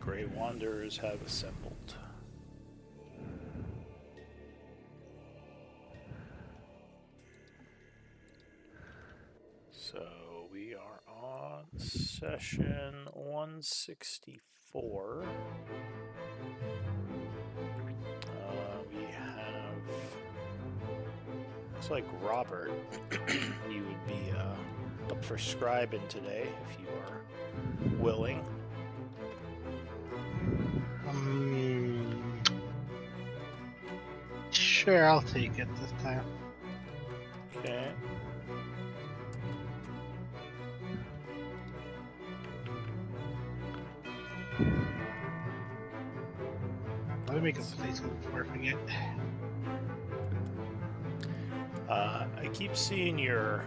Grey Wanderers have assembled. So we are on session 164. We have, looks like Robert, you would be up for scribing today if you are willing. Sure, I'll take it this time. Okay. Let me make a placeholder before I forget. I keep seeing your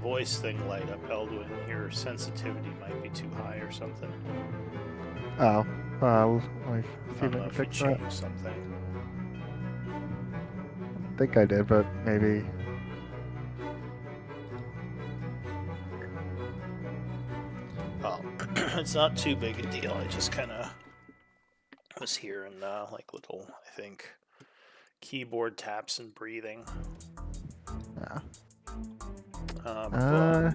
voice thing light up, Eldwin. Your sensitivity might be too high or something. Oh, let me see I if don't I know can if you fix that. changed something. I think I did, but maybe. Well, it's not too big a deal. I just kind of was hearing like little, I think, keyboard taps and breathing. Yeah. But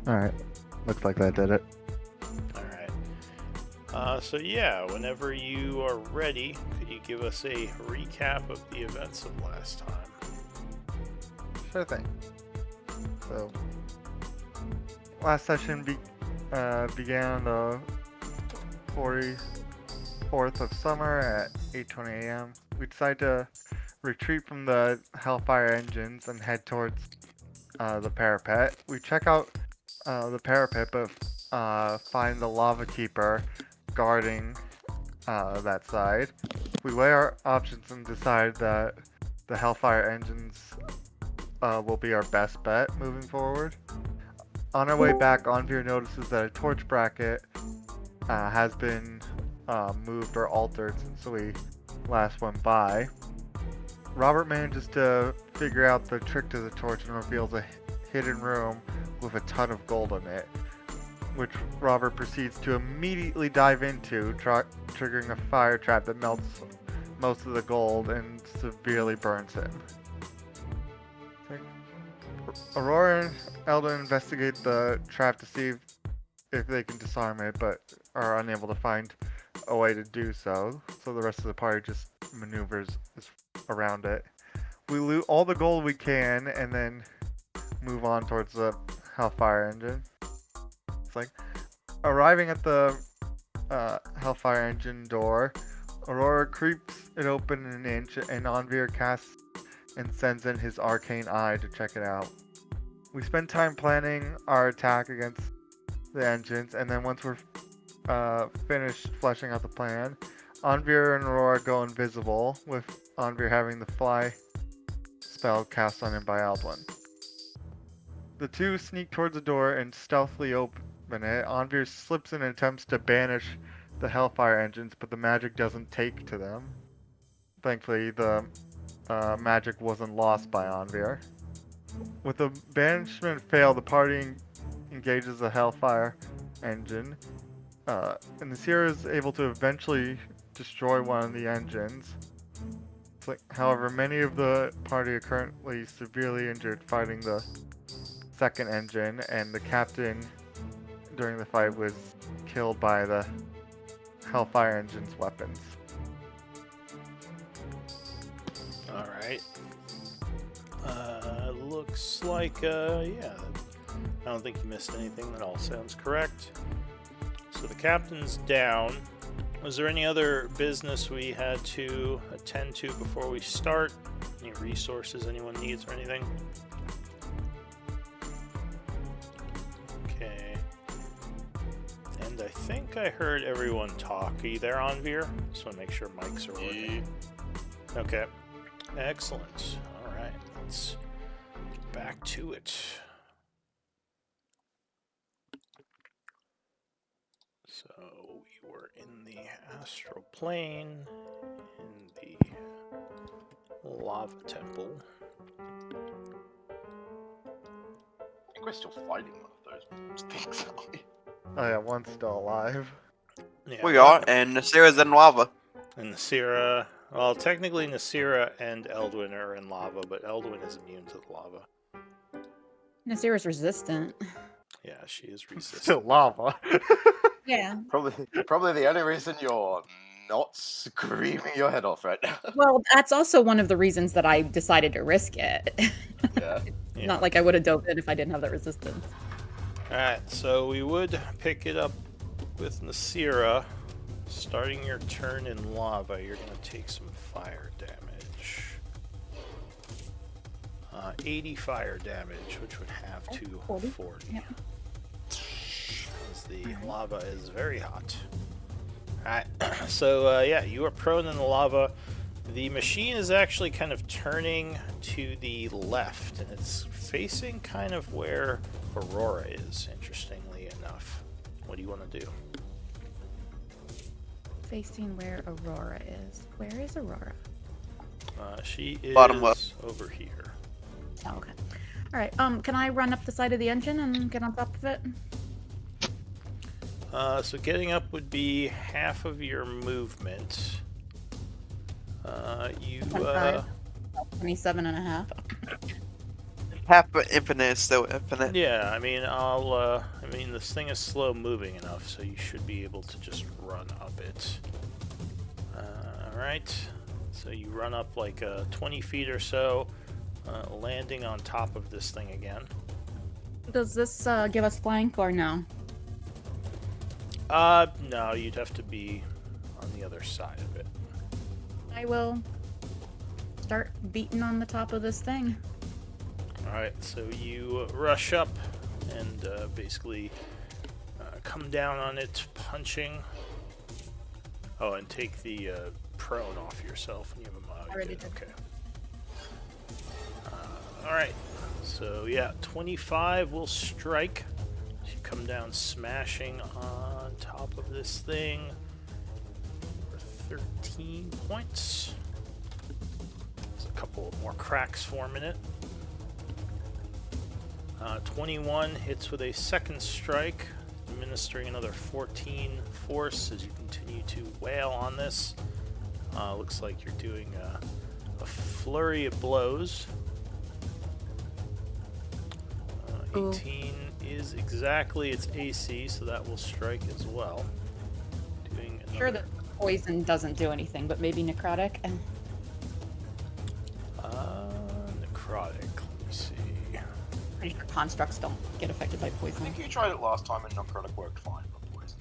All right. Looks like that did it. all right. So yeah, whenever you are ready, could you give us a recap of the events of last time? Sure thing. So, last session began the 44th of summer at 8:20 a.m. We decided to retreat from the Hellfire engines and head towards the parapet. We check out the parapet, but find the lava keeper guarding that side. We weigh our options and decide that the Hellfire engines will be our best bet moving forward. On our way back, Envir notices that a torch bracket has been moved or altered since we last went by. Robert manages to figure out the trick to the torch and reveals a hidden room with a ton of gold in it, which Robert proceeds to immediately dive into, triggering a fire trap that melts most of the gold and severely burns him. Aurora and Eldon investigate the trap to see if they can disarm it, but are unable to find a way to do so, so the rest of the party just maneuvers around it. We loot all the gold we can and then move on towards the Hellfire engine. It's like arriving at the Hellfire engine door, Aurora creeps it open an inch and Envir casts and sends in his arcane eye to check it out. We spend time planning our attack against the engines, and then once we're finished fleshing out the plan, Envir and Aurora go invisible, with Envir having the fly spell cast on him by Eldwin. The two sneak towards the door and stealthily open it. Envir slips in and attempts to banish the Hellfire engines, but the magic doesn't take to them. Thankfully, the magic wasn't lost by Envir. With the banishment fail, the party engages the Hellfire engine, and the Sierra is able to eventually destroy one of the engines. However, many of the party are currently severely injured fighting the second engine, and the captain during the fight was killed by the Hellfire engine's weapons. Alright. Looks like, yeah, I don't think you missed anything. That all sounds correct. So the captain's down. Was there any other business we had to attend to before we start? Any resources anyone needs or anything? Okay. And I think I heard everyone talk. Are you there, Envir? Just want to make sure mics are working. Okay. Excellent. Alright, let's get back to it. So we were in the astral plane, in the lava temple. we're still fighting one of those things, aren't we? Oh yeah, one's still alive. Yeah, We are, and Nasira's in lava. And Nasira, well, technically Nasira and Eldwin are in lava, but Eldwin is immune to the lava. Nasira's resistant. Yeah, she is resistant. Still lava. Yeah. Probably the only reason you're not screaming your head off right now. Well, that's also one of the reasons that I decided to risk it. Yeah. Yeah. Not like I would have dove in if I didn't have that resistance. Alright, so we would pick it up with Nasira. Starting your turn in lava, you're going to take some fire damage. 80 fire damage, which would have to 40. Yep. As the lava is very hot. Alright, so yeah, you are prone in the lava. The machine is actually kind of turning to the left, and it's facing kind of where Aurora is, interestingly enough. What do you want to do? Facing where Aurora is. Where is Aurora? She is Bottom left. over here. Oh, okay. All right. Can I run up the side of the engine and get on top of it? So getting up would be half of your movement. You 27 and a half. Half but infinite is still infinite. yeah, I mean this thing is slow moving enough, so you should be able to just run up it. Alright, so you run up like 20 feet or so, landing on top of this thing again. Does this give us flank or no? No, you'd have to be on the other side of it. I will start beating on the top of this thing. Alright, so you rush up and basically come down on it, punching. Oh, and take the prone off yourself when you have a mod. Already did. Okay. Alright, so yeah, 25 will strike. So you come down smashing on top of this thing for 13 points. There's a couple more cracks forming it. 21 hits with a second strike, administering another 14 force as you continue to wail on this. Looks like you're doing a flurry of blows. 18 is exactly its AC, so that will strike as well. Doing another... Sure that poison doesn't do anything, but maybe necrotic. necrotic. Let me see. Pretty sure constructs don't get affected by I poison. think you tried it last time and necrotic worked fine, but poison.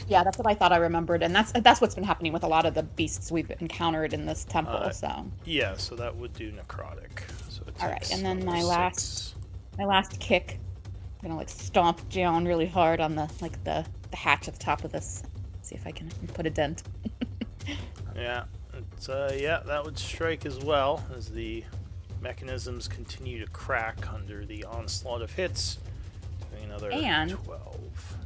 Yeah, that's what I thought I remembered, and that's what's been happening with a lot of the beasts we've encountered in this temple. So Yeah, so that would do necrotic. So it all right, takes and then another my 6. last kick, I'm gonna like stomp down really hard on the hatch at the top of this. See if I can put a dent. Yeah, it's, yeah, that would strike as well as the mechanisms continue to crack under the onslaught of hits. Doing another And- 12.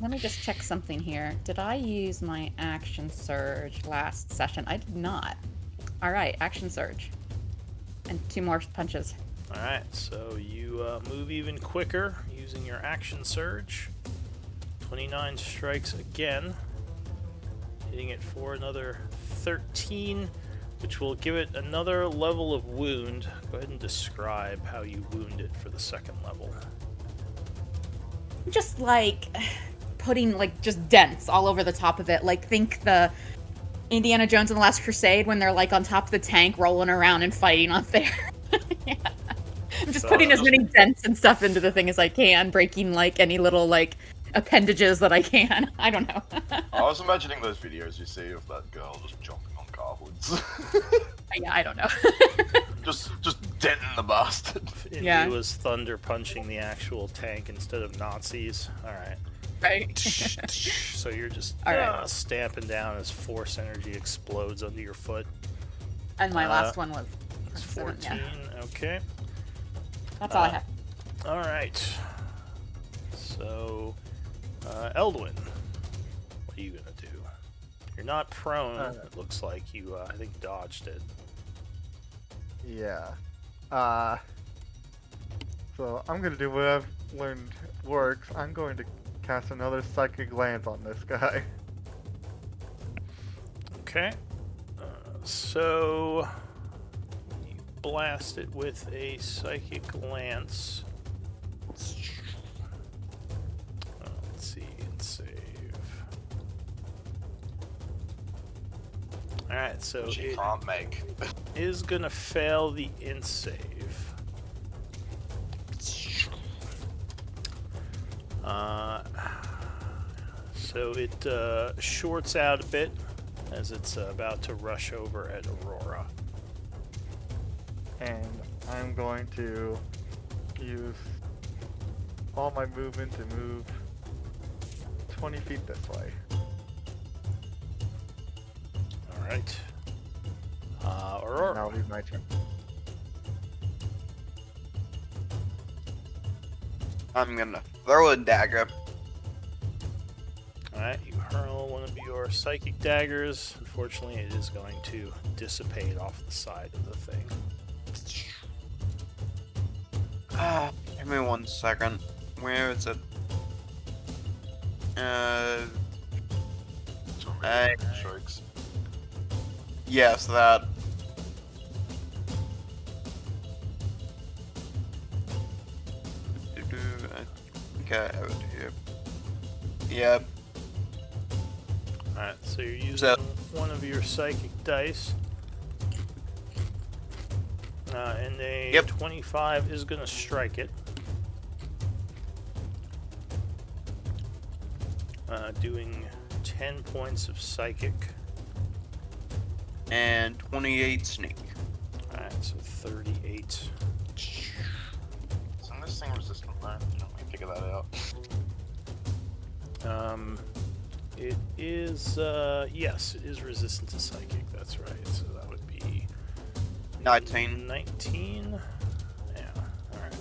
Let me just check something here. Did I use my action surge last session? I did not. All right, action surge, and 2 more punches. All right, so you move even quicker using your action surge. 29 strikes again, hitting it for another 13, which will give it another level of wound. Go ahead and describe how you wound it for the second level. Just like putting like just dents all over the top of it. Like think the Indiana Jones and the Last Crusade when they're like on top of the tank rolling around and fighting up there. Yeah. I'm just putting as many dents and stuff into the thing as I can, breaking like any little like appendages that I can. I don't know. I was imagining those videos you see of that girl just jumping on car hoods. Yeah, I don't know. just denting the bastard. Yeah. It was thunder punching the actual tank instead of Nazis. All right. Right. So you're just All right. stamping down as force energy explodes under your foot. And my last one was It's 7, 14. yeah. Okay. That's all I have. All right. So, Eldwin, what are you gonna do? You're not prone. It looks like you. I think dodged it. Yeah. So I'm gonna do what I've learned works. I'm going to cast another Psychic Lance on this guy. Okay. So you blast it with a Psychic Lance. Let's see and save. Alright, so Which you it can't make. is gonna fail the int save. So it shorts out a bit as it's about to rush over at Aurora. And I'm going to use all my movement to move 20 feet this way. Alright. And I'll Aurora. leave my turn. I'm gonna throw a dagger. Alright, you hurl one of your psychic daggers. Unfortunately, it is going to dissipate off the side of the thing. Give me 1 second. Where is it? Strokes. Yes, that. Okay, I have it here. Yep. Alright, so you're using So- one of your psychic dice. And a Yep. 25 is going to strike it. Doing 10 points of psychic. And 28 sneak. Alright, so 38. Isn't this thing resistant, right? Let me figure that out. It is, yes, it is resistant to psychic, that's right. So that would be 19. 19? Yeah, alright.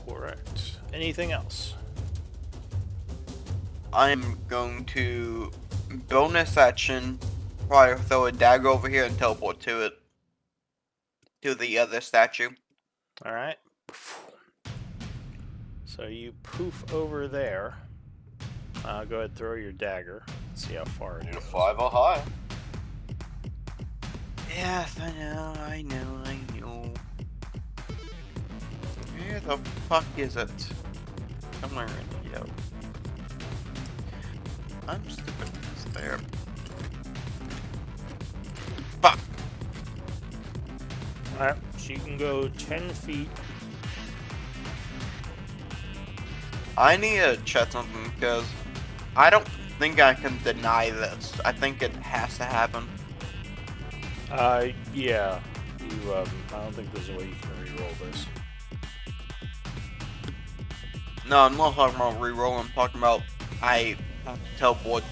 Correct. Anything else? I'm going to bonus action, probably throw a dagger over here and teleport to it. To the other statue. Alright. So you poof over there. Go ahead, throw your dagger. See how far it Need a goes. 5 or higher. Yes, I know. Where the fuck is it? Somewhere in here. I'm stupid. It's there. Fuck! Alright, so you can go 10 feet. I need to check something because I don't think I can deny this. I think it has to happen. Yeah. You, I don't think there's a way you can reroll this. No, I'm not talking about reroll. I'm talking about I have to teleport.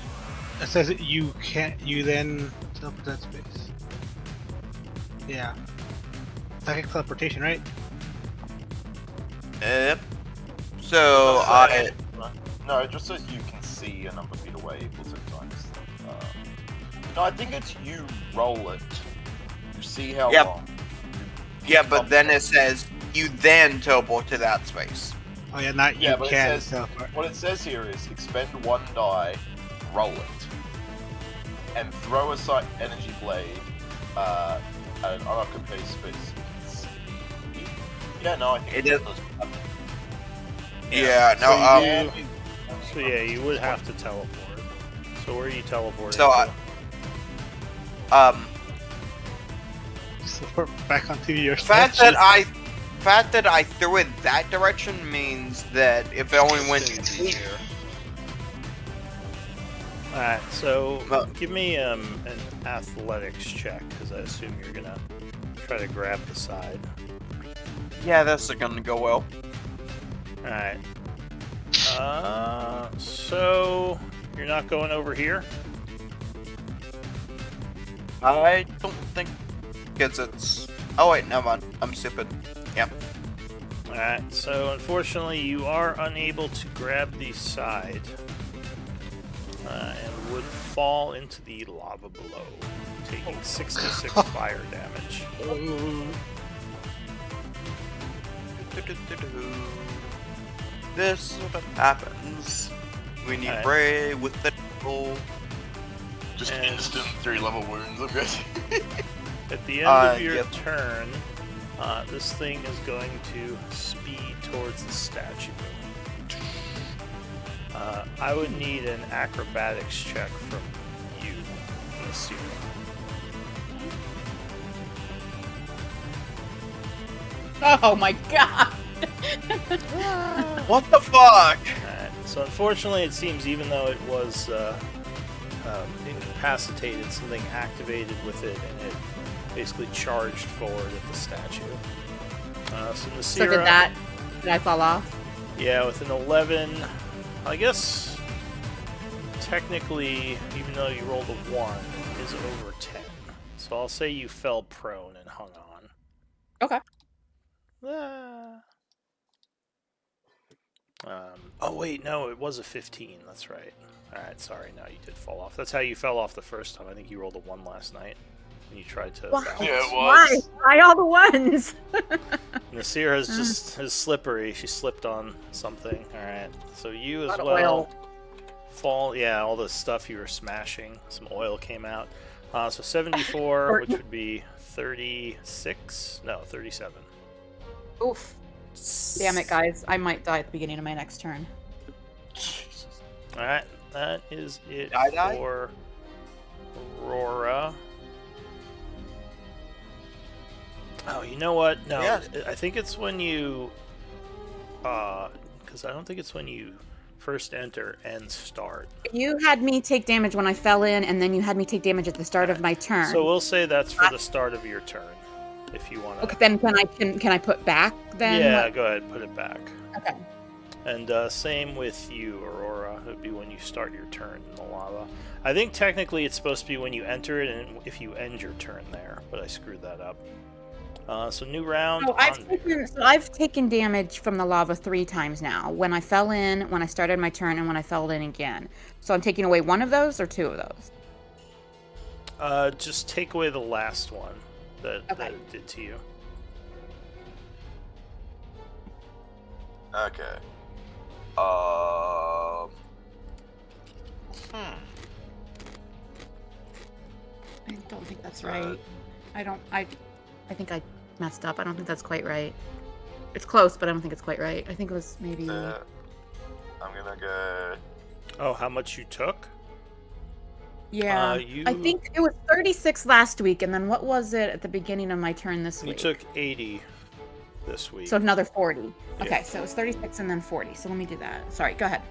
It says that you can't. You then teleport that space. Yeah. Psychic teleportation, right? Yep. So I. No, it just says you can see a number of feet away equals 10 times. No, I think it's you roll it. You see how Yep. long. Yeah, but then it says you then teleport to that space. Oh yeah, not you Yeah, but can it says teleport. what it says here is expend 1 die, roll it, and throw a energy blade at an unoccupied space. Yeah, no, I think It it is- does. Yeah. So No. you So yeah, you would have to teleport. So where are you teleporting? So to? So we're back onto your Fact statue. that I threw it that direction means that if it only went Synergy here. Alright, so Well- give me an athletics check, because I assume you're gonna try to grab the side. yeah, that's gonna go well. Alright. So you're not going over here? I don't think because it's. Oh wait, never mind. I'm stupid. Yep. Alright, so unfortunately you are unable to grab the side. And would fall into the lava below, taking 66 fire damage. This is what happens. We need Alright. Bray with the roll. Just And- instant 3-level wounds, I'm guessing. At the end of your Yep. turn, this thing is going to speed towards the statue. I would need an acrobatics check from you, Nasira. Oh my god. What the fuck? Alright, so unfortunately, it seems even though it was incapacitated, something activated with it, and it basically charged forward at the statue. So Nasira, So did I fall off? yeah, with an 11, I guess technically, even though you rolled a 1, it is over 10. So I'll say you fell prone and hung on. Okay. Oh wait, no, it was a 15. That's right. All right, sorry. No, you did fall off. That's how you fell off the first time. I think you rolled a 1 last night, and you tried to. Wow. bounce. Yeah, it Why? was. Why all the ones? Nasir is just is slippery. She slipped on something. All right, so you as Lot of well oil. fall. Yeah, all the stuff you were smashing. Some oil came out. So 74, Or- which would be 36. No, 37. Oof. Damn it, guys. I might die at the beginning of my next turn. Jesus. All right, that is it Die? for Aurora. Oh, you know what? No, Yes. I think it's when you, because I don't think it's when you first enter and start. You had me take damage when I fell in, and then you had me take damage at the start of my turn. So we'll say that's for the start of your turn, if you want to. Okay, then can I put back then? Yeah, What- go ahead, put it back. Okay. And same with you, Aurora. It would be when you start your turn in the lava. I think technically it's supposed to be when you enter it and if you end your turn there, but I screwed that up. So new round. So Anvir. I've taken damage from the lava 3 times now. When I fell in, when I started my turn, and when I fell in again. So I'm taking away 1 of those or 2 of those. Just take away the last one that Okay. it did to you. Okay. I don't think that's right. I think I messed up. I don't think that's quite right. It's close, but I don't think it's quite right. I think it was maybe. I'm gonna go. Oh, how much you took? Yeah. you I think it was 36 last week, and then what was it at the beginning of my turn this you week? took 80 this week. So another 40. Yeah. Okay, so it was 36 and then 40. So let me do that. Sorry, go ahead.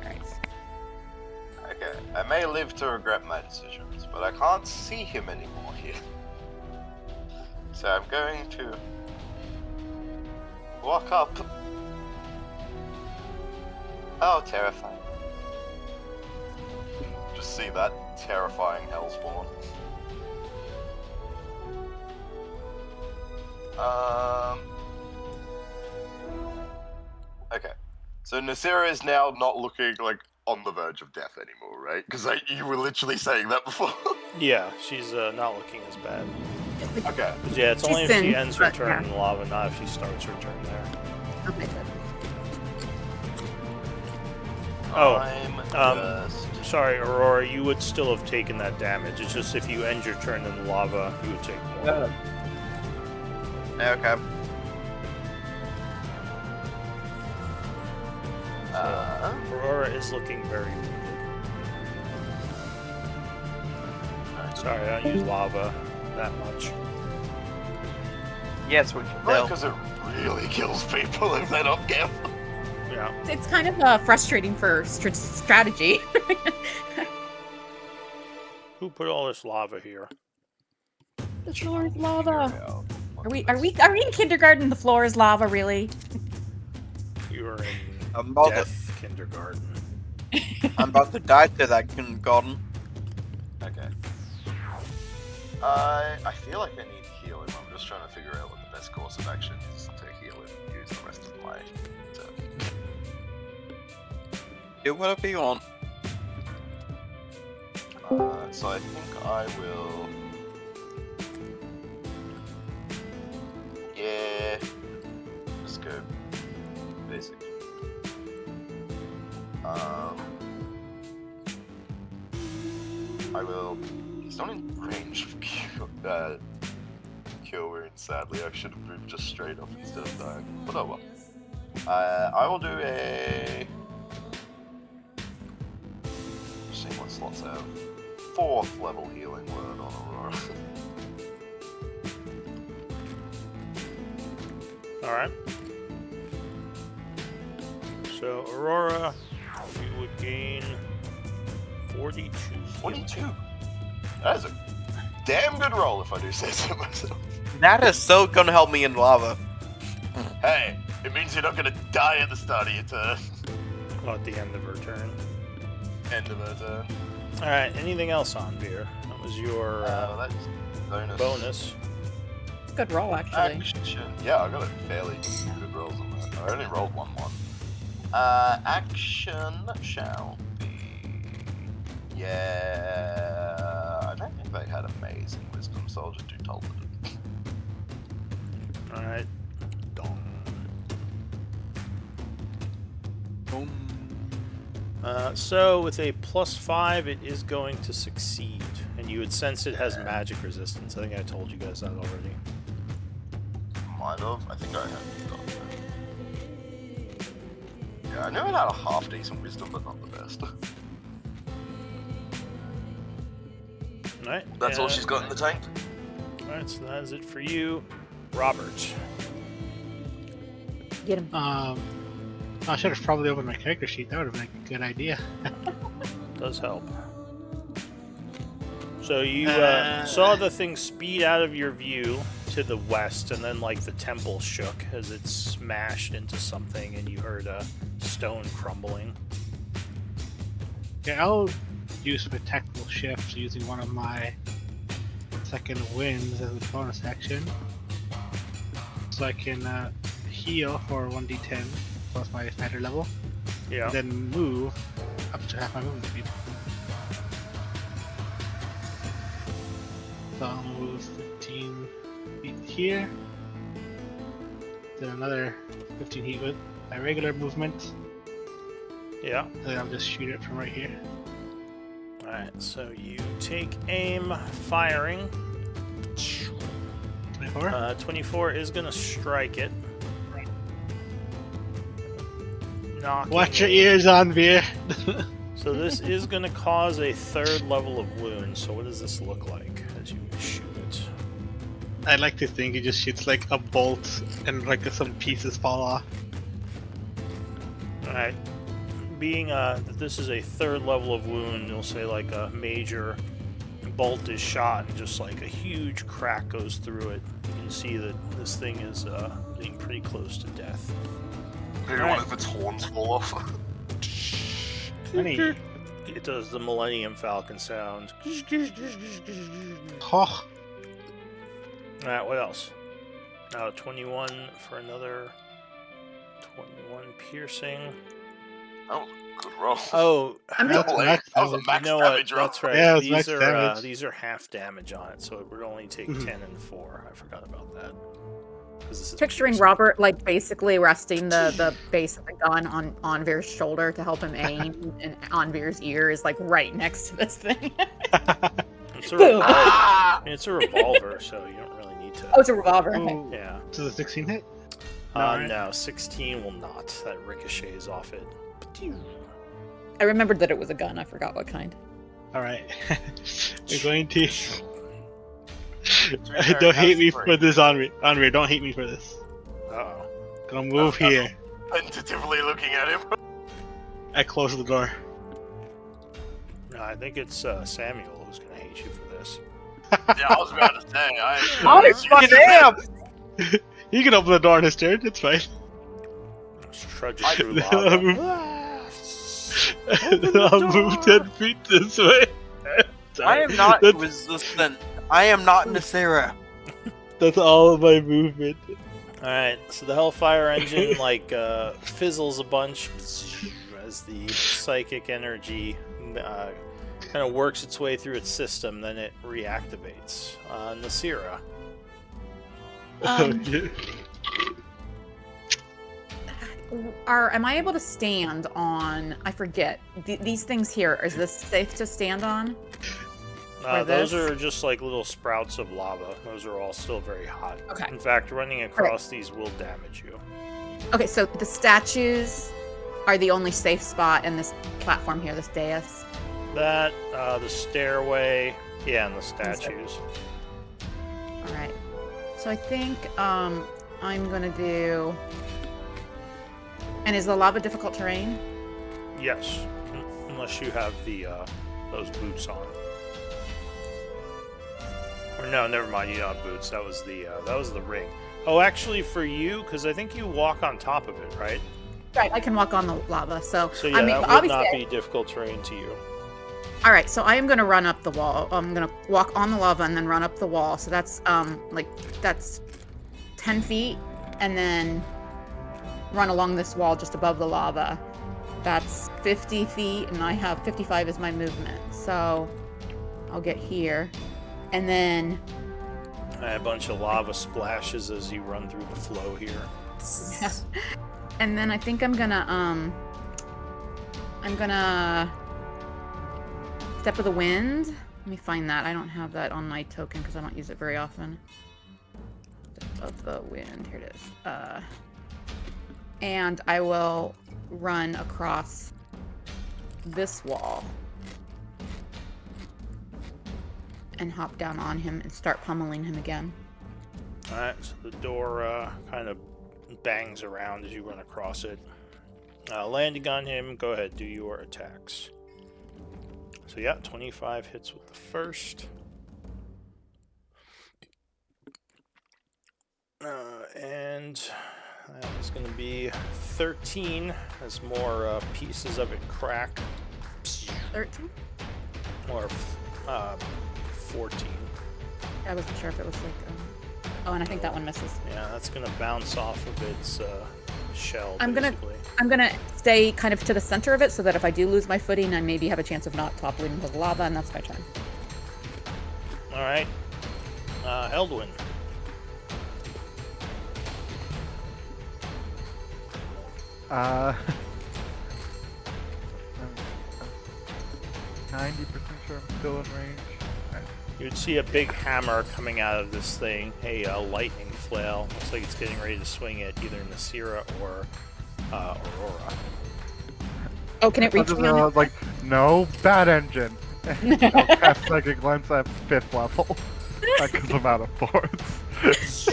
All right. Okay. I may live to regret my decisions, but I can't see him anymore here. So I'm going to walk up. Oh, terrifying. Just see that terrifying hellspawn. Okay. So Nasira is now not looking like on the verge of death anymore, right? Because you were literally saying that before. Yeah, she's not looking as bad. Okay. But yeah, it's She's only if she thin, ends her but turn yeah. in the lava, not if she starts her turn there. Okay, good. Oh, I'm just... Sorry, Aurora, you would still have taken that damage. It's just if you end your turn in the lava, you would take more. Okay. Aurora is looking very wounded. Sorry, I don't use lava that much. Yes, we can Right, tell. because it really kills people if they're not careful. Yeah. It's kind of frustrating for strategy. Who put all this lava here? The floor is lava. Are we in kindergarten? The floor is lava, really? You were in I'm about, to, death kindergarten. I'm about to die to that kindergarten. Okay. I feel like I need to heal him. I'm just trying to figure out what the best course of action is to heal him and use the rest of my turn. Do whatever you want. So I think I will... Yeah... basic. I will. He's not in range of cure wounds, sadly. I should have moved just straight up instead of dying. But oh well. I will do a. See what slots I have. 4th level healing word on Aurora. Alright. So, Aurora, you would gain 42. 42. That is a damn good roll if I do say so myself. That is so gonna help me in lava. Hey, it means you're not gonna die at the start of your turn. Well, at the end of her turn. End of her turn. Alright, anything else on Veer? That was your That's bonus. bonus. Good roll, actually. Action. Yeah, I got a fairly good rolls on that. I only rolled 1-1. Action shall be. Yeah, I don't think they had amazing wisdom, so I'll just do Talbot. Alright. Dong. So with a +5, it is going to succeed, and you would sense it has magic resistance. I think I told you guys that already. Might have. I think I had done that. Yeah, I knew it had a half decent wisdom, but not the best. Alright. That's all she's got in the tank. Alright, so that is it for you, Robert. Get him. I should have probably opened my character sheet. That would have been a good idea. Does help. So you saw the thing speed out of your view to the west, and then like the temple shook as it smashed into something, and you heard a stone crumbling. Yeah, I'll use my tactical shift using one of my second winds as a bonus action. So I can heal for 1d10 plus my fighter level, Yeah. then move up to half my movement speed. So I'll move 15 feet here, then another 15 feet with my regular movement, Yeah. and then I'll just shoot it from right here. Alright, so you take aim, firing. 24? 24 is going to strike it. Knocking Watch your it. ears on, Veer! So this is going to cause a 3rd level of wound. So what does this look like as you shoot it? I like to think it just shoots like a bolt and like some pieces fall off. Alright. Being that this is a 3rd level of wound, you'll say like a major bolt is shot and just like a huge crack goes through it. You can see that this thing is getting pretty close to death. Maybe one of its horns fall off. Funny. It does the Millennium Falcon sound. Oh, Alright, what else? Now 21 for another 21 piercing. That was a good roll. Oh, I'm That's Double eight. max That was a damage. max you know what? damage roll. That's right. Yeah, it was max these are damage. these are half damage on it, so it would only take Mhm. 10 and 4. I forgot about that. 'Cause this is Picturing piercing. Robert like basically resting the base of the gun on Veer's shoulder to help him aim, and Anvir's ear is like right next to this thing. It's a Boom. revolver. I mean, it's a revolver, so you don't really need to. Oh, it's a revolver. Okay. oh. Yeah. Does a 16 hit? right? No, 16 will not. That ricochets off it. I remembered that it was a gun. I forgot what kind. Alright. We're going to... fair, Don't hate that's me free. for this, Anri. Don't hate me for this. Uh-oh. Gonna move here. Tentatively looking at him. I close the door. No, I think it's Samuel who's gonna hate you for this. Yeah, I was about to say. Damn! He can open the door on his turn, it's fine. Just trudging through lava. I'll move 10 feet this way. I am not That's, resistant. I am not Nasira. that's all of my movement. Alright, so the Hellfire engine like fizzles a bunch as the psychic energy kind of works its way through its system, then it reactivates. Nasira. am I able to stand on? I forget these things here. Is this safe to stand on? Or Those this? are just like little sprouts of lava. Those are all still very hot. Okay. In fact, running across these will damage you. Okay, so the statues are the only safe spot in this platform here, this dais. That, the stairway, yeah, and the statues. All right. So I think I'm gonna do. And is the lava difficult terrain? Yes, unless you have the those boots on. Or no, never mind. You don't have boots. That was the ring. Oh, actually, for you, because I think you walk on top of it, right? Right, I can walk on the lava. So Yeah, I mean, that would obviously. not be difficult terrain to you. All right, so I am gonna run up the wall. I'm gonna walk on the lava and then run up the wall. So that's that's 10 feet, and then run along this wall just above the lava. That's 50 feet, and I have 55 as my movement. So I'll get here, and then A bunch of lava splashes as you run through the flow here. and then I think I'm gonna Step of the Wind. Let me find that. I don't have that on my token because I don't use it very often. Step of the Wind. Here it is. And I will run across this wall and hop down on him and start pummeling him again. Alright, so the door kind of bangs around as you run across it. Landing on him, go ahead, do your attacks. So yeah, 25 hits with the first. And that is going to be 13 as more pieces of it crack. 13? Or 14. I wasn't sure if it was like. Oh, and I think that one misses. Yeah, that's going to bounce off of its shell, I'm basically. gonna stay kind of to the center of it so that if I do lose my footing, I maybe have a chance of not toppling into the lava, and that's my turn. Alright. Eldwin. I'm 90% sure I'm still in range. You would see a big hammer coming out of this thing, a lightning flail. Looks like it's getting ready to swing at either Nasira or Aurora. Oh, can it reach me I on was like, no, bad engine. I'll cast Psychic Lens at 5th level. Because I'm out of force.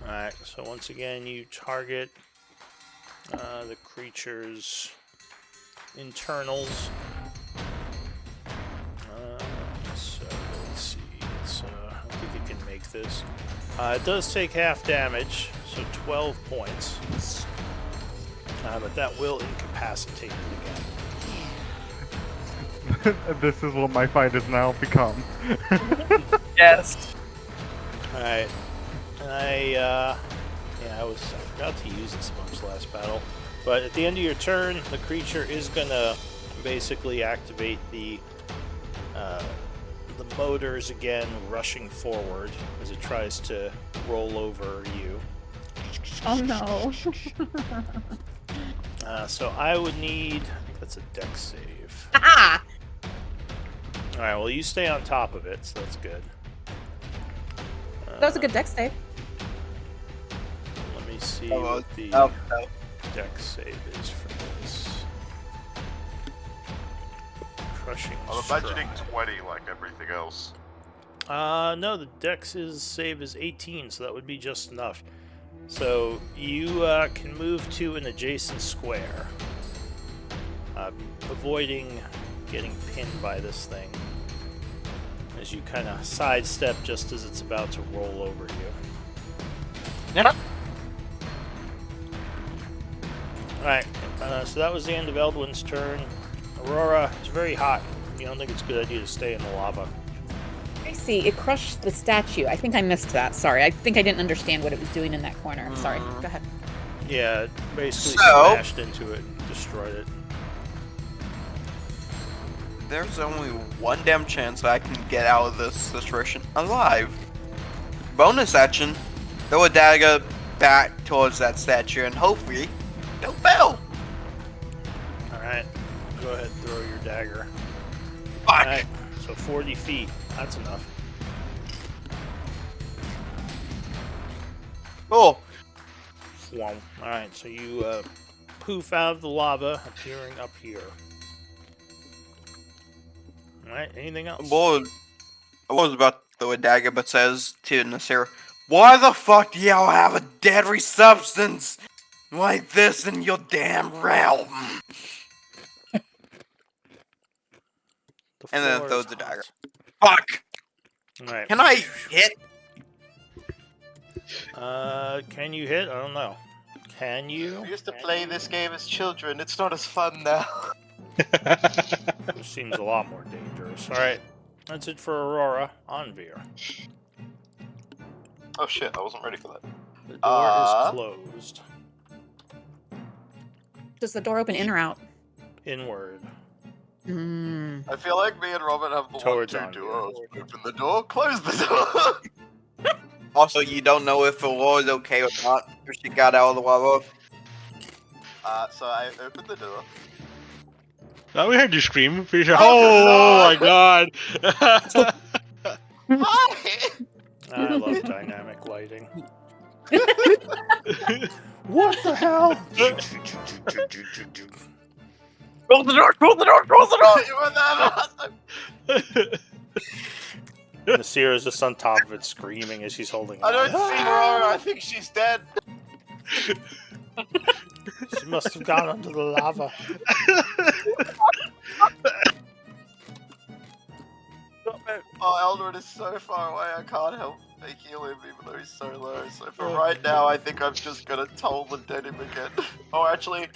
Alright, so once again, you target the creature's internals. So let's see. I don't think it can make this. It does take half damage, so 12 points. But that will incapacitate it again. This is what my fight has now become. Yes. Alright. And I forgot to use this much last battle. But at the end of your turn, the creature is gonna basically activate the motors again, rushing forward as it tries to roll over you. Oh no. So I would need, I think that's a dex save. Ah! Alright, well you stay on top of it, so that's good. That was a good dex save. Let me see Oh, what the no. dex save is for this. Crushing I'm imagining stride. 20 like everything else. No, the dex save is 18, so that would be just enough. So you can move to an adjacent square, avoiding getting pinned by this thing as you kind of sidestep just as it's about to roll over you. Yeah. Alright, so that was the end of Eldwin's turn. Aurora, it's very hot. You don't think it's a good idea to stay in the lava. I see. It crushed the statue. I think I missed that. Sorry. I think I didn't understand what it was doing in that corner. I'm sorry. Go ahead. Yeah, it basically So- smashed into it and destroyed it. There's only one damn chance I can get out of this situation alive. Bonus action, throw a dagger back towards that statue and hopefully don't fail. Alright, go ahead and throw your dagger. Fuck. Alright, so 40 feet. That's enough. Cool. Alright, so you poof out of the lava, appearing up here. Alright, anything else? I was about to throw a dagger, but says to Nasir, "Why the fuck do y'all have a deadly substance like this in your damn realm?" And then floor throws is the dagger. hot. Fuck! Alright. Can I hit? Can you hit? I don't know. Can you? We used to play this game as children. It's not as fun now. This seems a lot more dangerous. Alright, that's it for Aurora. Anvir. Oh shit, I wasn't ready for that. The door is closed. Does the door open in or out? Inward. I feel like me and Robin have the Towards 1-2 on, duos. Open the door, close the door. Also, you don't know if Aurora's okay or not, if she got out of the lava. So I opened the door. Oh, we heard you scream. Pretty sure. Oh, Oh my god! Hi! I love dynamic lighting. What the hell? Close the door! Close the door! Close the door! You were there last time. Nasir is just on top of it, screaming as she's holding it. I don't see Aurora. I think she's dead. She must have gone under the lava. Oh, Eldred is so far away. I can't help but heal him, even though he's so low. So for right now, I think I'm just gonna toll the dead him again. Oh, actually,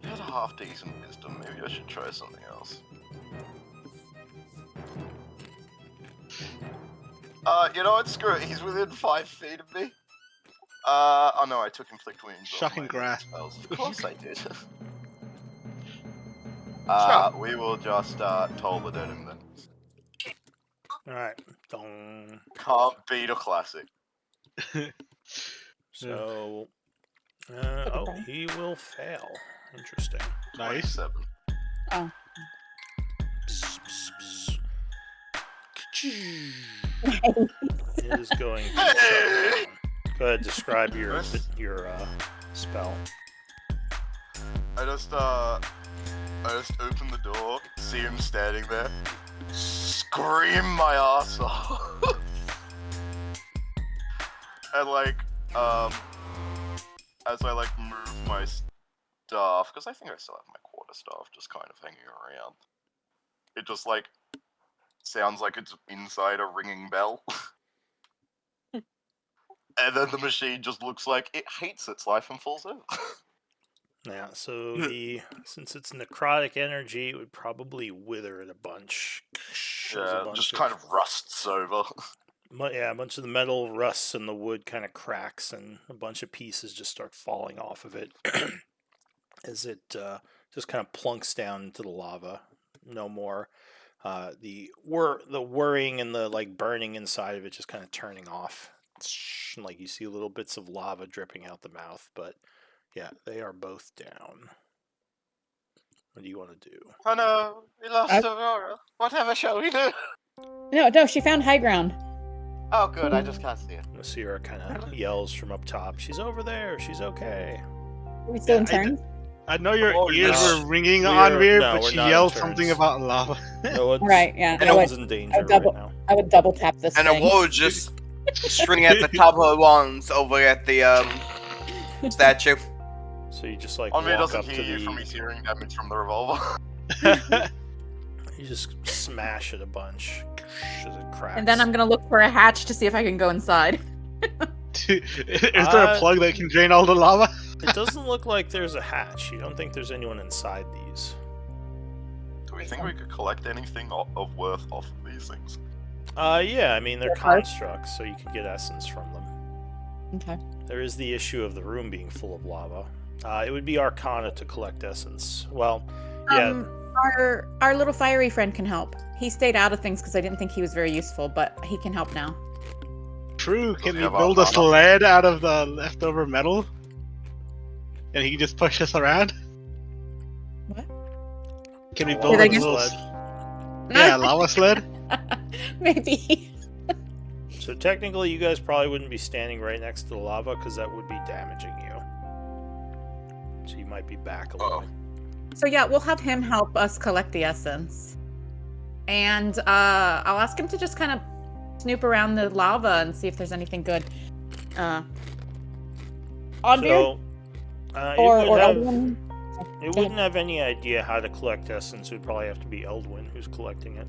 he has a half decent wisdom. Maybe I should try something else. You know what? Screw it. He's within 5 feet of me. Oh no, I took inflict wounds. on Shocking my grasp. spells. Of course I did. We will just toll the dead him then. Alright. Dong. Can't beat a classic. So. Oh, he will fail. Interesting. Nice. 27. Oh. Bzz, bzz, bzz. It is going to shut down. Go ahead, describe your spell. I just open the door, see him standing there, scream my ass off, and as I move my staff, because I think I still have my quarterstaff just kind of hanging around. It just sounds like it's inside a ringing bell. And then the machine just looks like it hates its life and falls over. Yeah, so since it's necrotic energy, it would probably wither it a bunch. There's a Yeah, bunch just kind of rusts over. Yeah, a bunch of the metal rusts and the wood kind of cracks, and a bunch of pieces just start falling off of it as it just kind of plunks down into the lava. No more. The whirring and the burning inside of it just kind of turning off. Like you see little bits of lava dripping out the mouth, but yeah, they are both down. What do you want to do? Oh no, we lost Aurora. Whatever shall we do? No, she found high ground. Oh good, I just can't see it. Nasira kind of yells from up top. She's over there. She's okay. Are we still in turns? I know your Oh, ears no. were ringing We on are- Veer, no, but we're she not in yelled turns. something about lava. No one's, Right, yeah. no one's in danger double- right now. I would double tap this And thing. Aurora just string at the top of her lungs over at the statue. So you just Onvir walk doesn't up to hear you from the. his hearing damage from the revolver. You just smash it a bunch as it cracks. And then I'm gonna look for a hatch to see if I can go inside. Is there a plug that can drain all the lava? It doesn't look like there's a hatch. You don't think there's anyone inside these. Do we think we could collect anything of worth off of these things? Yeah, I mean they're They're hard. constructs, so you could get essence from them. Okay. There is the issue of the room being full of lava. It would be Arcana to collect essence. Well, yeah, Our little fiery friend can help. He stayed out of things because I didn't think he was very useful, but he can help now. true. Can he we have build a armor? sled out of the leftover metal? And he can just push us around? What? Can we A build lava a little sled. Yeah, lava sled? Maybe. So technically, you guys probably wouldn't be standing right next to the lava because that would be damaging you. So you might be back a little. So yeah, we'll have him help us collect the essence. And I'll ask him to just kind of snoop around the lava and see if there's anything good. Ondir? So, Or it would have, Eldwin? it wouldn't have any idea how to collect essence. It would probably have to be Eldwin who's collecting it.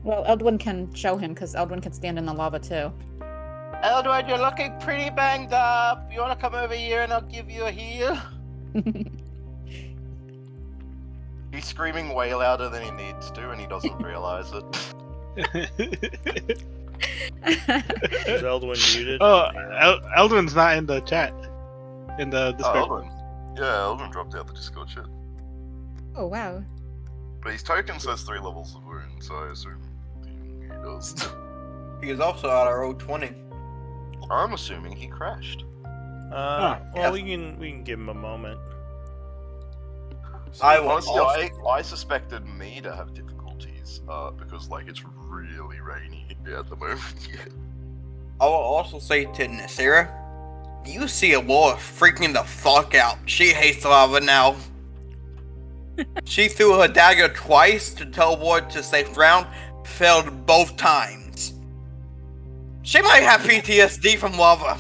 Well, Eldwin can show him because Eldwin can stand in the lava too. Eldwin, you're looking pretty banged up. You want to come over here and I'll give you a heal? He's screaming way louder than he needs to, and he doesn't realize it. Is Eldwin muted? Oh, Yeah. Eldwin's not in the chat. In the Discord. Eldwin. Yeah, Eldwin dropped out the Discord chat. Oh wow. But his token says 3 levels of wound, so I assume he does. He is also at our O20. I'm assuming he crashed. Well, yeah. we can give him a moment. I will Honestly, also- I suspected me to have difficulties, because, like, it's really rainy at the moment. I will also say to Nasira, you see Laura freaking the fuck out. She hates lava now. She threw her dagger twice to teleport to safe ground, failed both times. She might have PTSD from lava.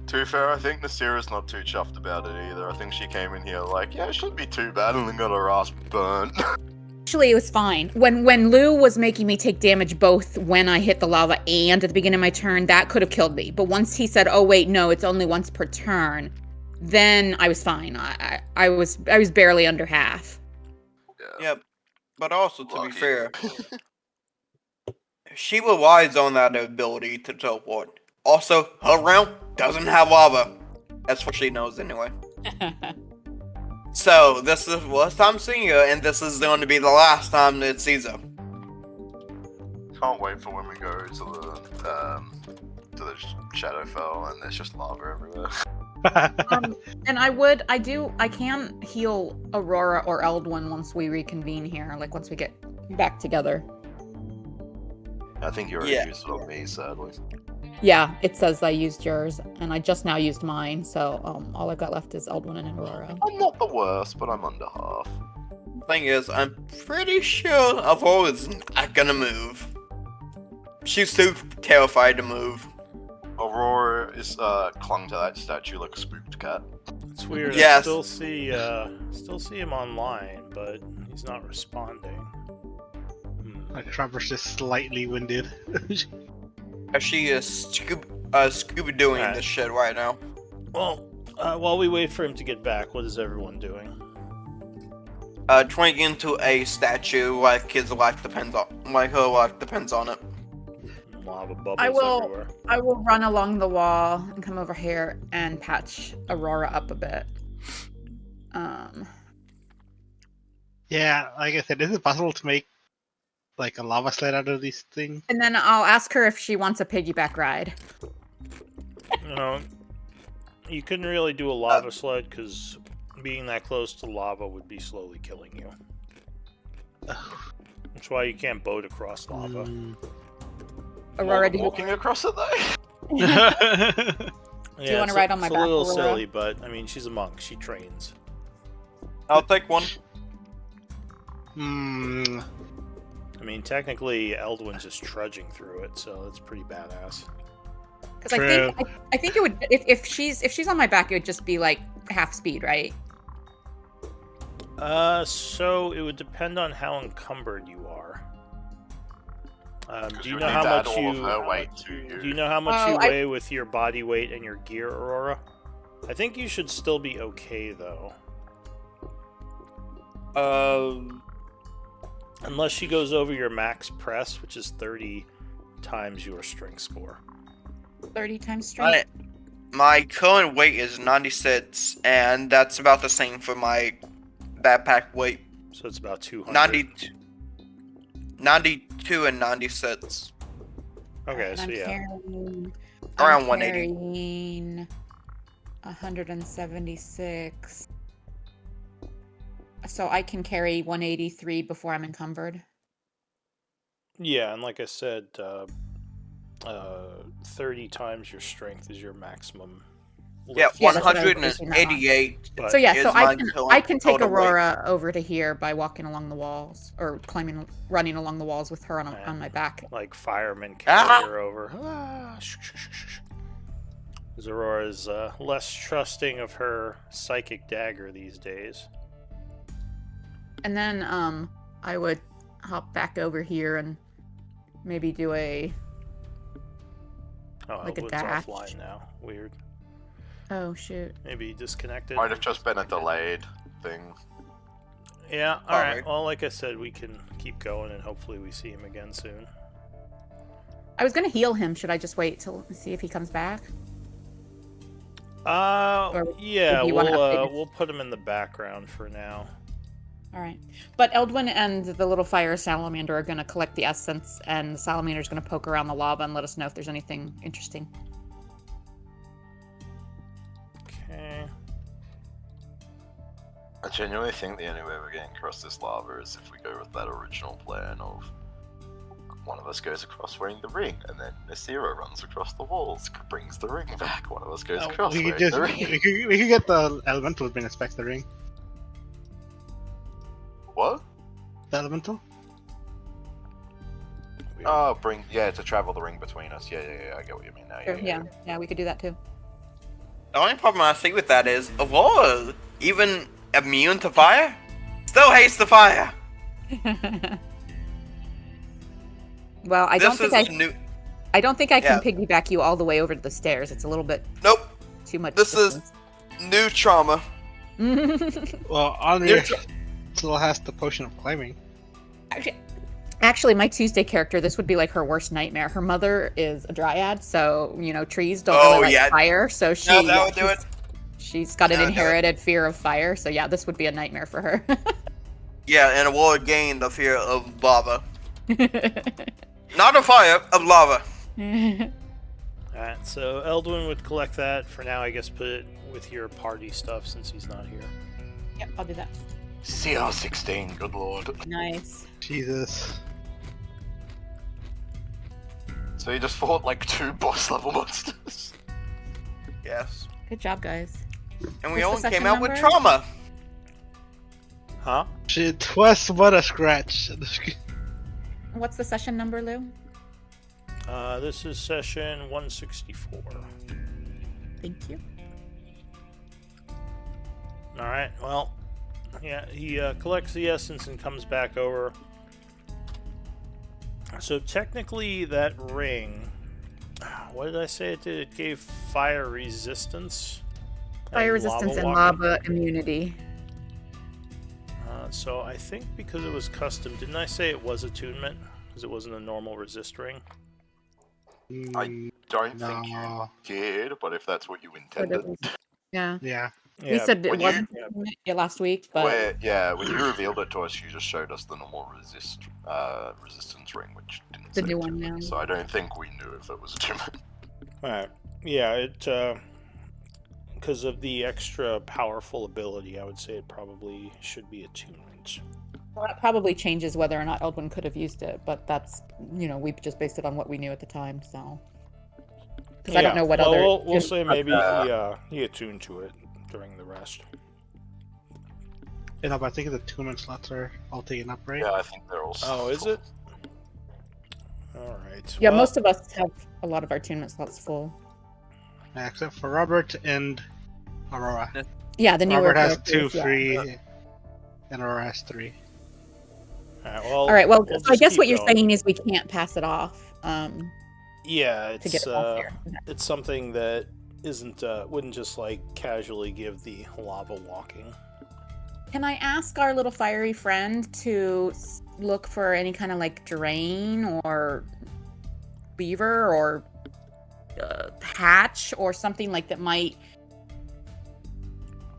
To be fair, I think Nasira's not too chuffed about it either. I think she came in here like, yeah, it shouldn't be too bad, and then got her ass burnt. Actually, it was fine. When Lou was making me take damage both when I hit the lava and at the beginning of my turn, that could have killed me. But once he said, "Oh wait, no, it's only once per turn," then I was fine. I was barely under half. Yep. But also, to be Lucky. fair, she relies on that ability to teleport. Also, her realm doesn't have lava. That's what she knows anyway. So, this is the first time seeing her, and this is going to be the last time that it sees her. Can't wait for when we go to the Shadowfell and there's just lava everywhere. And I can heal Aurora or Eldwin once we reconvene here, like once we get back together. I think you already Yeah. used it on me, sadly. Yeah, it says I used yours, and I just now used mine, so all I've got left is Eldwin and Aurora. I'm not the worst, but I'm under half. Thing is, I'm pretty sure Aurora's not gonna move. She's too terrified to move. Aurora is clung to that statue like a spooked cat. It's weird. I Yes. still see him online, but he's not responding. Like Trevor's just slightly winded. She is Scooby-Dooing Alright. this shit right now. Well, while we wait for him to get back, what is everyone doing? Turning into a statue like his life depends on, like her life depends on it. Lava bubbles I will- everywhere. I will run along the wall and come over here and patch Aurora up a bit. Yeah, like I said, is it possible to make like a lava sled out of these things? And then I'll ask her if she wants a piggyback ride. No, you couldn't really do a lava sled because being that close to lava would be slowly killing you. That's why you can't boat across lava. Mm. Aurora, do you, Walking across it though? Yeah, you wanna it's ride on my it's back, a little Aurora? silly, but I mean, she's a monk. She trains. I'll take one. Hmm. I mean, technically, Eldwin's just trudging through it, so that's pretty badass. because I think it would if she's on my back, it would just be like half speed, right? So it would depend on how encumbered you are. Do you would know need how to add much all you of her weight to you. do you know how much Oh, you I- weigh with your body weight and your gear, Aurora? I think you should still be okay though, unless she goes over your max press, which is 30 times your strength score. 30 times strength. My current weight is 96, and that's about the same for my backpack weight. So it's about 200. 92 and 96. Okay, And so I'm yeah. carrying, Around I'm 180. carrying 176. So I can carry 183 before I'm encumbered. Yeah, and like I said, 30 times your strength is your maximum. Yeah, lift. Yeah, that's what I was basing that on. 188. But So yeah, is so my I can take total weight. Aurora over to here by walking along the walls or running along the walls with her on my back. like firemen Ah! carry her over. Aurora's less trusting of her psychic dagger these days. And then I would hop back over here and maybe do a Oh, Like a Elwood's dash. offline now. Weird. oh shoot. Maybe he disconnected. Might have just been a delayed thing. Yeah, alright. Alright. Well, like I said, we can keep going and hopefully we see him again soon. I was gonna heal him. Should I just wait till see if he comes back? Or Yeah, do you wanna update it? we'll put him in the background for now. All right. But Eldwin and the little fire salamander are gonna collect the essence, and the salamander's gonna poke around the lava and let us know if there's anything interesting. Okay. I genuinely think the only way we're getting across this lava is if we go with that original plan of one of us goes across wearing the ring, and then Nasira runs across the walls, brings the ring back. One of us goes across We wearing could just the ring. we could get the elemental to bring us back the ring. What? The elemental? Oh, to travel the ring between us. Yeah, I get what you mean now. Sure, yeah, we could do that too. The only problem I see with that is Aurora, even immune to fire, still hates the fire. Well, I don't This think is new. I don't think I can Yeah. piggyback you all the way over to the stairs. It's a little bit Nope. too much. This is new trauma. Well, Onir still has the potion of climbing. Actually, my Tuesday character, this would be like her worst nightmare. Her mother is a dryad, so trees don't Oh, really like yeah. fire. So she, No, that would do it. She's got an That would do it. inherited fear of fire. So yeah, this would be a nightmare for her. Yeah, and Aurora gained the fear of lava. Not of fire, of lava. Alright, so Eldwin would collect that. For now, I guess put it with your party stuff since he's not here. Yep, I'll do that. CR16, good lord. Nice. Jesus. So you just fought like 2 boss level monsters. Yes. Good job, guys. And we What's all the came session out with number? trauma. Huh? It was but a scratch. What's the session number, Lou? This is session 164. Thank you. Alright, well, yeah, he collects the essence and comes back over. So technically that ring, what did I say it did? It gave fire resistance? Fire and resistance and walking? lava immunity. So I think because it was custom, didn't I say it was attunement? Because it wasn't a normal resist ring? I don't think you No. did, but if that's what you But it intended. was- Yeah. Yeah. We said it when wasn't yeah, last week, but When you revealed it to us, you just showed us the normal resistance ring, which didn't The say new one attunement, now. so I don't think we knew if it was attunement. Alright. Yeah, it, because of the extra powerful ability, I would say it probably should be attunement. well, that probably changes whether or not Eldwin could have used it. But that's we just based it on what we knew at the time. So because I don't know what well, other. We'll say maybe he attuned to it during the rest. But I think the attunement slots are all taken up, right? Yeah, I think they're all. Oh, is it? Alright. Yeah, well, most of us have a lot of our attunement slots full. Yeah, except for Robert and Aurora. Yeah, the newer Robert has characters, 2 yeah. free, and Aurora has 3. Alright, well, All right. Well, we'll so I just guess keep what you're going. saying is we can't pass it off Yeah, to get it's it off here. it's something that isn't wouldn't just like casually give the lava walking. Can I ask our little fiery friend to look for any kind of like drain or beaver or hatch or something like that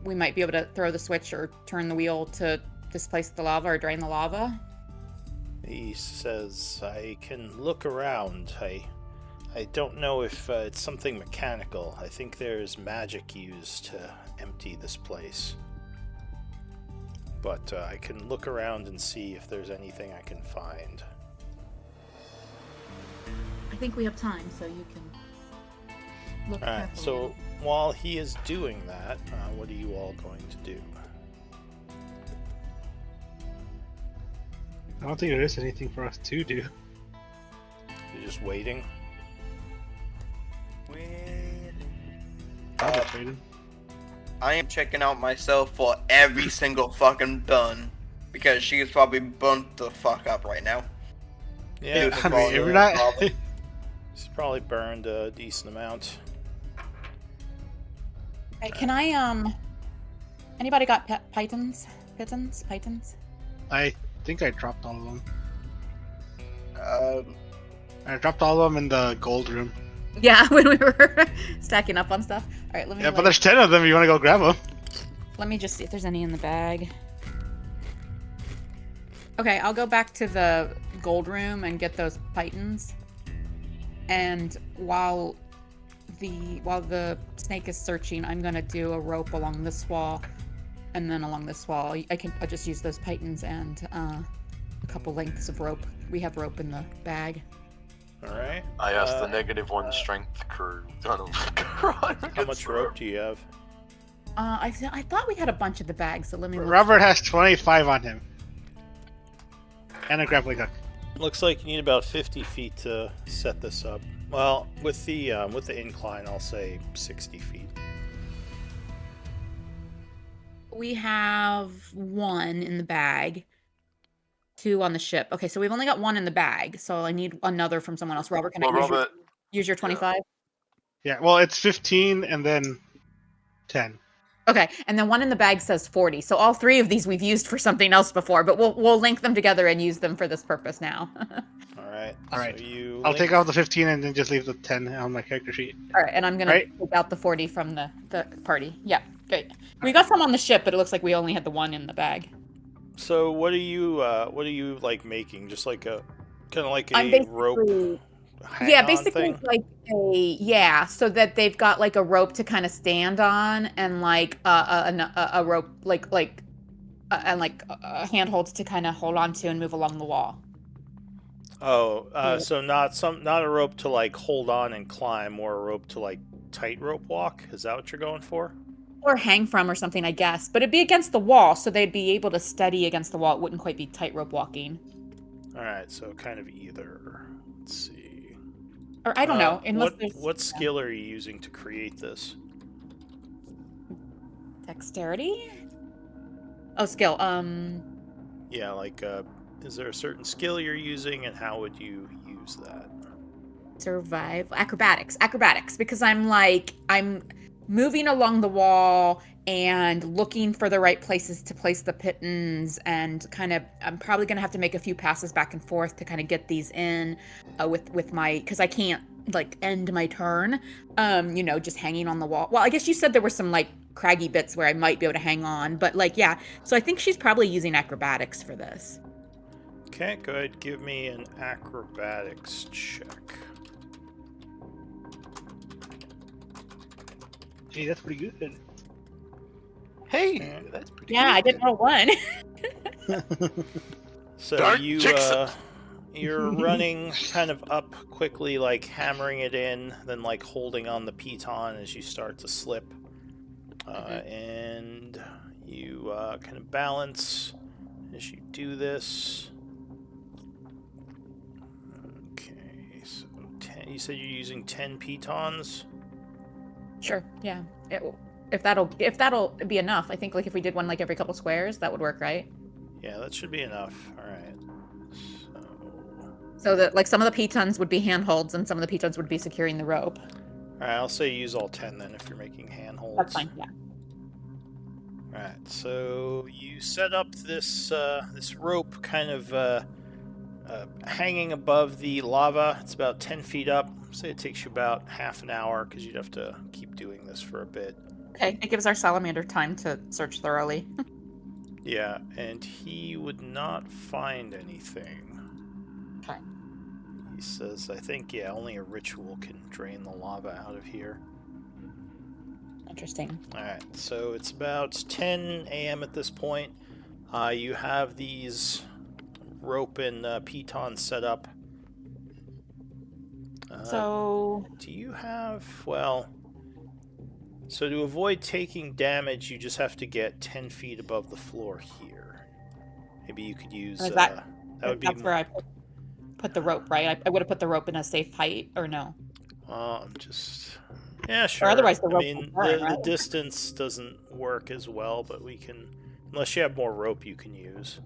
we might be able to throw the switch or turn the wheel to displace the lava or drain the lava? He says, I can look around. I I don't know if it's something mechanical. I think there's magic used to empty this place. But I can look around and see if there's anything I can find. I think we have time, so you can look Alright, carefully. so while he is doing that, what are you all going to do? I don't think there is anything for us to do. You're just waiting? I'm just waiting. I am checking out myself for every single fucking burn. Because she's probably burnt the fuck up right now. Yeah, Dude, I mean, if we're not. he's probably burned a decent amount. Hey, can I anybody got pythons? Pythons? I think I dropped all of them. Um, I dropped all of them in the gold room. Yeah, when we were stacking up on stuff. All right, let me Yeah, but there's 10 of them. You want to go grab them? let me just see if there's any in the bag. Okay, I'll go back to the gold room and get those pythons. And while the snake is searching, I'm gonna do a rope along this wall, and then along this wall, I'll just use those pythons and a couple lengths of rope. We have rope in the bag. Alright. I asked the -1 strength crew. How much rope do you have? I thought we had a bunch of the bags, so let me look. Robert has 25 on him. And a grappling hook. Looks like you need about 50 feet to set this up. Well, with the incline, I'll say 60 feet. We have 1 in the bag, 2 on the ship. Okay, so we've only got 1 in the bag, so I need another from someone else. Robert, can Well, I Robert, use your 25? Yeah, well, it's 15 and then 10. Okay, and then 1 in the bag says 40. So all 3 of these we've used for something else before, but we'll link them together and use them for this purpose now. Alright. All right. So you I'll link- take off the 15 and then just leave the 10 on my character sheet. All right, and I'm gonna Right. take out the 40 from the party. Yeah, great. We got some on the ship, but it looks like we only had the 1 in the bag. So what are you like making? Just like a kind of like I'm a rope Yeah, hang-on basically thing? like so that they've got like a rope to kind of stand on, and like a rope and like handholds to kind of hold on to and move along the wall. Oh, Yeah. so not a rope to like hold on and climb, or a rope to like tightrope walk. Is that what you're going for? Or hang from or something, I guess. But it'd be against the wall, so they'd be able to steady against the wall. It wouldn't quite be tightrope walking. All right, so kind of either. Let's see. Or I don't know. Unless there's what skill are you using to create this? dexterity. Oh, skill. Yeah, like is there a certain skill you're using, and how would you use that? Survive. Acrobatics. Because I'm moving along the wall and looking for the right places to place the pitons, and I'm probably gonna have to make a few passes back and forth to kind of get these in with my, because I can't like end my turn just hanging on the wall. Well, I guess you said there were some like craggy bits where I might be able to hang on, but like, yeah, so I think she's probably using acrobatics for this. Okay, go ahead, give me an acrobatics check. Gee, that's pretty good. Hey, that's pretty Yeah, good. I did roll 1. So Dark you Jigsaw. you're running kind of up quickly, like hammering it in, then like holding on the piton as you start to slip, and you kind of balance as you do this. Okay, so 10. You said you're using 10 pitons. Sure. Yeah. If that'll be enough, I think like if we did one like every couple squares, that would work, right? Yeah, that should be enough. All right. So that like some of the pitons would be handholds and some of the pitons would be securing the rope. All right, I'll say use all 10 then if you're making handholds. That's fine. Yeah. Alright, so you set up this this rope kind of hanging above the lava. It's about 10 feet up. Say it takes you about half an hour because you'd have to keep doing this for a bit. Okay. It gives our salamander time to search thoroughly. Yeah, and he would not find anything. Okay. He says, I think, yeah, only a ritual can drain the lava out of here. Interesting. Alright, so it's about 10 a.m. at this point. You have these rope and pitons set up. So Do you have, well, so to avoid taking damage, you just have to get 10 feet above the floor here. Maybe you could use, Is that would be, that's where I put the rope, right? I would have put the rope in a safe height, or no? I'm just, yeah, sure. otherwise the I rope mean, will burn, the right? distance doesn't work as well, but we can, unless you have more rope you can use.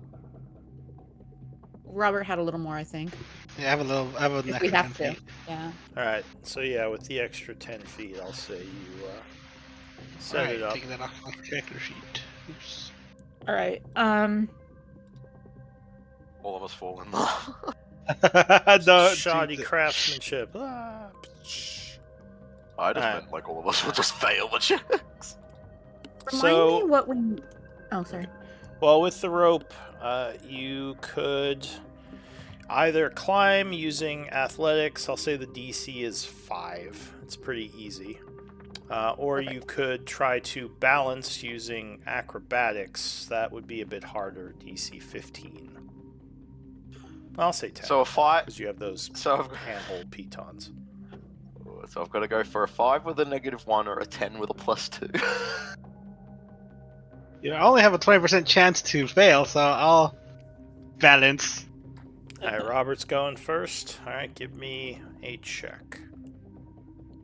Robert had a little more, I think. Yeah, I have an If we extra have 10 to. feet. Yeah. Alright, so yeah, with the extra 10 feet, I'll say you set Alright, it up. taking that off my character sheet. Oops. All right. All of us fall in love. No, Shoddy Jesus. craftsmanship. Ah, I just Alright. meant like all of us would just fail the checks. Remind me what we. Oh, sorry. Well, with the rope, you could either climb using athletics. I'll say the DC is 5. It's pretty easy. Or you could try to balance using acrobatics. That would be a bit harder, DC 15. I'll say 10. So a 5. because you have those So handhold pitons. I've got to go for a 5 with a -1 or a 10 with a +2. You only have a 20% chance to fail, so I'll balance. Alright, Robert's going first. Alright, give me a check.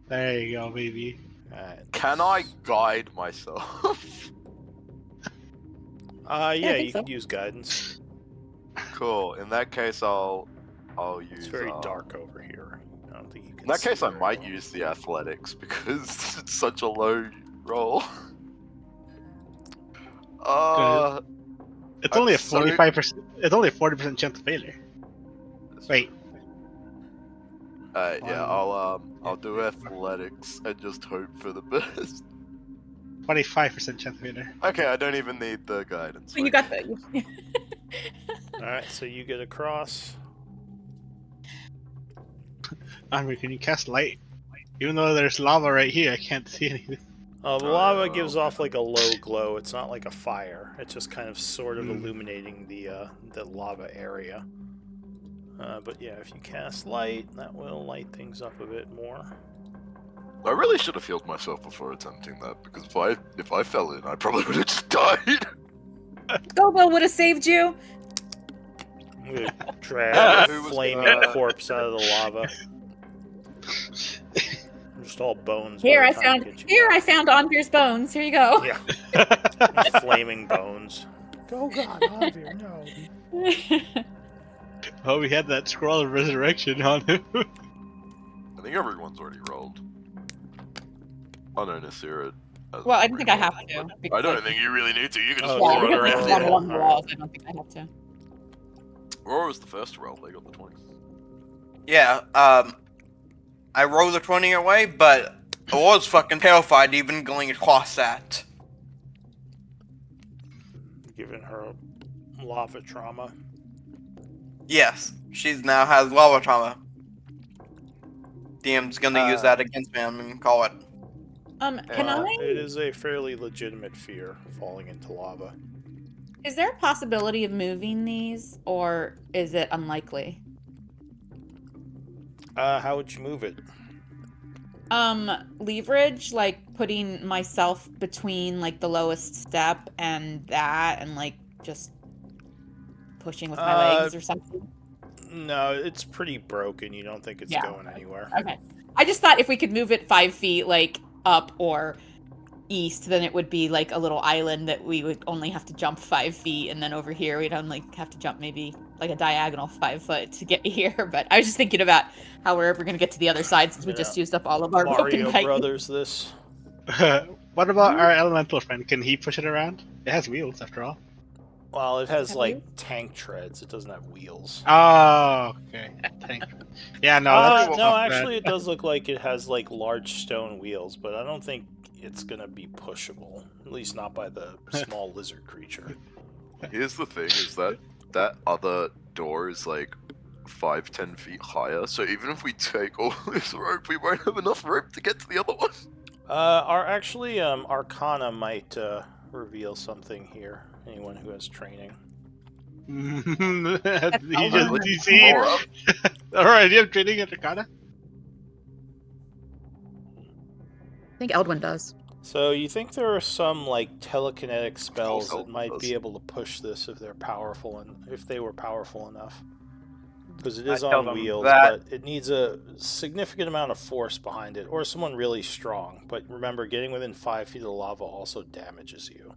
There you go, baby. Alright. Can I guide myself? Yeah, think you so. could use guidance. Cool. In that case, I'll use. It's very dark over here. I don't think you can In that see case, I very might well. use the athletics because it's such a low roll. It's only a so- 45%. It's only a 40% chance of failure. Wait. Yeah, I'll do athletics and just hope for the best. 25% chance of failure. Okay, I don't even need the guidance. You got the. Alright, so you get across. Andre, can you cast light? Even though there's lava right here, I can't see anything. The lava gives off like a low glow. It's not like a fire. It's just kind of sort of illuminating the lava area. But yeah, if you cast light, that will light things up a bit more. I really should have healed myself before attempting that because if I fell in, I probably would have just died. Gobo would have saved you. I'm gonna drag Who a was flaming gonna- corpse out of the lava. Just all bones. Here by I the time we found. get you Here back. I found Anvir's bones. Here you go. Yeah, flaming bones. Oh god, Anvir, no. Oh, we had that scroll of resurrection on him. I think everyone's already rolled. Oh no, Nasira. hasn't Well, I don't think I have re-rolled. to. I because, don't like, think you really need to. You can just Oh, Yeah, run because right it's around. one yeah. along the walls. I don't think I have to. Aurora was the first to roll. They got the 20. Yeah, I rolled the 20 away, but I was fucking terrified even going across that. Giving her lava trauma. Yes, she now has lava trauma. DM's gonna use that against me, I'm gonna call it. Can I? It is a fairly legitimate fear, falling into lava. Is there a possibility of moving these, or is it unlikely? How would you move it? Leverage, like putting myself between like the lowest step and that, and like just pushing with my legs or something. No, it's pretty broken. You don't think it's Yeah. going anywhere. Okay. I just thought if we could move it 5 feet, like up or east, then it would be like a little island that we would only have to jump 5 feet, and then over here we'd only have to jump maybe like a diagonal 5 foot to get here. But I was just thinking about how we're ever gonna get to the other side since we just used up all of our Mario broken guidance. Brothers, this. What about our elemental friend? Can he push it around? It has wheels, after all. Well, it has Have like wheels? tank treads. It doesn't have wheels. Oh, okay. Tank. Yeah, no, that's no, not bad. actually, it does look like it has like large stone wheels, but I don't think it's gonna be pushable. At least not by the small lizard creature. Here's the thing: is that other door is like 5-10 feet higher. So even if we take all this rope, we won't have enough rope to get to the other one. Arcana might reveal something here. Anyone who has training. You Eldwin. just DC. Alright, you have training at Arcana? I think Eldwin does. So you think there are some like telekinetic spells that Eldwin might does. be able to push this if they're powerful and if they were powerful enough. Because it is I tell on them wheels, that- but it needs a significant amount of force behind it, or someone really strong. But remember, getting within 5 feet of the lava also damages you.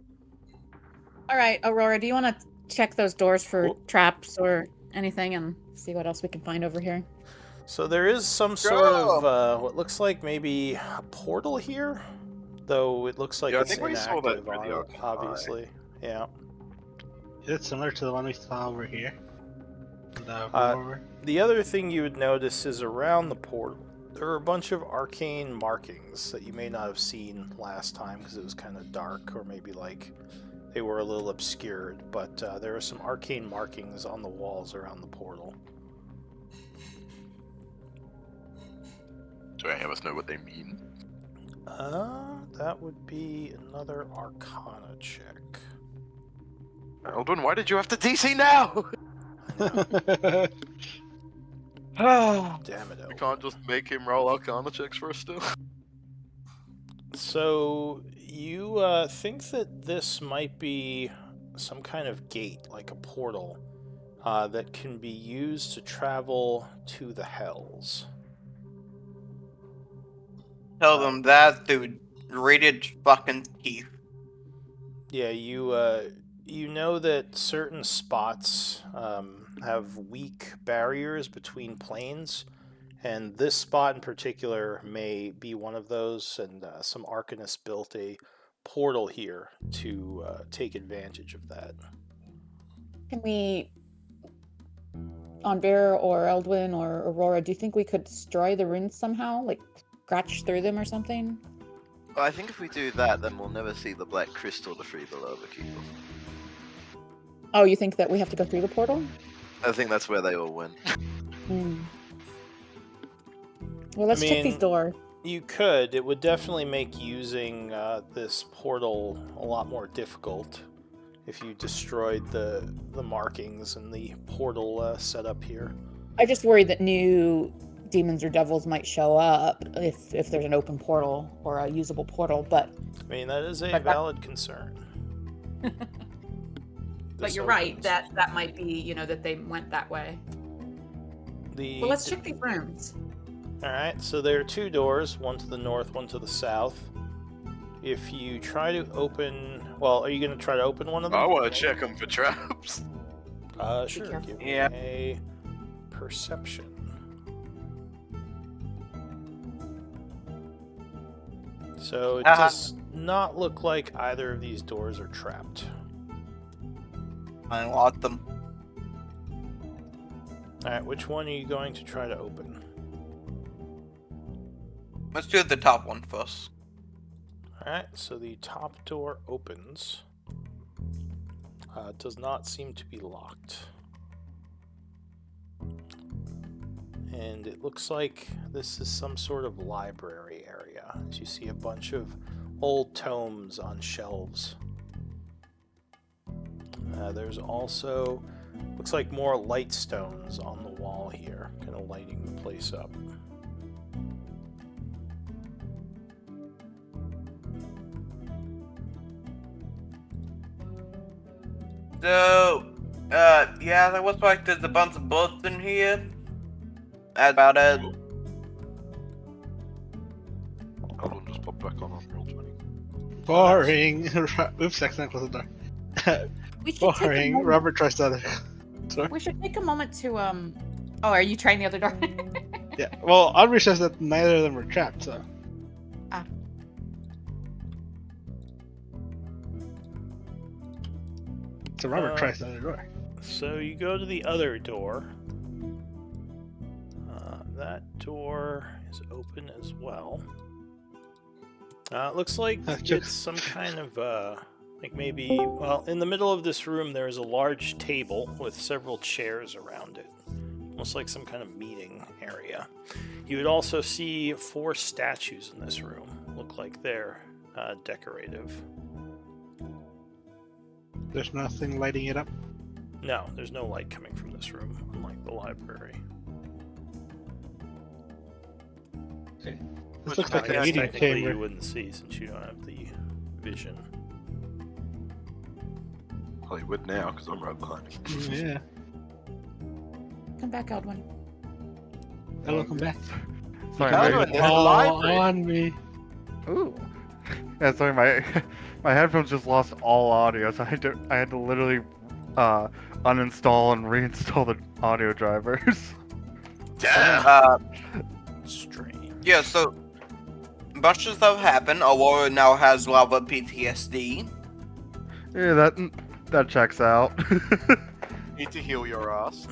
All right, Aurora, do you want to check those doors for Well- traps or anything and see what else we can find over here? So there is some sort of what looks like maybe a portal here, though it looks like Yeah, I it's think we saw that inactive, video on obviously. Yeah. Is it similar to the one we saw over here? The over? The other thing you would notice is around the portal, there are a bunch of arcane markings that you may not have seen last time because it was kind of dark, or maybe like they were a little obscured, but there are some arcane markings on the walls around the portal. Do any of us know what they mean? That would be another Arcana check. Eldwin, why did you have to DC now? Damn it, We Elwin. can't just make him roll Arcana checks for us still. So you think that this might be some kind of gate, like a portal, that can be used to travel to the Hells. Tell them that through gritted fucking teeth. Yeah, you know that certain spots have weak barriers between planes, and this spot in particular may be one of those, and some arcanists built a portal here to take advantage of that. Can we, Onvir or Eldwin or Aurora, do you think we could destroy the runes somehow? Like, scratch through them or something? Well, I think if we do that, then we'll never see the black crystal to free the lava keeper. Oh, you think that we have to go through the portal? I think that's where they all went. Hmm. Well, let's check these mean- doors. You could. It would definitely make using this portal a lot more difficult if you destroyed the markings and the portal setup here. I just worry that new demons or devils might show up if there's an open portal or a usable portal, but I mean, that is a But that- valid concern. but This you're right, opens that might be, that they went that way. the. Well, let's check these rooms. All right, so there are two doors, one to the north, one to the south. If you try to open, well, are you going to try to open one of them? I want to check them for traps. Sure. careful. Give me Yeah. a perception. So it does not look like either of these doors are trapped. I unlocked them. All right, which one are you going to try to open? Let's do the top one first. All right, so the top door opens. It does not seem to be locked. And it looks like this is some sort of library area. As you see a bunch of old tomes on shelves. There's also, looks like more light stones on the wall here, kind of lighting the place up. So, yeah, there looks like there's a bunch of books in here. That's about it. Eldwin just popped back on roll 20. Boring. Oops, accidentally closed the door. We should take a Boring. moment. Robert tries the other. Sorry. We should take a moment to Oh, are you trying the other door? Yeah. Well, Aubrey says that neither of them were trapped, so. Ah. So Robert Uh, tries the other door. So you go to the other door. That door is open as well. It looks like it's some kind of, like maybe, well, in the middle of this room there is a large table with several chairs around it. almost like some kind of meeting area. You would also see 4 statues in this room. Look like they're decorative. There's nothing lighting it up. No, there's no light coming from this room, unlike the library. This looks like I a guess meeting technically chamber. you wouldn't see since you don't have the vision. Well, you would now, because I'm right behind you. Yeah. Come back, Aldwin. Hello, come back. Sorry, Alvin, my, there's a All library. on me. ooh. Yeah, sorry, my headphones just lost all audio, so I had to literally uninstall and reinstall the audio drivers. Damn. Strange. Yeah, so a bunch of stuff happened. Aurora now has lava PTSD. Yeah, that checks out. Need to heal your ass.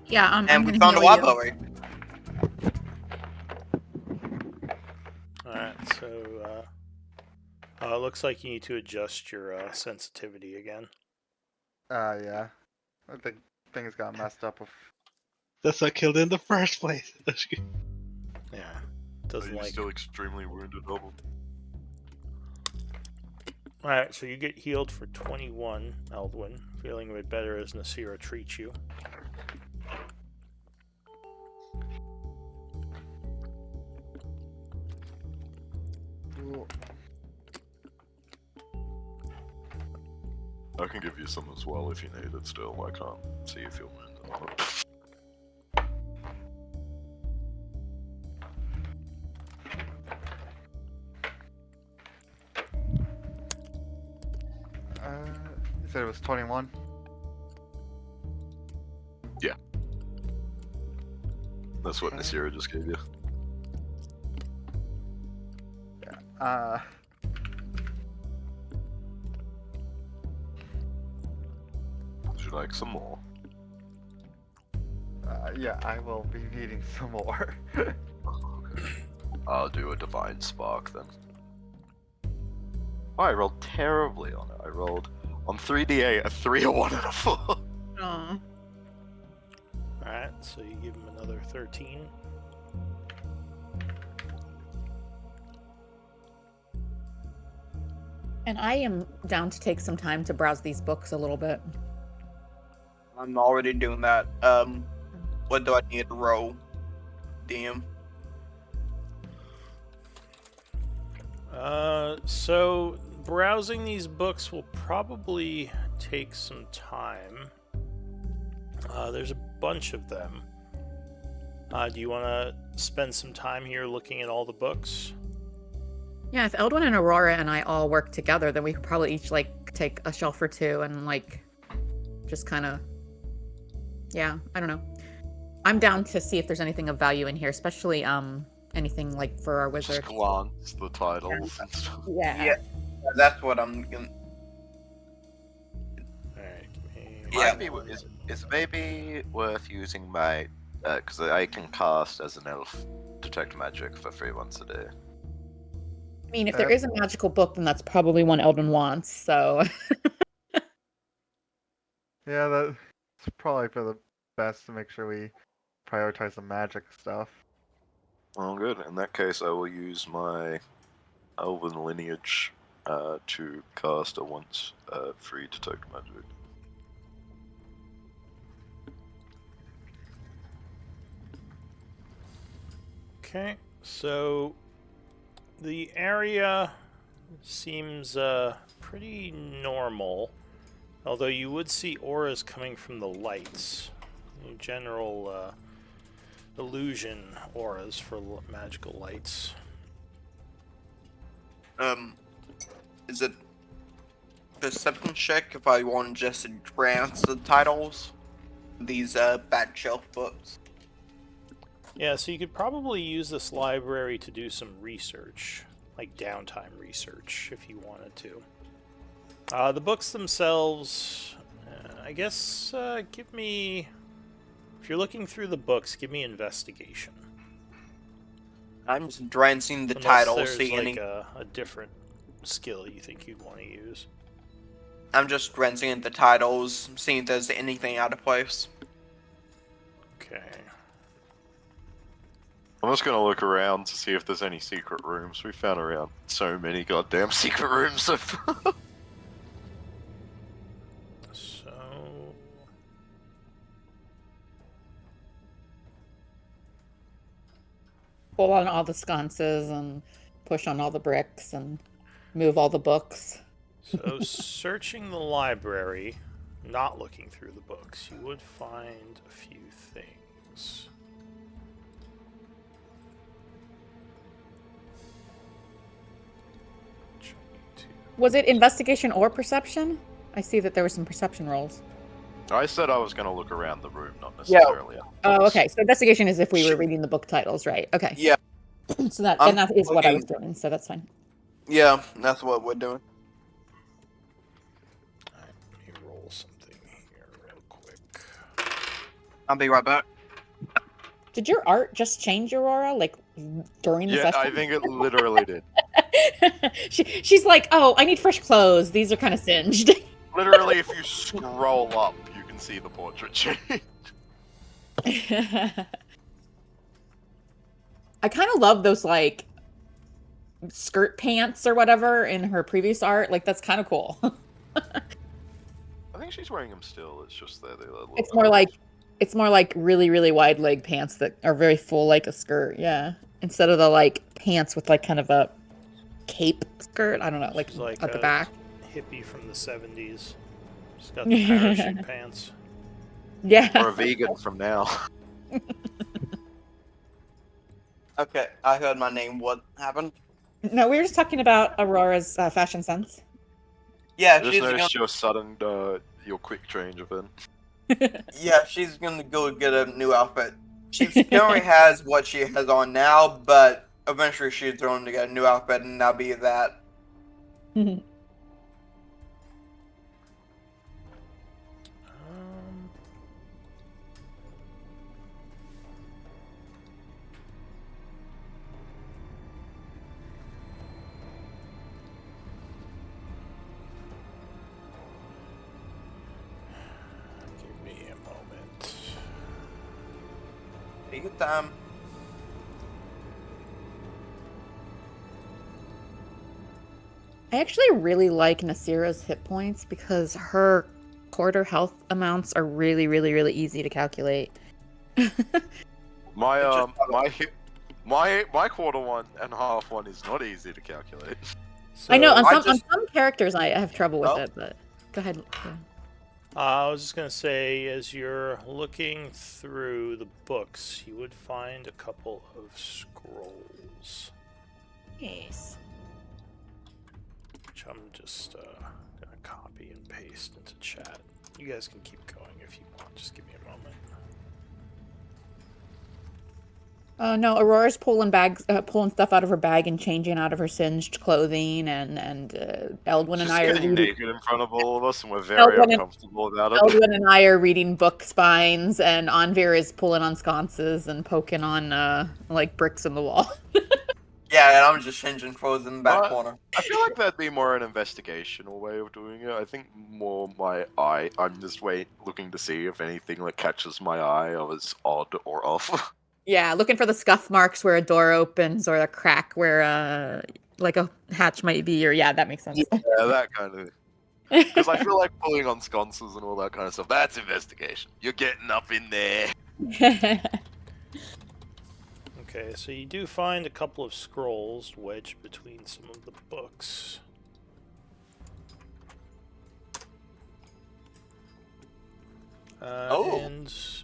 Yeah, And I'm we gonna found a heal you. library. Alright, so it looks like you need to adjust your sensitivity again. Yeah. I think things got messed up with. That's what killed it in the first place. Yeah. Are Doesn't you like. still extremely wounded, Alvin? Alright, so you get healed for 21, Eldwin. Feeling a bit better as Nasira treats you. I can give you some as well if you need it still. I can't see if you're wounded or not. You said it was 21? That's what Nasira just gave you. Uh, Would you like some more? yeah, I will be needing some more. I'll do a Divine Spark then. Oh, I rolled terribly on it. I rolled on 3d8 a 3, a 1, and a 4. Aw. Alright, so you give him another 13. And I am down to take some time to browse these books a little bit. I'm already doing that. What do I need to roll? Damn. So browsing these books will probably take some time. There's a bunch of them. Do you want to spend some time here looking at all the books? Yeah, if Eldwin and Aurora and I all work together, then we could probably each like take a shelf or two and like just kind of, yeah, I don't know. I'm down to see if there's anything of value in here, especially anything like for our wizard. Just glance the titles and stuff. Yeah. That's what I'm gonna. Alright, Yeah. Might be, is maybe worth using my, because I can cast as an elf detect magic for free once a day. I mean, if there is a magical book, then that's probably one Eldwin wants. So Yeah, that's probably for the best to make sure we prioritize the magic stuff. Oh, good. In that case, I will use my Elven lineage to cast a once free detect magic. Okay, so the area seems pretty normal, although you would see auras coming from the lights. General illusion auras for magical lights. Is it perception check if I want just to glance the titles? These bad shelf books. Yeah, so you could probably use this library to do some research, like downtime research, if you wanted to. The books themselves, I guess, give me... If you're looking through the books, give me investigation. I'm just glancing the Unless titles, there's see like any. a different skill you think you'd want to use. I'm just glancing at the titles, seeing if there's anything out of place. Okay. I'm just gonna look around to see if there's any secret rooms. We found around so many goddamn secret rooms so far. So. Pull on all the sconces and push on all the bricks and move all the books. So, searching the library, not looking through the books, you would find a few things. Was it investigation or perception? I see that there were some perception rolls. I said I was gonna look around the room, not necessarily. Oh, okay. So investigation is if we were reading the book titles, right? Okay. Yeah. So that I'm and that is what I was looking- doing. So that's fine. Yeah, that's what we're doing. Alright, let me roll something here real quick. I'll be right back. Did your art just change, Aurora? Like during the Yeah, session? I think it literally did. She's like, oh, I need fresh clothes. These are kind of singed. Literally, if you scroll up, you can see the portrait change. I kind of love those like skirt pants or whatever in her previous art. Like that's kind of cool. I think she's wearing them still. It's just that they look. It's more like really really wide leg pants that are very full like a skirt. Yeah, instead of the like pants with like kind of a cape skirt. I don't know, like She's like at the a back. hippie from the 70s. She's got the parachute pants. Yeah. Or a vegan from now. Okay, I heard my name. What happened? No, we were just talking about Aurora's fashion sense. Yeah, I just she's gonna, noticed your sudden, your quick change of it. she's gonna go get a new outfit. She currently has what she has on now, but eventually she's going to get a new outfit, and that'll be that. Give me a moment. Take your time. I actually really like Nasira's hit points because her quarter health amounts are really, really, really easy to calculate. My my quarter one and half one is not easy to calculate. I know So, on I some characters I have trouble with Oh. it, but go ahead. Yeah. I was just going to say, as you're looking through the books, you would find a couple of scrolls, Yes. which I'm just going to copy and paste into chat. You guys can keep going if you want. Just give me a moment. No, Aurora's pulling stuff out of her bag and changing out of her singed clothing, and Eldwin She's and I are getting reading. naked in front of all of us, and we're very Eldwin and- uncomfortable about it. Eldwin and I are reading book spines, and Anvir is pulling on sconces and poking on like bricks in the wall. Yeah, and I'm just changing clothes in the back What? corner. I feel like that'd be more an investigational way of doing it. I think more my eye. I'm just looking to see if anything that catches my eye is odd or off. Yeah, looking for the scuff marks where a door opens or a crack where like a hatch might be, or yeah, that makes sense. Yeah, that kind of. Because I feel like pulling on sconces and all that kind of stuff. That's investigation. You're getting up in there. Okay, so you do find a couple of scrolls wedged between some of the books. Oh. And it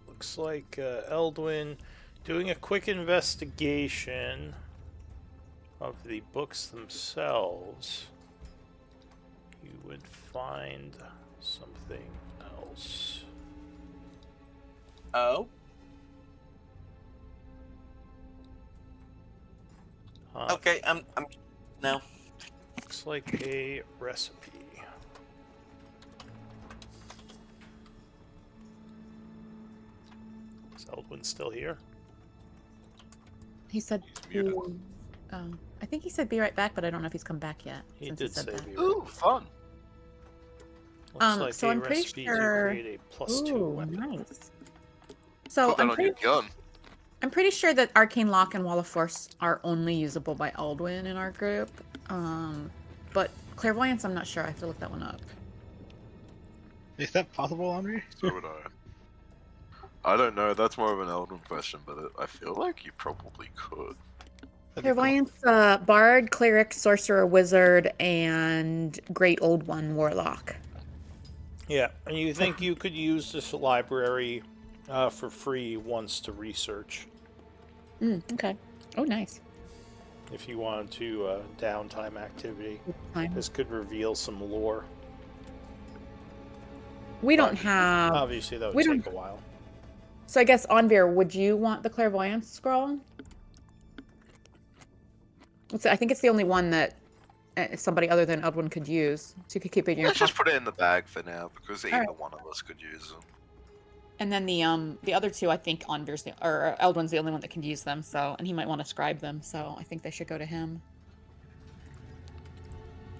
looks like Eldwin doing a quick investigation of the books themselves. You would find something else. Oh? Okay, I'm now. Looks like a recipe. Is Eldwin still here? He said, He's muted. I think he said be right back, but I don't know if he's come back yet. He since did said say that. be right Ooh, fun. Looks like so a I'm pretty recipe sure. to create a +2 Ooh, weapon. nice. So Put that on your gun. I'm pretty sure that Arcane Lock and Wall of Force are only usable by Aldwin in our group. But Clairvoyance, I'm not sure. I have to look that one up. Is that possible, Andre? So would I. I don't know. That's more of an Elden question, but I feel like you probably could. Clairvoyance, Bard, Cleric, Sorcerer, Wizard, and Great Old One Warlock. Yeah, and you think you could use this library for free once to research Okay. Oh, nice. if you wanted to downtime activity. Fine. This could reveal some lore. We don't have. Obviously, that we would don't- take a while. So I guess Onvir, would you want the Clairvoyance scroll? I think it's the only one that somebody other than Edwin could use. So you could keep it in your Let's just pocket. put it in the bag for now because either Alright. one of us could use them. And then the other two, I think Onvir's or Eldwin's the only one that can use them. So, and he might want to scribe them. So I think they should go to him.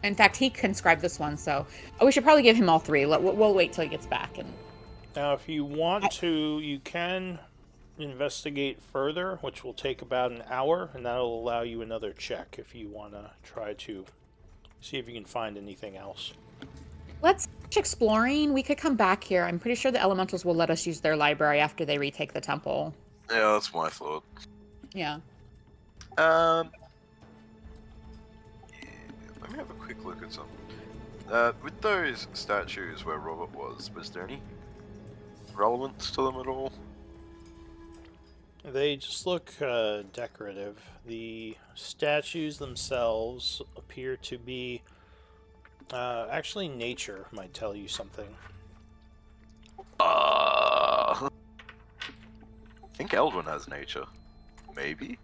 In fact, he can scribe this one. So we should probably give him all three. We'll wait till he gets back. And Now, if you want to, you can investigate further, which will take about an hour, and that'll allow you another check if you want to try to see if you can find anything else. let's finish exploring. We could come back here. I'm pretty sure the elementals will let us use their library after they retake the temple. Yeah, that's my thought. Yeah. Yeah, let me have a quick look at something. With those statues where Robert was there any relevance to them at all? They just look decorative. The statues themselves appear to be actually nature might tell you something. I think Eldrin has nature. Maybe?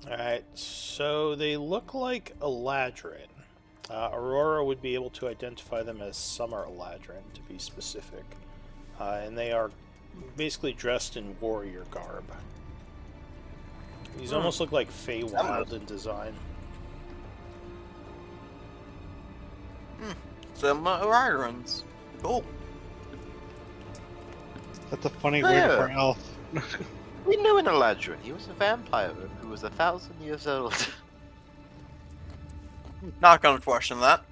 Alright, so they look like Eladrin. Aurora would be able to identify them as Summer Eladrin, to be specific. And they are basically dressed in warrior garb. These almost look like Feywild in design. Similar Irons. Cool. That's a funny Oh, word yeah. for an elf. We knew an Eladrin. He was a vampire who was 1,000 years old. Not gonna question that.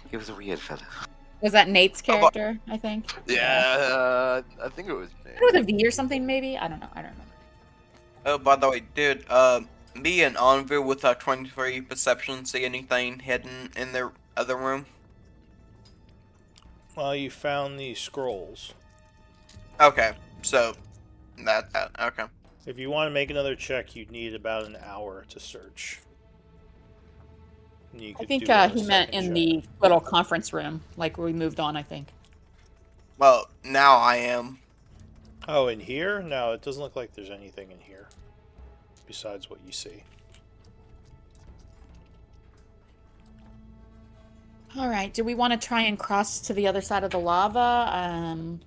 He was a weird fella. Was that Nate's character? I think. Yeah, I think it was Nick. With a V or something, maybe. I don't know. I don't remember. Oh, by the way, dude, me and Onvir with our 23 perception see anything hidden in their other room? Well, you found these scrolls. Okay, so that. Okay. If you want to make another check, you'd need about an hour to search. And you I could think do it he a meant second in check. the little conference room, like where we moved on. I think. Well, now I am. Oh, in here? No, it doesn't look like there's anything in here. Besides what you see. All right. Do we want to try and cross to the other side of the lava?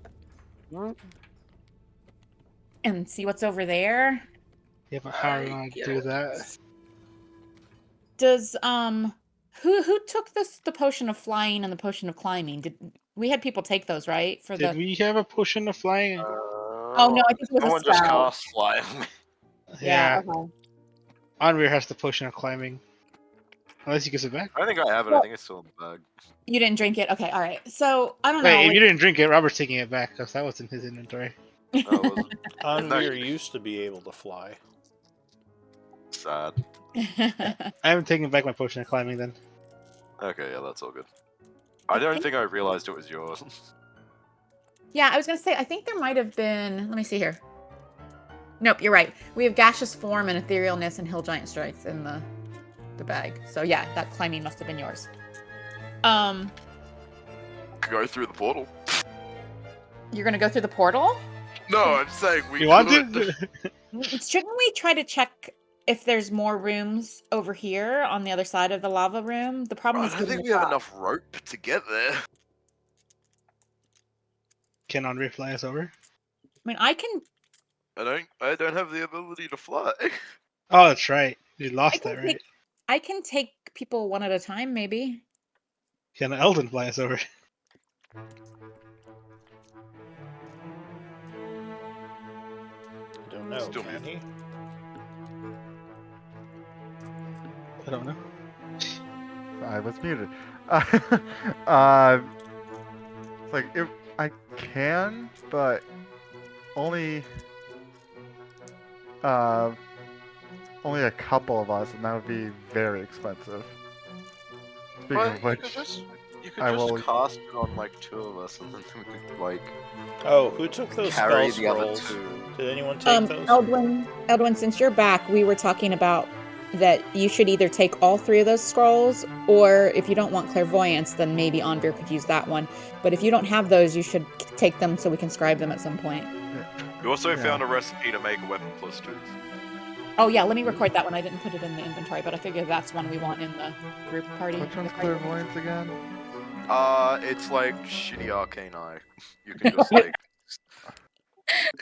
And see what's over there? Yeah, but how are we gonna do that? Does who took the potion of flying and the potion of climbing? Did we had people take those, right? For Did the we have a potion of flying? Oh no, I think it was a Someone just spell. cast fly. Yeah. Okay. Onvir has the potion of climbing. Unless he gives it back. I don't think I have it. I think it's still in the bag. You didn't drink it. Okay. All right. So I don't know. Wait, if like- you didn't drink it, Robert's taking it back because that was in his inventory. Oh, was it? Anvir used to be able to fly. Sad. I haven't taken back my potion of climbing then. Okay, yeah, that's all good. I don't think I realized it was yours. Yeah, I was gonna say, I think there might have been. Let me see here. Nope, you're right. We have gaseous form and etherealness and hill giant strength in the bag. So yeah, that climbing must have been yours. Go through the portal. You're gonna go through the portal? No, I'm saying we You want could. to? Shouldn't we try to check if there's more rooms over here on the other side of the lava room? The problem I is don't getting think we have across. enough rope to get there. Can Onvir fly us over? I mean, I can. I don't have the ability to fly. Oh, that's right. You I lost can that, right? I can take people one at a time, maybe. Can Eldon fly us over? I don't know. Still Can he? I don't know. I was muted. It's like if I can, but only only a couple of us, and that would be very expensive. Speaking Well, of which, you could I just will- cast it on like 2 of us, and then we could like Oh, who took those carry spell the other scrolls? 2. Did anyone take those? Eldwin, since you're back, we were talking about that you should either take all 3 of those scrolls, or if you don't want clairvoyance, then maybe Anvir could use that one. But if you don't have those, you should take them so we can scribe them at some point. We also Yeah. found a recipe to make a weapon plus 2. Oh yeah, let me record that one. I didn't put it in the inventory, but I figure that's one we want in the group party. which one's clairvoyance again? It's like shitty arcane eye. You can just like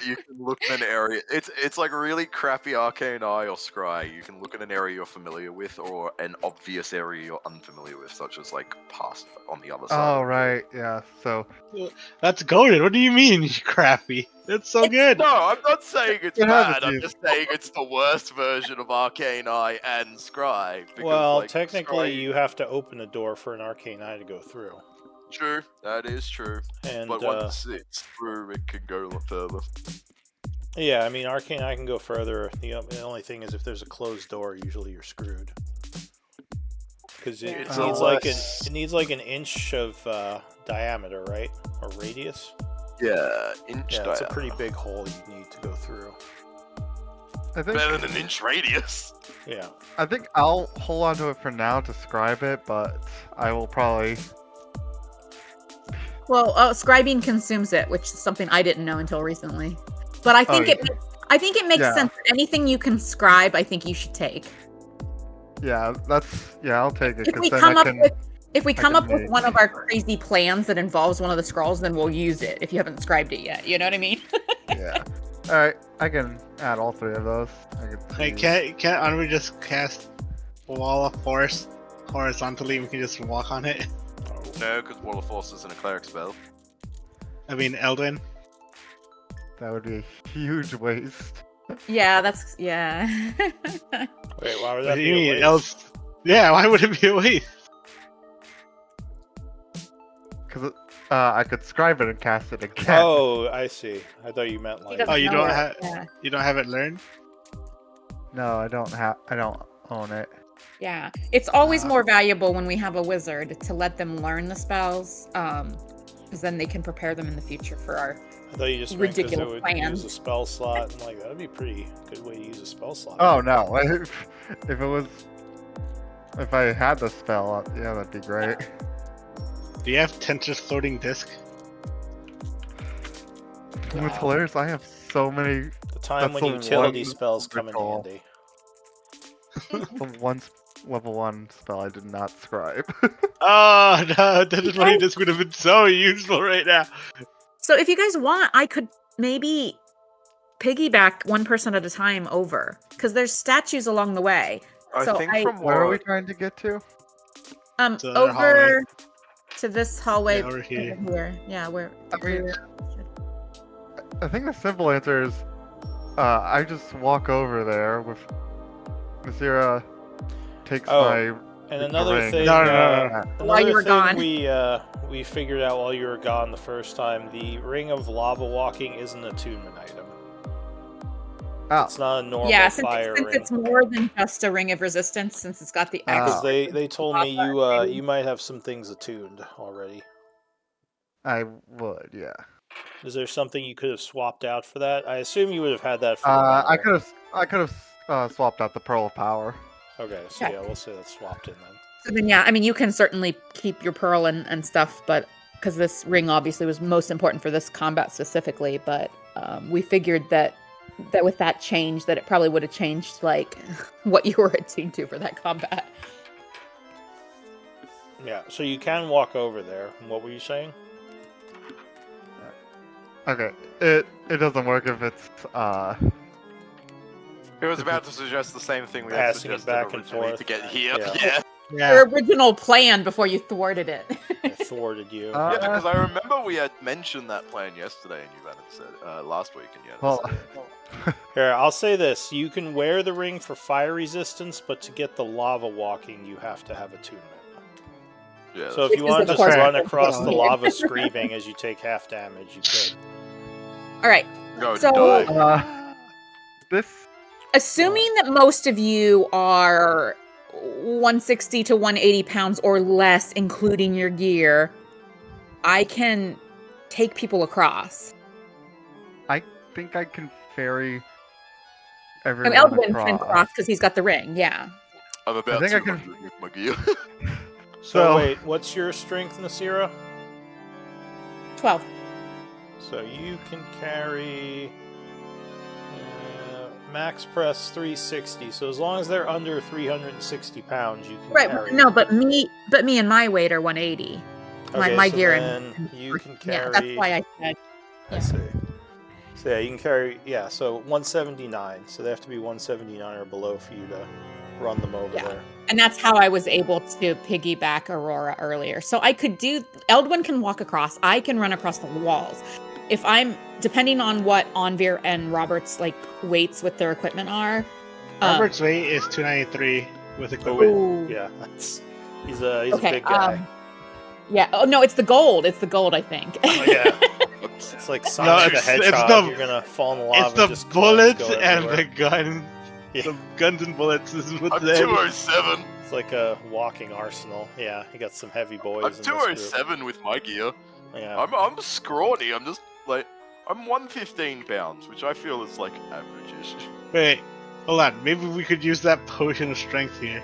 you can look in an area. It's like really crappy arcane eye or scry. You can look in an area you're familiar with or an obvious area you're unfamiliar with, such as like past on the other side. Oh right, yeah. So That's goaded. What do you mean, you crappy? That's so good. No, I'm not saying it's You have it, bad. I'm dude. just saying it's the worst version of arcane eye and scry. Because, Well, like, technically, scry- you have to open a door for an arcane eye to go through. True, that is true. And But once it's through, it can go a lot further. yeah, I mean, arcane eye can go further. The only thing is, if there's a closed door, usually you're screwed. Because it It's needs unless- it needs like an inch of diameter, right, or radius. Yeah, inch Yeah, diameter. it's a pretty big hole you need to go through. I think Better than an inch radius. Yeah. I think I'll hold on to it for now to scribe it, but I will probably. Well, scribing consumes it, which is something I didn't know until recently. But I think it makes Yeah. sense. Anything you can scribe, I think you should take. Yeah, I'll take it If we because then come I up can. with If we I come can up with make- one of our crazy plans that involves one of the scrolls, then we'll use it if you haven't scribed it yet. You know what I mean? Yeah. All right, I can add all 3 of those. I can Hey, see- can't Anvir just cast Wall of Force horizontally and we can just walk on it? No, because Wall of Force isn't a cleric spell. I mean, Eldon. That would be a huge waste. Yeah, that's yeah. Wait, why would What that do be you a mean? waste? Else, yeah, why would it be a waste? Because I could scribe it and cast it again. Oh, I see. I thought you meant He like. doesn't Oh, you know don't it. have- Yeah. You don't have it learned? No, I don't own it. Yeah, it's always more valuable when we have a wizard to let them learn the spells, because then they can prepare them in the future for our. I thought you just meant 'cause it ridiculous would plans. use a spell slot, and like that would be a pretty good way to use a spell slot. Oh no! If I had the spell, yeah, that'd be great. Do you have Tensor's floating disc? What's hilarious? I have so many. The time That's when the utility one spells come in recall. handy. The level 1 spell I did not scribe. Oh no, Tensor's floating disc would have been so useful right now. So if you guys want, I could maybe piggyback one person at a time over, because there's statues along the way. I So think I- from Where are we what trying to get to? To the Over hallway. to this hallway Yeah, over here. Yeah, where. I mean, I think the simple answer is, I just walk over there with Nasira takes Oh, my And another ring. thing. No. While you Another were thing gone. we figured out while you were gone the first time, the ring of lava walking isn't an attunement item. Oh, It's not a normal Yeah, since, fire since ring. it's more than just a ring of resistance, since it's got the Oh. X. Because they told me Lava, you might have some things attuned already. I would, yeah. Is there something you could have swapped out for that? I assume you would have had that for. I could have swapped out the pearl of power. Okay, so Okay. yeah, we'll say that's swapped in then. So then, yeah, I mean, you can certainly keep your pearl and stuff, but because this ring obviously was most important for this combat specifically, but we figured that with that change, that it probably would have changed like what you were attuned to for that combat. Yeah, so you can walk over there. What were you saying? Okay, it doesn't work if it's He was about to suggest the same thing we had Passing it suggested back and originally forth. to get here. Yeah. Yeah, Yeah. Your original plan before you thwarted it. I thwarted you. yeah, because I remember we had mentioned that plan yesterday, and you hadn't said last week, and you hadn't Well, said it. Here, I'll say this: you can wear the ring for fire resistance, but to get the lava walking, you have to have attunement. Yeah, So if Which you is, want of to just course, run across the weird. lava screaming as you take half damage, you could. All right. go so- die. this Assuming that most of you are 160 to 180 pounds or less, including your gear, I can take people across. I think I can ferry I everyone mean, Eldwin across. can cross because he's got the ring. Yeah. I'm about think I 200 can- with my gear. So So- wait, what's your strength, Nasira? 12. So you can carry max press 360. So as long as they're under 360 pounds, you can Right. carry. No, but me and my weight are 180. My so gear then and you can yeah, carry. that's why I said. I see. So yeah, you can carry. Yeah, so 179. So they have to be 179 or below for you to run them over Yeah. there. And that's how I was able to piggyback Aurora earlier. So I could do. Eldwin can walk across. I can run across the walls. If I'm depending on what Onvir and Robert's like weights with their equipment are. Robert's weight is 293 with equipment. Ooh. Yeah, he's a big guy. Yeah. Oh no, it's the gold. It's the gold. I think. Oh, yeah. It's like Sonic the it's Hedgehog. the- You're gonna fall in the lava. It's and the just bullets go and everywhere. the gun. Yeah. The guns and bullets is what I'm they 207. It's like a walking arsenal. Yeah, you got some heavy boys. I'm in this group. 207 with my gear. Yeah. I'm scrawny. I'm just like I'm 115 pounds, which I feel is like average-ish. Wait, hold on. Maybe we could use that potion of strength here.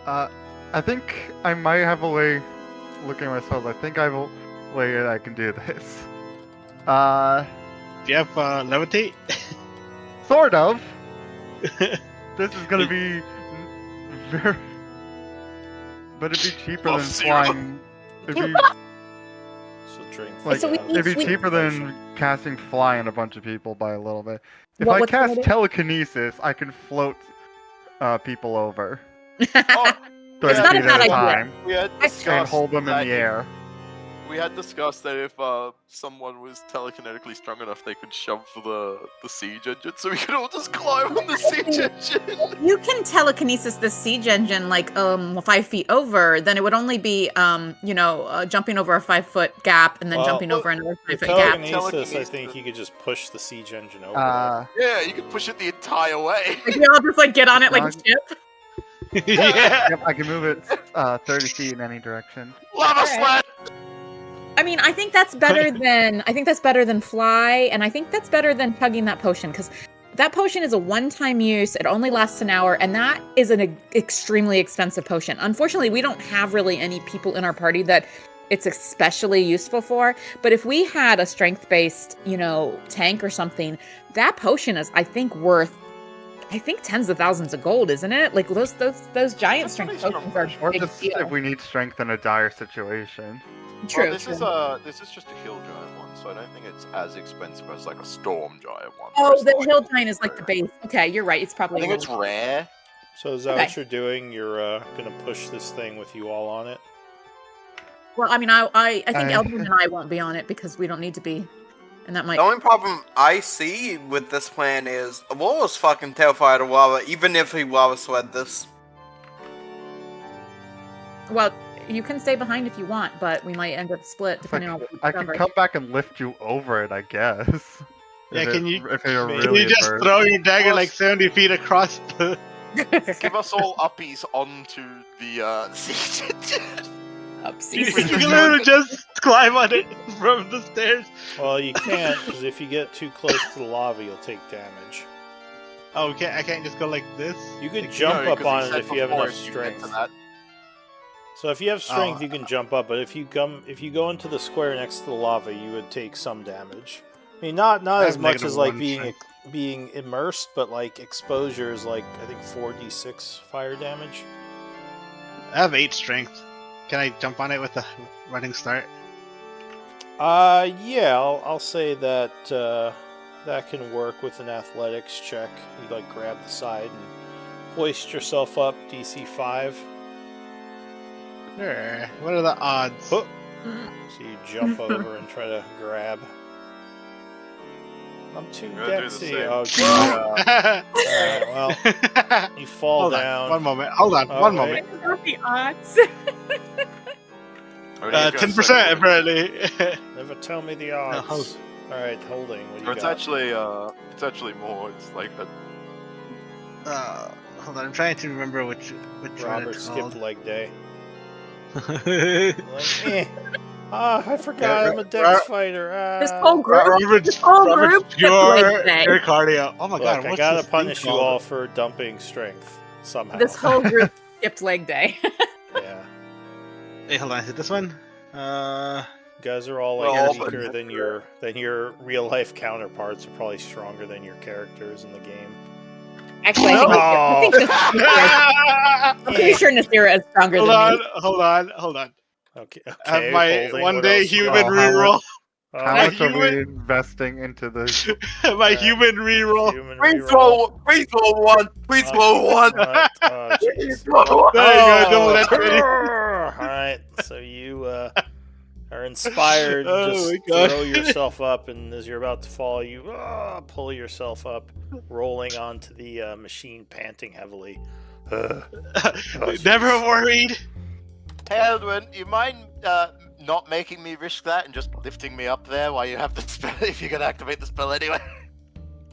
I think I might have a way. Looking at myself, I think I have a way that I can do this. Do you have levitate? Sort of. This is gonna be very, but it'd be cheaper Oh, than zero. flying. It'd be, So drink. like, So we yeah, need- it'd be we- cheaper than casting fly on a bunch of people by a little bit. If What- I what's the cast limit? telekinesis, I can float people over. Oh, 30 It's not a feet bad at a idea. time we had I- discussed and hold them in that the air. We had discussed that if someone was telekinetically strong enough, they could shove the siege engine, so we could all just climb on the siege engine. You can telekinesis the siege engine like 5 feet over, then it would only be jumping over a 5-foot gap and then Well, jumping over another With 5-foot gap. telekinesis, I think Telekinesis. you could just push the siege engine over. Yeah, you could push it the entire way. Like, we all just like get on it like a Dog. ship. Yeah. Yep, I can move it 30 feet in any direction. Lava Alright. sled. I mean, I think that's better than fly, and I think that's better than chugging that potion because that potion is a one-time use. It only lasts an hour, and that is an extremely expensive potion. Unfortunately, we don't have really any people in our party that it's especially useful for. But if we had a strength-based, tank or something, that potion is, I think, worth. I think tens of thousands of gold, isn't it? Like those giant That's strength pretty potions are Or big just deal. if we need strength in a dire situation. True. Well, this true. is just a hill giant one, so I don't think it's as expensive as like a storm giant one. Oh, It's the like- hill giant is like the base. Okay, you're right. It's I probably. think a it's little- rare. So is that Okay. what you're doing? You're gonna push this thing with you all on it? Well, I mean, I think I- Eldrin and I won't be on it because we don't need to be, and that might. The only problem I see with this plan is Aurora's fucking terrified of lava, even if he lava sled this. Well, you can stay behind if you want, but we might end up split depending on what we I can discover. come back and lift you over it, I guess. Yeah, If can it- you- If you're Can Can really you just adverse. throw your dagger Plus- like 70 feet across the... Give us all uppies onto the siege engine. Up, You see, can literally just climb on it from the stairs. Well, you can't because if you get too close to the lava, you'll take damage. Oh, I can't just go like this? You could Like, jump No, up 'cause he on it said if you have before enough if you get to strength. that- So if you have strength, Oh. you can jump up. But if you go into the square next to the lava, you would take some damage. I mean, not I as have much as like -1 being immersed, but like exposure is like I think 4d6 fire damage. I have 8 strength. Can I jump on it with a running start? Yeah, I'll say that that can work with an athletics check. You like grab the side and hoist yourself up, DC 5. Sure. What are the odds? Oh. So you jump over and try to grab. I'm too I'm gonna do the dexy. same. Oh, geez. Alright, well, you fall Hold down. on. One moment. Hold on. Oh, One wait. moment. What are the odds? What are you guys 10% saying? apparently. Never tell me the No, odds. hold. Alright, holding. What do you Or it's got? actually more. It's like a Hold on. I'm trying to remember which one Robert it's skipped called. leg day. Like, I forgot I'm a dex Ro- fighter. This whole group, Robert's whole group skipped pure leg day. cardio. Oh my Look, god, I what's gotta this thing punish you called? all for dumping strength somehow. This whole group skipped leg day. Yeah. Hey, hold on. Is it this one? You guys are all like Well, weaker than your real life counterparts. Are probably stronger than your characters in the game. Actually, I think I'm pretty sure Nasira is stronger Hold than on, me. hold on. Okay. Have Okay. my holding. one What day else you human got? reroll. Oh, How My much are we human- investing into this? My human reroll. human Please reroll. roll, please roll one. Please Oh, roll one. what? Oh, jeez. Please roll one. There you go, double that 20. Alright, so you are inspired. Oh Just my God. throw yourself up, and as you're about to fall, you pull yourself up, rolling onto the machine, panting heavily. Oh, Never jeez. worried. Hey, Edwin, you mind not making me risk that and just lifting me up there while you have the spell, if you can activate the spell anyway?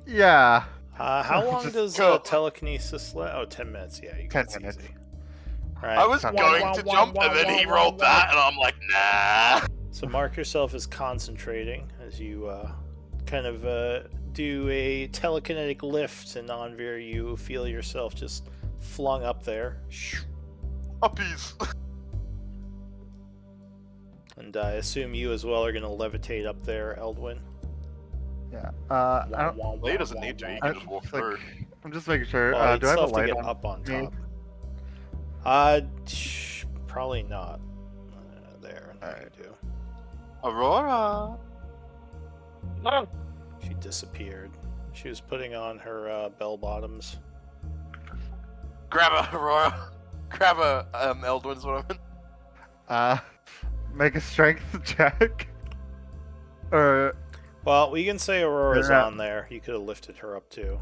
Yeah. How long Just does go. Telekinesis last? Oh, 10 minutes. Yeah, you 10 can minutes. Easy. Right. I was Wah, going to jump, and then he rolled that, and I'm like, nah. So mark yourself as concentrating as you kind of do a telekinetic lift, and Anvir, you feel yourself just flung up there. Puppies. And I assume you as well are going to levitate up there, Eldwin. Yeah. I don't, Wah, Well, he doesn't need to. He can I- just walk it's like- through. I'm just making sure. Well, you'd Do I have still a have to light get on? up on me? top. Probably not. There, now Alright. you do. Aurora. She disappeared. She was putting on her bell bottoms. Grab her, Aurora. Grab her, Eldwin's what I meant. Make a strength check. Or Well, we can say Aurora's Yeah. on there. You could have lifted her up too.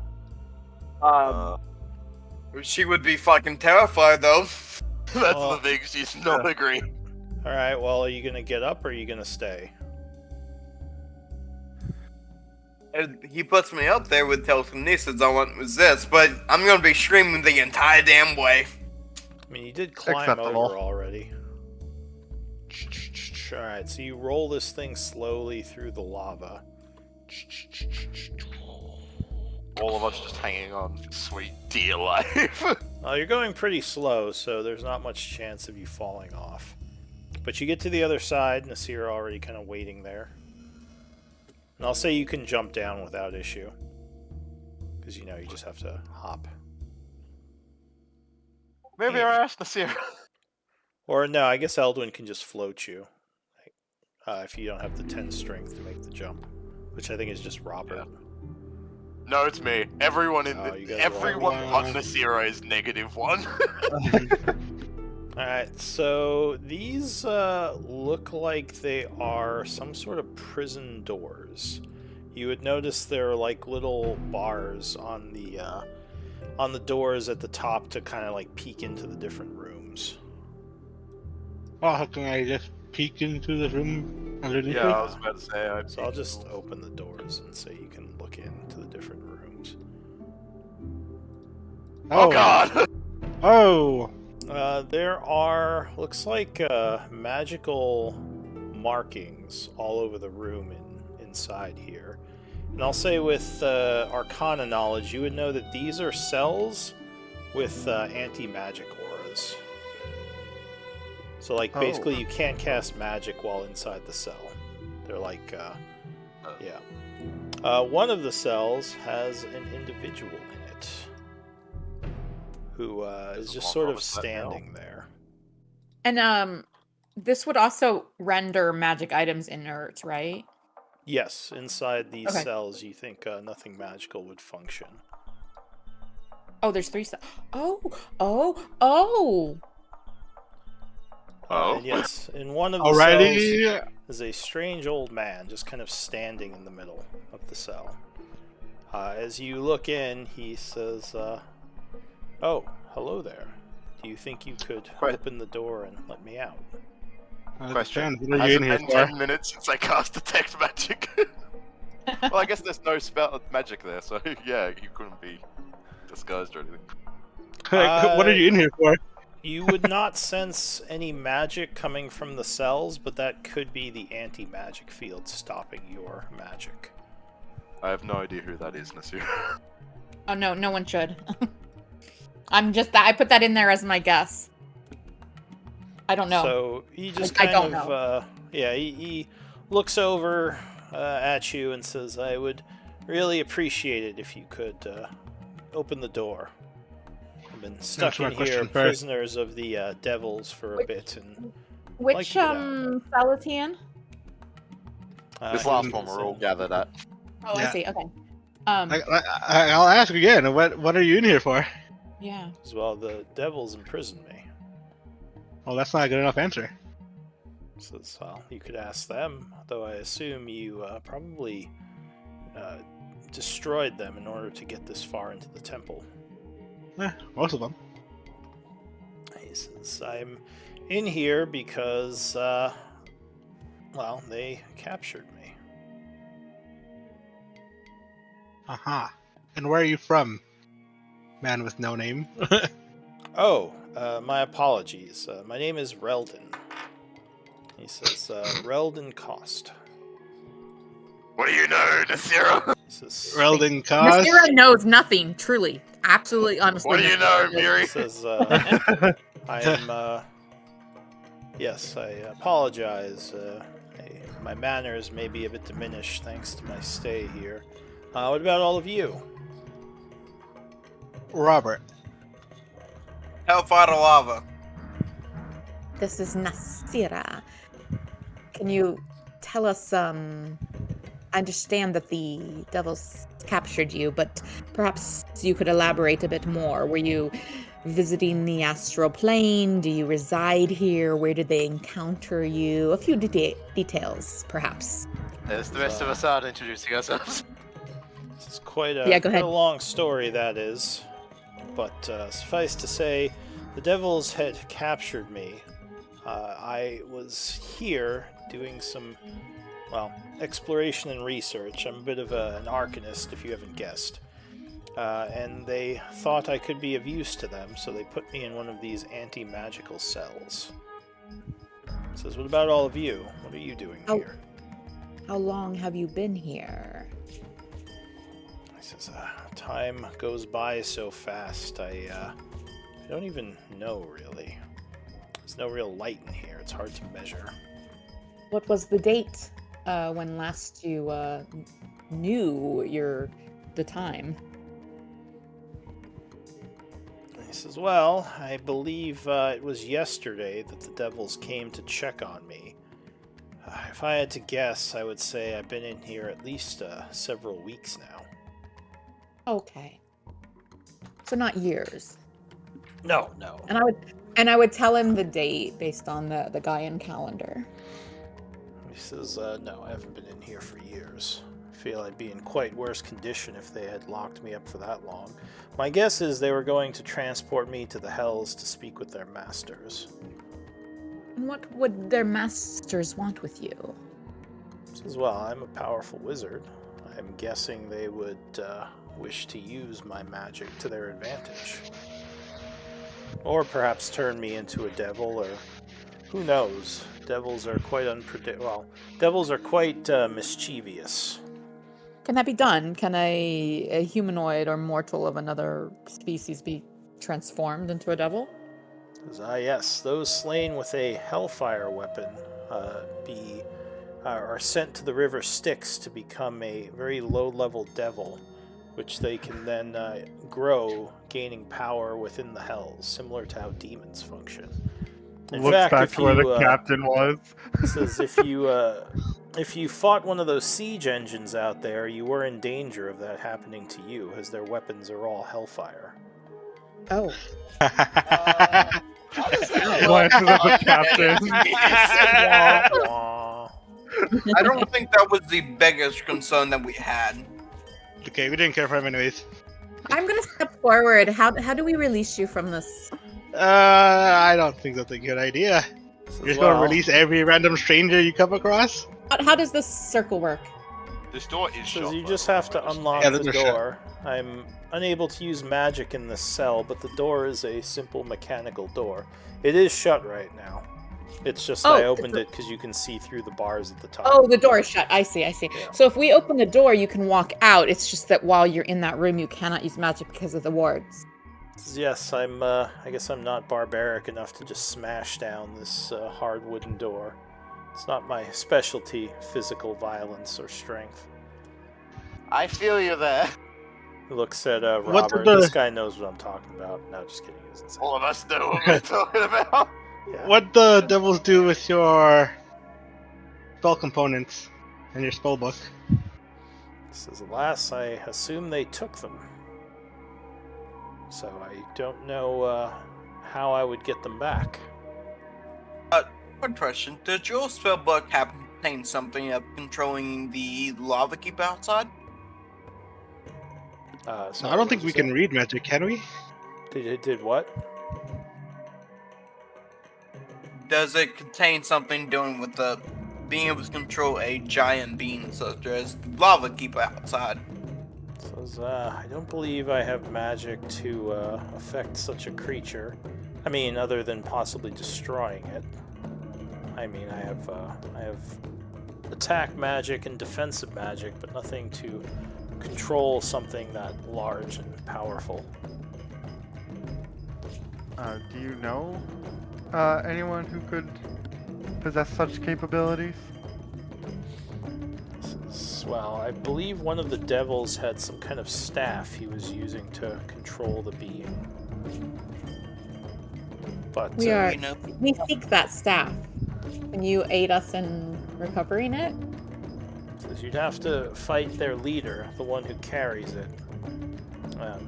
She would be fucking terrified though. That's Well, the thing, she's not agreeing. Alright, well, are you going to get up or are you going to stay? And he puts me up there with telekinesis. I won't resist, but I'm gonna be screaming the entire damn way. I mean, you did climb Acceptable. over already. Alright, so you roll this thing slowly through the lava. All of us just hanging on for sweet dear life. You're going pretty slow, so there's not much chance of you falling off. But you get to the other side, Nasir already kind of waiting there. And I'll say you can jump down without issue. Because, you just have to hop. Maybe I asked Nasir. Or, no, I guess Eldwin can just float you. If you don't have the 10 strength to make the jump. Which I think is just Robert. No, it's me. Everyone in Oh, you guys are everyone all but one. Nasir is -1. Alright, so these look like they are some sort of prison doors. You would notice there are like little bars on the doors at the top to kind of like peek into the different rooms. Oh, how can I just peek into the room underneath Yeah, me? I was about to say. So I'll just open the doors and so you can look into the different rooms. Oh god! Oh! There are, looks like magical markings all over the room inside here. And I'll say with Arcana knowledge, you would know that these are cells with anti-magic auras. So, like, basically you can't cast magic while inside the cell. They're like, yeah. One of the cells has an individual in it who is Does just Walk sort over of to that now? standing there. And this would also render magic items inert, right? Yes, inside these Okay. cells, you think nothing magical would function. Oh, there's 3 cells. Oh. Oh. And yes, in one of the cells Alrighty. is a strange old man just kind of standing in the middle of the cell. As you look in, he says, "Oh, hello there. Do you think you could Quite- open the door and let me out?" Question. What are Has you it in here been for? 10 minutes since I cast Detect Magic? Well, I guess there's no spell magic there, so yeah, you couldn't be disguised or anything. What are you in here for? You would not sense any magic coming from the cells, but that could be the anti-magic field stopping your magic. I have no idea who that is, Nasir. Oh no, no one should. I put that in there as my guess. I don't know. So he just I kind don't of, he looks over at you and says, "I would really appreciate it if you could open the door. I've been stuck Answer my in here, question first. prisoners of the devils for a bit, and Which like to get out. cell is he in? This he last one is we're all in- gathered at. Oh, I Yeah. see. Okay. I'll ask again. What are you in here for? Yeah. as well. The devils imprisoned me. Well, that's not a good enough answer. Says, well, you could ask them, though I assume you probably destroyed them in order to get this far into the temple. Most of them. He says, I'm in here because, well, they captured me. And where are you from, man with no name? Oh, my apologies. My name is Reldon. He says, Reldon Cost. What do you know, Nasira? He says, Reldon Cos. Nasira knows nothing. Truly, absolutely, honestly. What do you know, nothing. Miri? He says, I am, yes, I apologize. My manners may be a bit diminished thanks to my stay here. What about all of you? Robert. Hellfire lava. This is Nasira. Can you tell us, I understand that the devils captured you, but perhaps you could elaborate a bit more. Were you visiting the astral plane? Do you reside here? Where did they encounter you? A few details, perhaps. As the rest of us are introducing ourselves. This is quite a, Yeah, go quite ahead. a long story, that is. But suffice to say, the devils had captured me. I was here doing some, well, exploration and research. I'm a bit of an arcanist, if you haven't guessed. And they thought I could be of use to them, so they put me in one of these anti-magical cells. Says, what about all of you? What are you doing Oh. here? How long have you been here? He says, time goes by so fast, I don't even know, really. There's no real light in here. It's hard to measure. What was the date when last you knew the time? He says, well, I believe it was yesterday that the devils came to check on me. If I had to guess, I would say I've been in here at least several weeks now. Okay. So not years. No. And I would tell him the date based on the Gaian calendar. He says, no, I haven't been in here for years. I feel I'd be in quite worse condition if they had locked me up for that long. My guess is they were going to transport me to the Hells to speak with their masters. And what would their masters want with you? He says, well, I'm a powerful wizard. I'm guessing they would wish to use my magic to their advantage. Or perhaps turn me into a devil, or who knows? Devils are quite devils are quite mischievous. Can that be done? Can a humanoid or mortal of another species be transformed into a devil? Says, yes, those slain with a hellfire weapon are sent to the river Styx to become a very low-level devil, which they can then grow, gaining power within the hells, similar to how demons function. In Looks fact, back if to where you, the captain was. says if you if you fought one of those siege engines out there, you were in danger of that happening to you, as their weapons are all hellfire. Oh. How does that Glances at the work? captain. Wah, wah. I don't think that was the biggest concern that we had. Okay, we didn't care for him anyways. I'm gonna step forward. How do we release you from this? I don't think that's a good idea. You're just gonna Well, release every random stranger you come across? How does this circle work? This door is shut. says you by just the way. have to unlock Yeah, the those are shut. door. I'm unable to use magic in this cell, but the door is a simple mechanical door. It is shut right now. It's just I Oh, opened it because you can see through the bars at the top. Oh, the door is shut. I see. Yeah. So if we open the door, you can walk out. It's just that while you're in that room, you cannot use magic because of the wards. Yes, I'm. I guess I'm not barbaric enough to just smash down this hard wooden door. It's not my specialty, physical violence or strength. I feel you there. He looks at What's Robert. the- This guy knows what I'm talking about. No, just kidding. He doesn't say. All of us know what we're talking about. Yeah. What the devils do with your spell components and your spell book? Says, alas, I assume they took them. So I don't know how I would get them back. One question: does your spell book have contain something of controlling the lava keeper outside? No, Sorry, I don't what think did we you say? can read magic, can we? Did what? Does it contain something doing with the being able to control a giant being such as the lava keeper outside? Says, I don't believe I have magic to affect such a creature. I mean, other than possibly destroying it. I mean, I have attack magic and defensive magic, but nothing to control something that large and powerful. Do you know anyone who could possess such capabilities? Well, I believe one of the devils had some kind of staff he was using to control the being. But We are. You know, We seek that staff. Can you aid us in recovering it? says you'd have to fight their leader, the one who carries it.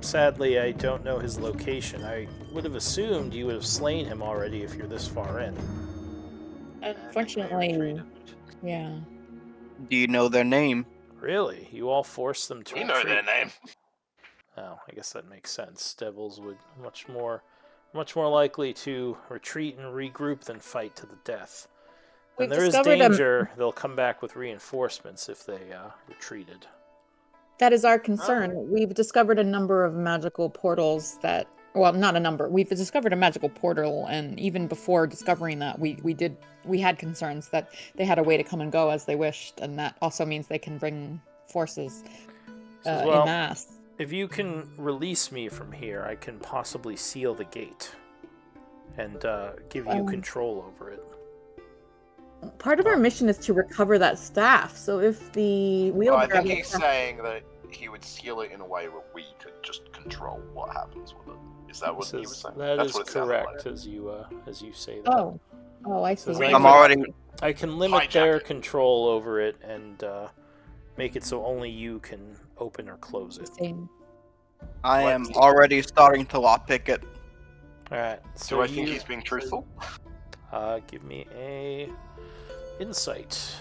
Sadly, I don't know his location. I would have assumed you would have slain him already if you're this far in. Unfortunately, yeah. do you know their name? Really? You all forced them to We know their retreat? name. Oh, I guess that makes sense. Devils would much more likely to retreat and regroup than fight to the death. When We've there is discovered a- danger, they'll come back with reinforcements if they retreated. That is our concern. We've discovered a number of magical portals that, well, not a number. We've discovered a magical portal, and even before discovering that, we had concerns that they had a way to come and go as they wished, and that also means they can bring forces Says, well, in mass. if you can release me from here, I can possibly seal the gate and give you control over it. Part of our mission is to recover that staff. So if the Well, I wheelbarrow, think he's saying that he would seal it in a way where we could just control what happens with it. Is that what he was saying? That That's is what it sounded correct, as you say that. I see. Says We I I'm can- already. I can limit Hijack their it. control over it and make it so only you can open or close it. Same. I What? am already starting to lockpick it. All right. So Do I think you, he's being truthful? give me a insight.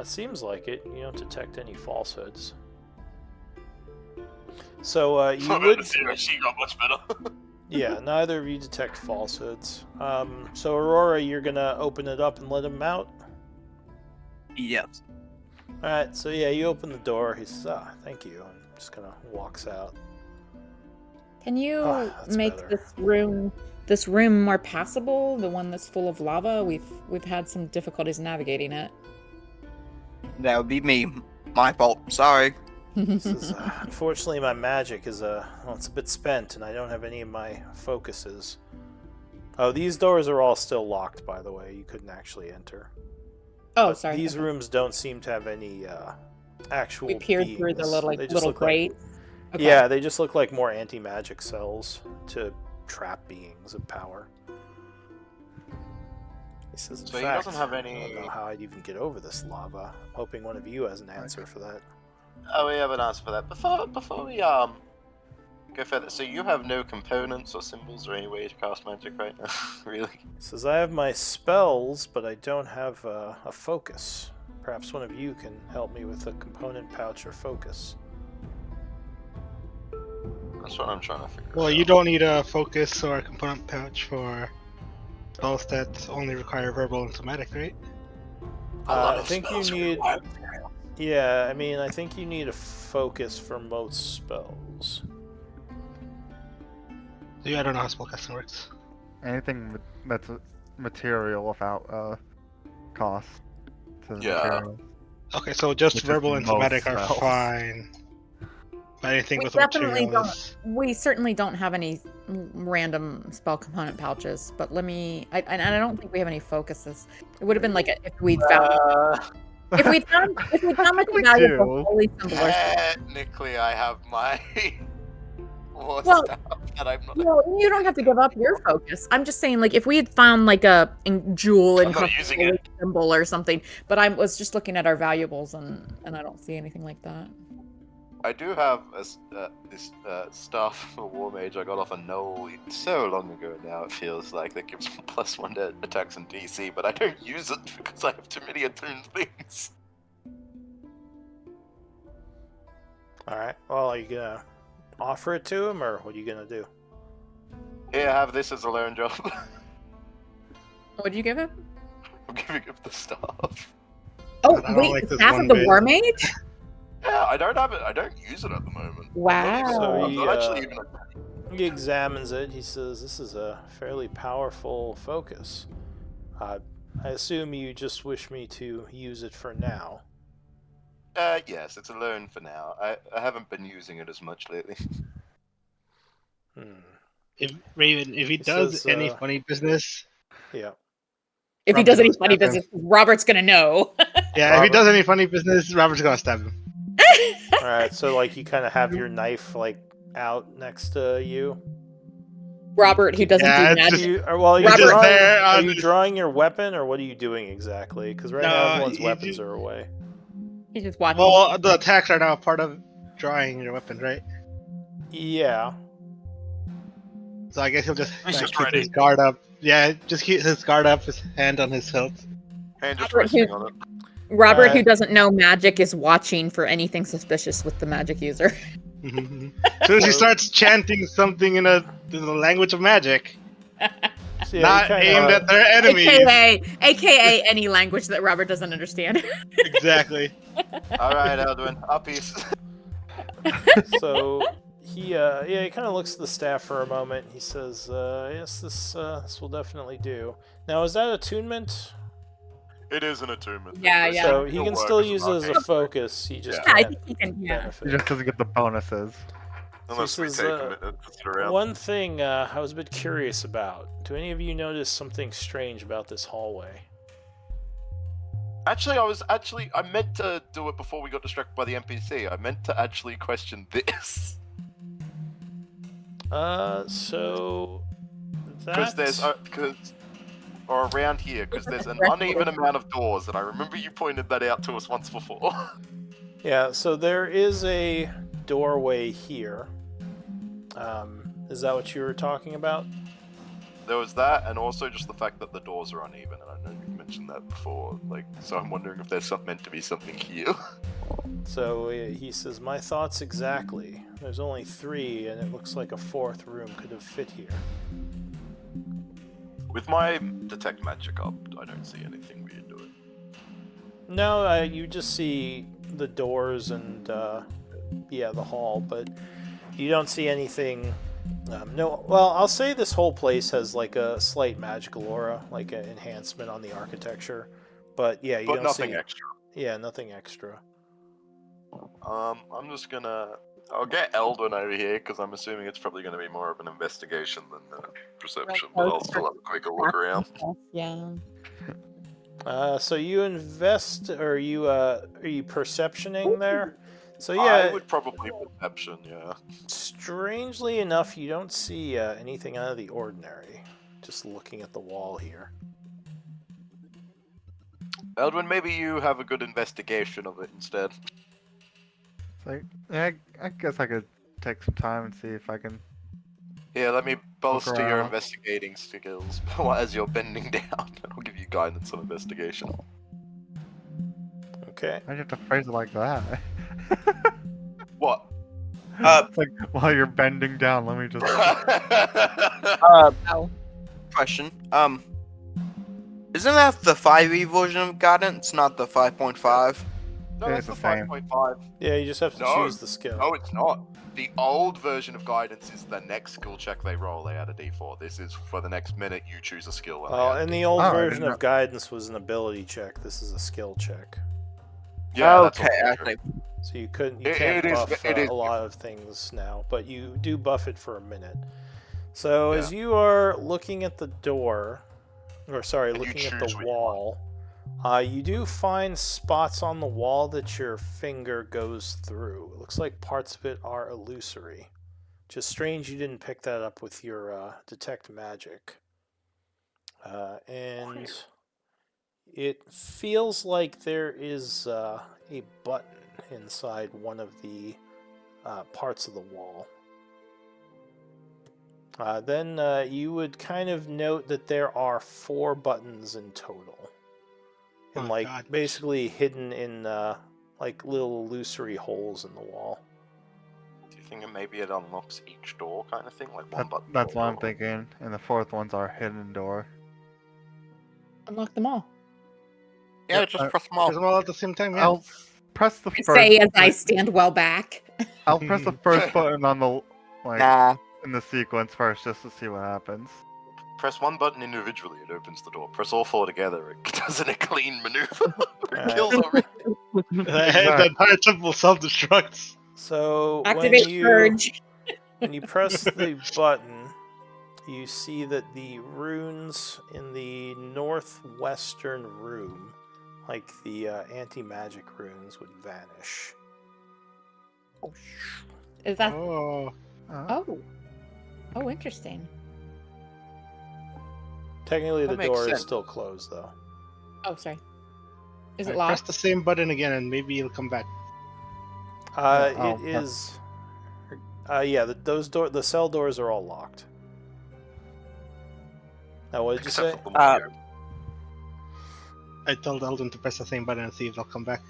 Seems like it. You don't detect any falsehoods. So you would. She got much better. Yeah, neither of you detect falsehoods. So Aurora, you're gonna open it up and let him out. Yes. All right. So yeah, you open the door. He says, thank you," and just kind of walks out. Can you That's make better. this room more passable? The one that's full of lava. We've had some difficulties navigating it. That would be me. My fault. Sorry. This is, unfortunately, my magic is it's a bit spent, and I don't have any of my focuses. Oh, these doors are all still locked, by the way. You couldn't actually enter. Oh, But sorry. These okay. rooms don't seem to have any actual. We peered through the beings. little They just little look like- grate. Okay. Yeah, they just look like more anti-magic cells to trap beings of power. He says, in So he fact, doesn't have I any. don't know how I'd even get over this lava. I'm hoping one of you has an answer for that. Oh, we have an answer for that. Before we go further, so you have no components or symbols or any way to cast magic right now, really? He says, I have my spells, but I don't have a focus. Perhaps one of you can help me with a component pouch or focus. That's what I'm trying to figure Well, out. you don't need a focus or a component pouch for spells that only require verbal and somatic, right? A lot I of think you spells need. require- Yeah, I mean, I think you need a focus for most spells. So yeah, I don't know how spellcasting works. Anything that's a material without cost to the Yeah. material. Okay, so just Which is verbal and most somatic are spells. fine. But anything We with a definitely material don't. is... We certainly don't have any random spell component pouches, but let me. And I don't think we have any focuses. It would have been like if we'd found like a We valuable do. holy symbol or something. Technically, I have my war Well, stuff that I'm not. No, you don't have to give up your focus. I'm just saying, like, if we had found like a jewel I'm and not using it. symbol or something, but I was just looking at our valuables and I don't see anything like that. I do have this staff for War Mage I got off a Knoll so long ago now, it feels like, that gives +1 to attacks and DC, but I don't use it because I have too many attuned things. Alright, well, are you gonna offer it to him, or what are you gonna do? Here, have this as a loan job. What did you give him? I'm giving him the staff. Oh, I don't wait, like this half of one the bit. War Mage? Yeah, I don't have it. I don't use it at the moment. Wow. So I'm not actually even. He examines it. He says, this is a fairly powerful focus. I assume you just wish me to use it for now. Yes, it's a loan for now. I haven't been using it as much lately. If Raven, if he It does says, any funny business, Yeah. If he does any Robert's funny gonna- business, Robert's gonna know. yeah, if he Robert. does any funny business, Robert's gonna stab him. Alright, so like you kind of have your knife like out next to you. Robert, who doesn't Yeah, do it's magic. Well, He's you're just drawing, there are on you his- drawing your weapon, or what are you doing exactly? Because right now No, everyone's you weapons do- are away. He's just watching. Well, the attacks are now part of drawing your weapon, right? Yeah. So I guess he'll just, He's just keep ready. his guard up. Yeah, just keep his guard up, his hand on his hilt. Hand just Robert, resting on it. Robert, who Uh, doesn't know magic, is watching for anything suspicious with the magic user. As soon as he starts chanting something in the language of magic, So, yeah, not you kinda- aimed at their enemies. AKA any language that Robert doesn't understand. Exactly. Alright, Eldwin, up peace. So he he kind of looks at the staff for a moment. He says, "Yes, this will definitely do." Now, is that attunement? It is an attunement. Yeah, yeah. So he can still use it as a focus. He just Yeah. I can't think he can. Yeah. benefit. He just doesn't get the bonuses. Unless we This take is, a minute to sit around. One thing I was a bit curious about. Do any of you notice something strange about this hallway? Actually, I meant to do it before we got distracted by the NPC. I meant to actually question this. So Because that there's, or around here, because there's an uneven amount of doors, and I remember you pointed that out to us once before. yeah. So there is a doorway here. Is that what you were talking about? There was that, and also just the fact that the doors are uneven, and I know you've mentioned that before. Like, so I'm wondering if there's meant to be something here. So he says, "My thoughts exactly. There's only 3, and it looks like a 4th room could have fit here." With my detect magic up, I don't see anything weird to it. No, you just see the doors and yeah, the hall, but you don't see anything. No, well, I'll say this whole place has like a slight magical aura, like an enhancement on the architecture. But yeah, you But don't nothing see. extra. Yeah, nothing extra. I'm just gonna. I'll get Eldwin over here because I'm assuming it's probably going to be more of an investigation than perception, but I'll still have a quick look around. Yeah. So you invest, or you are you perceptioning there? So I yeah, would probably perception, yeah. strangely enough, you don't see anything out of the ordinary. Just looking at the wall here. Eldwin, maybe you have a good investigation of it instead. It's like, yeah, I guess I could take some time and see if I can. Here, let me bolster your around. investigating skills as you're bending down. I'll give you guidance on investigation. Okay. I have to phrase it like that. What? It's like while you're bending down, let me just. Oh. Question. Isn't that the 5e version of guidance, not the 5.5? No, that's It's the the same. 5.5. Yeah, you just have to No. choose the skill. No, it's not. The old version of guidance is the next skill check they roll. They add a d4. This is for the next minute you choose a skill. Well, and the old Oh, I version didn't of guidance was an ability check. This is a skill check. Yeah, that's okay, all I true. think. So you couldn't, you It- can't it is- buff it is a lot of things now, but you do buff it for a minute. So as you are looking at the door, or sorry, And you looking at choose the which wall, you do find spots on the wall that your finger goes through. It looks like parts of it are illusory. Just strange you didn't pick that up with your detect magic. And it feels like there is a button inside one of the parts of the wall. Then you would kind of note that there are 4 buttons in total. And Oh, God. basically hidden in like little illusory holes in the wall. Do you think maybe it unlocks each door kind of thing? Like one button? That's per what I'm door? thinking. And the fourth one's our hidden door. Unlock them all. Yeah, just press them all. Press them all at the same time, yeah. I'll press the I first. say as I stand well back. I'll press the first button on the Nah. in the sequence first, just to see what happens. Press one button individually, it opens the door. Press all 4 together, it does a clean maneuver. It kills everything. The entire temple self-destructs. So Activate purge. when you press the button, you see that the runes in the northwestern room, like the anti-magic runes, would vanish. Is that? Oh. Oh. Oh, interesting. Technically, That the makes door is sense. still closed, though. Oh, sorry. Is it Press locked? the same button again and maybe it'll come back. I'll It is. Yeah, the cell doors are all locked. Now, what did you say? Except for the one here. I told Eldon to press the same button and see if they'll come back.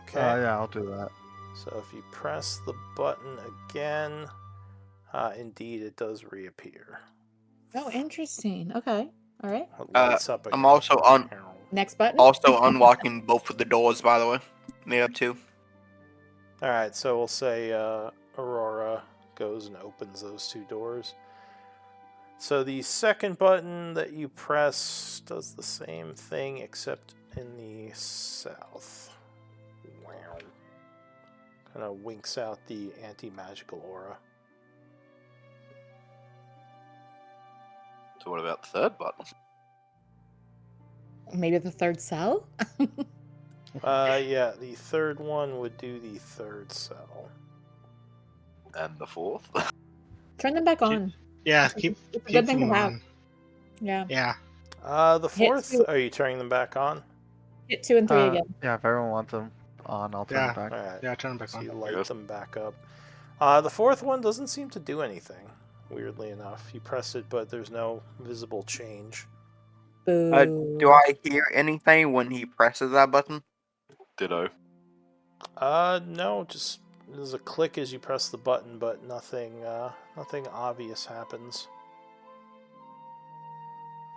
Okay. Yeah, I'll do that. So if you press the button again, indeed, it does reappear. Oh, interesting. Okay. All right. It lights up I'm again. also Next button. also unlocking both of the doors, by the way. Made up 2. All right, so we'll say Aurora goes and opens those 2 doors. So the second button that you press does the same thing, except in the south. Wow. Kind of winks out the anti-magical aura. So what about the third button? Maybe the third cell. Yeah, the third one would do the third cell. And the fourth? Turn them back on. Yeah, keep It's a good thing to them have. on. Yeah. Yeah. The fourth, two. are you turning them back on? Hit 2 and 3 again. Yeah, if everyone wants them on, I'll turn Yeah. it back. All right. Yeah, turn them back So on. you light Yes. them back up. The fourth one doesn't seem to do anything, weirdly enough. You press it, but there's no visible change. Boo. Do I hear anything when he presses that button? Ditto. No, just there's a click as you press the button, but nothing obvious happens.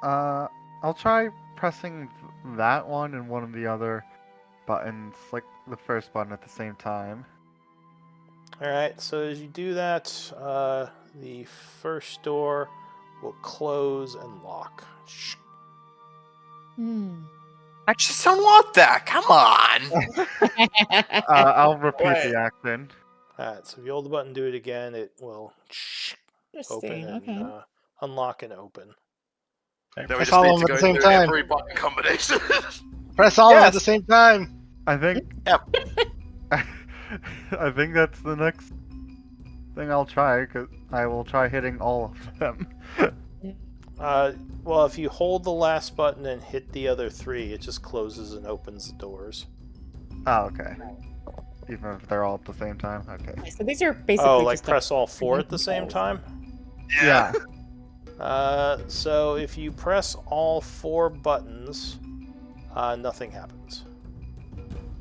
I'll try pressing that one and one of the other buttons, like the first button at the same time. All right, so as you do that, the first door will close and lock. I just don't want that. Come on. I'll repeat Wait. the action. All right, so if you hold the button, do it again, it will open Interesting. and Okay. unlock and open. Okay, Then we press just all need of to them go at the same through time. every button combination. Press all of them at Yes. the same time. I think. Yep. I think that's the next thing I'll try, because I will try hitting all of them. Well, if you hold the last button and hit the other 3, it just closes and opens the doors. Oh, okay. Even if they're all at the same time? Okay. Okay, so these are basically Oh, like just press all 4 at the same time? Yeah. So if you press all 4 buttons, nothing happens.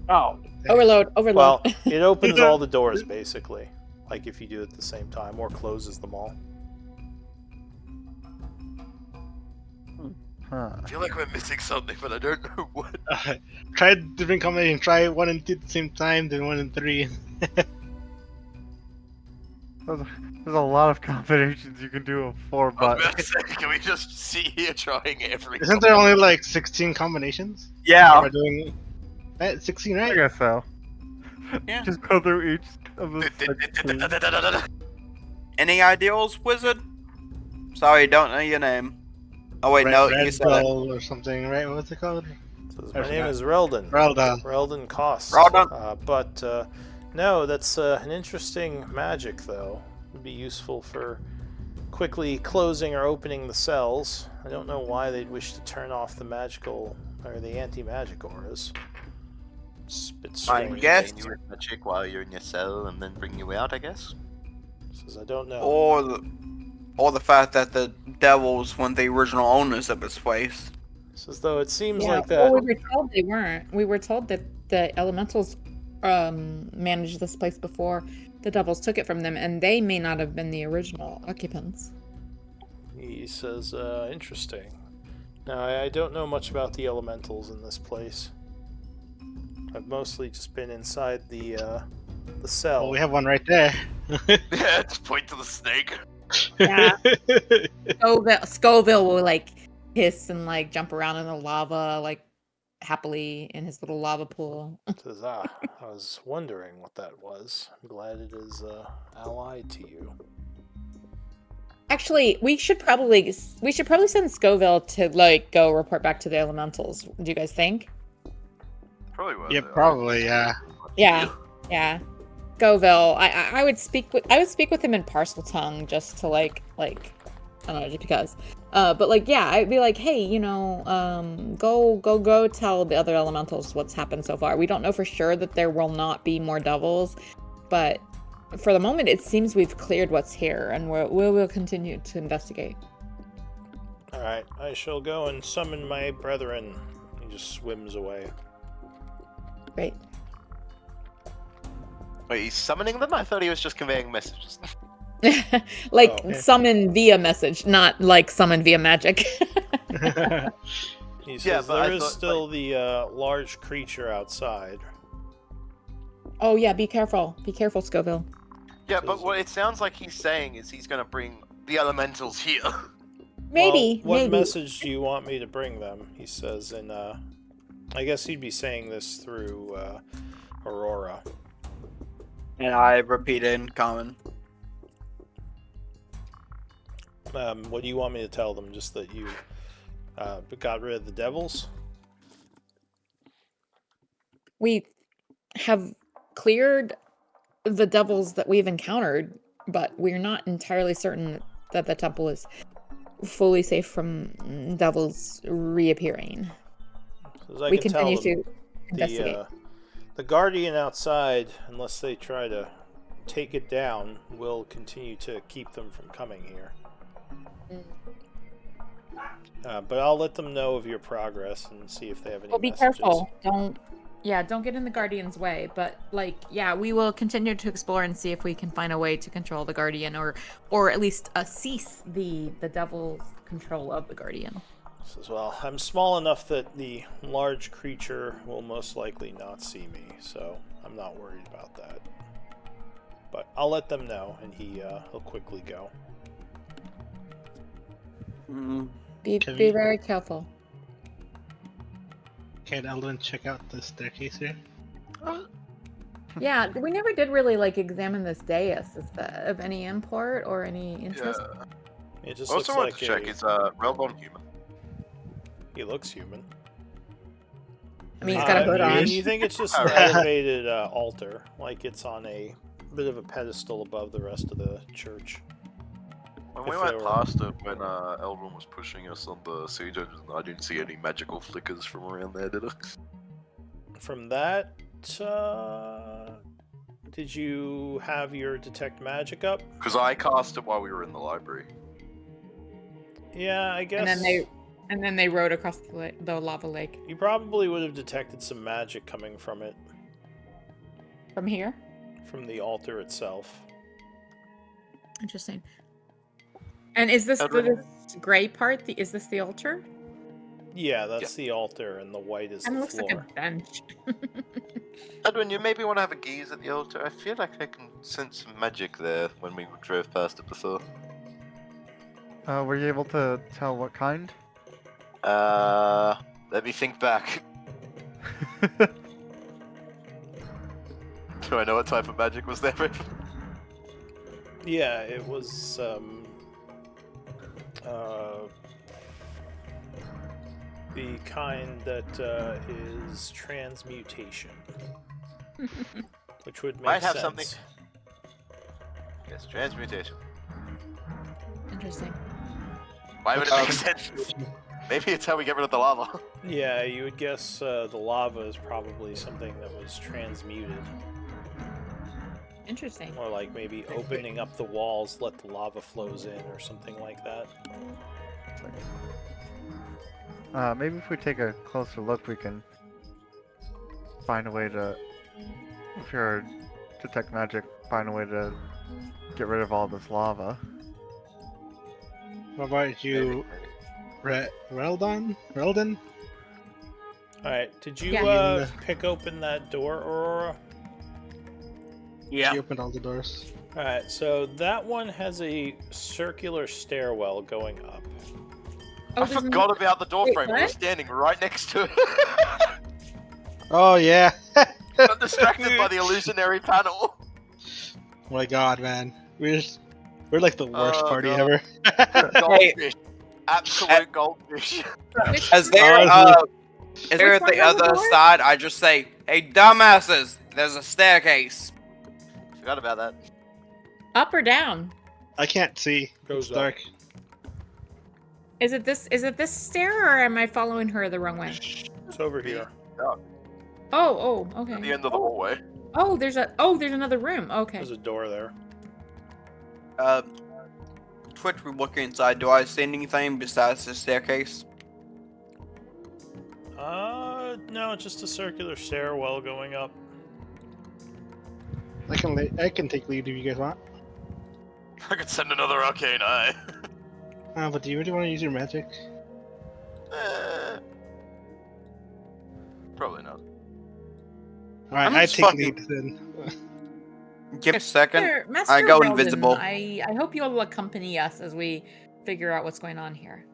Oh. overload. Well, it opens all the doors, basically. Like if you do it at the same time, or closes them all. Huh. I feel like we're missing something, but I don't know what. Try different combination. Try 1 and 2 at the same time, then 1 and 3. There's a lot of combinations you can do with 4 I was buttons. about to say, can we just sit here trying every? Isn't there only like 16 combinations? Yeah. Am I doing 16, I right? guess so. Yeah. Just go through each of the sections. Any ideals, wizard? Sorry, don't know your name. Oh wait, no, you Red said it. Bull or something, right? What's it called? Says, I my name forgot. is Reldon. Relda. Reldon Cost. Reldon. But no, that's an interesting magic, though. Would be useful for quickly closing or opening the cells. I don't know why they'd wish to turn off the magical or the anti-magic auras. It's a bit I strange. guess- you with magic while you're in your cell and then bring you out, I guess. Says, I don't know. Or the fact that the devils weren't the original owners of this place. Says, though it seems Yeah, like that. well, we were told they weren't. We were told that the elementals managed this place before the devils took it from them, and they may not have been the original occupants. He says, interesting. Now, I don't know much about the elementals in this place. I've mostly just been inside the cell. Oh, we have one right there. Yeah, just point to the snake. Yeah. Scoville will like hiss and like jump around in the lava, like happily in his little lava pool. Says, I was wondering what that was. I'm glad it is allied to you. Actually, we should probably send Scoville to like go report back to the elementals. Do you guys think? Probably worth Yeah, it. probably, yeah. Yeah. Scoville. I would speak with him in parcel tongue just to like I don't know, just because. But like, yeah, I'd be like, hey, you know, go tell the other elementals what's happened so far. We don't know for sure that there will not be more devils, but for the moment, it seems we've cleared what's here, and we will continue to investigate. All right, I shall go and summon my brethren. He just swims away. Great. Wait, he's summoning them? I thought he was just conveying messages. Like Oh. summon via message, not like summon via magic. He says Yeah, but I there is thought, still the large creature outside. Oh yeah, be careful. Be careful, Scoville. Yeah, but what it sounds like he's saying is he's gonna bring the elementals here. Maybe, Well, what maybe. message do you want me to bring them? He says, and I guess he'd be saying this through Aurora. And I repeat it in common. What do you want me to tell them? Just that you got rid of the devils? We have cleared the devils that we've encountered, but we're not entirely certain that the temple is fully safe from devils reappearing. As I We can tell continue them, to investigate. the guardian outside, unless they try to take it down, will continue to keep them from coming here. But I'll let them know of your progress and see if they have any Well, be messages. careful. Don't get in the guardian's way. But like, yeah, we will continue to explore and see if we can find a way to control the guardian, or at least cease the devil's control of the guardian. Says, well, I'm small enough that the large creature will most likely not see me, so I'm not worried about that. But I'll let them know, and he'll quickly go. Be Can be we- very careful. Can Eldon check out the staircase here? Yeah, we never did really like examine this dais. Is that of any import or any interest? Yeah. It just Also looks wanted like to check, is Relbon human? he looks human. I mean, he's got a hood on. You think it's just an Alright. elevated altar, like it's on a bit of a pedestal above the rest of the church. When we If went there were- past it, when Eldrin was pushing us on the siege engine, I didn't see any magical flickers from around there, did I? From that, did you have your detect magic up? Because I cast it while we were in the library. Yeah, I guess. And then they rode across the lava lake. You probably would have detected some magic coming from it, From here? from the altar itself. Interesting. And is this this gray part? Is this the altar? Yeah, that's the altar, and the white is And it the looks floor. like a bench. Edwin, you maybe want to have a gaze at the altar. I feel like I can sense some magic there when we drove past it before. Were you able to tell what kind? Let me think back. Do I know what type of magic was there? Yeah, it was the kind that is transmutation, which would make Might have sense. something- Yes, transmutation. Interesting. Why would it make sense? Maybe it's how we get rid of the lava. Yeah, you would guess the lava is probably something that was transmuted, Interesting. or like maybe opening up the walls, let the lava flows in, or something like that. Maybe if we take a closer look, we can find a way to, if you're detect magic, find a way to get rid of all this lava. What about you, Reldon? All right, did you Yeah. pick open that door, Aurora? Yeah. She opened all the doors. All right, so that one has a circular stairwell going up. Oh, I forgot about the door Wait, frame. We were what? standing right next to it. Oh yeah. Got distracted by the illusionary panel. Oh my god, man. We're like the worst Oh, party God. ever. Goldfish. Absolute goldfish. As they're Honestly. as they're Which at the one's on the other door? side, I just say, "Hey, dumbasses! There's a staircase." Forgot about that. Up or down? I can't see. Goes It's up. dark. Is it this stair, or am I following her the wrong way? It's over here. Oh, okay. At the end of the hallway. Oh, there's another room. Okay. There's a door there. Twitch, we're looking inside. Do I see anything besides the staircase? No, just a circular stairwell going up. I can take lead if you guys want. I could send another arcane eye. But do you really want to use your magic? Probably not. Alright, I'm I just take fucking- lead then. Give me a second. Master I go Weldon, invisible. I hope you will accompany us as we figure out what's going on here.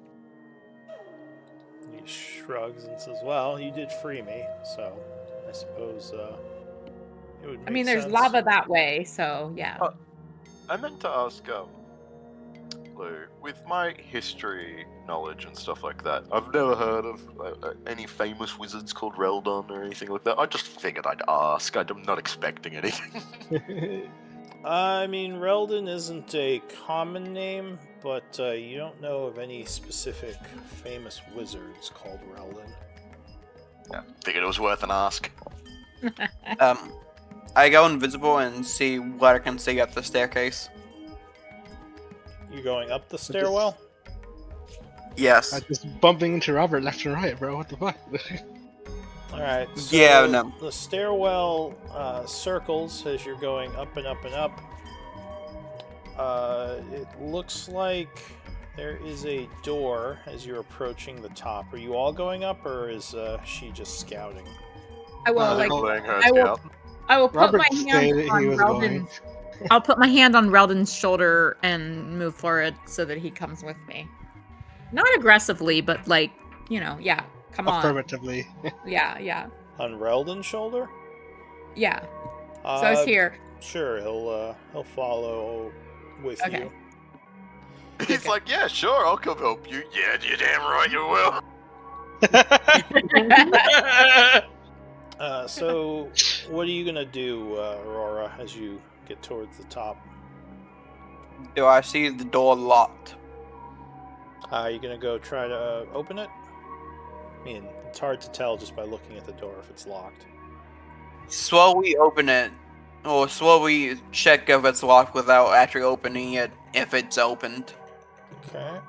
He shrugs and says, "Well, you did free me, so I suppose it would." I mean, make there's sense." lava that way, so yeah. Oh. I meant to ask, Lou, with my history knowledge and stuff like that, I've never heard of any famous wizards called Reldon or anything like that. I just figured I'd ask. I'm not expecting anything. I mean, Reldon isn't a common name, but you don't know of any specific famous wizards called Reldon. Yeah, figured it was worth an ask. I go invisible and see what I can see up the staircase. You going up the stairwell? Yes. I'm just bumping into Robert left and right, bro. What the fuck? All right. So Yeah, no. The stairwell circles as you're going up and up and up. It looks like there is a door as you're approaching the top. Are you all going up, or is she just scouting? I will like, Playing her I will- scout. I will put Robert my hand stated on he was Reldon. going. I'll put my hand on Reldon's shoulder and move forward so that he comes with me. Not aggressively, but like, yeah. Come on. Affirmatively. Yeah. On Reldon's shoulder? Yeah. So I was here. Sure, he'll follow with Okay. you. He's like, yeah, sure, I'll come help you. Yeah, you're damn right you will. So, what are you gonna do, Aurora, as you get towards the top? Do I see the door locked? You gonna go try to open it? I mean, it's hard to tell just by looking at the door if it's locked. Slowly open it, or slowly check if it's locked without actually opening it if it's opened. Okay.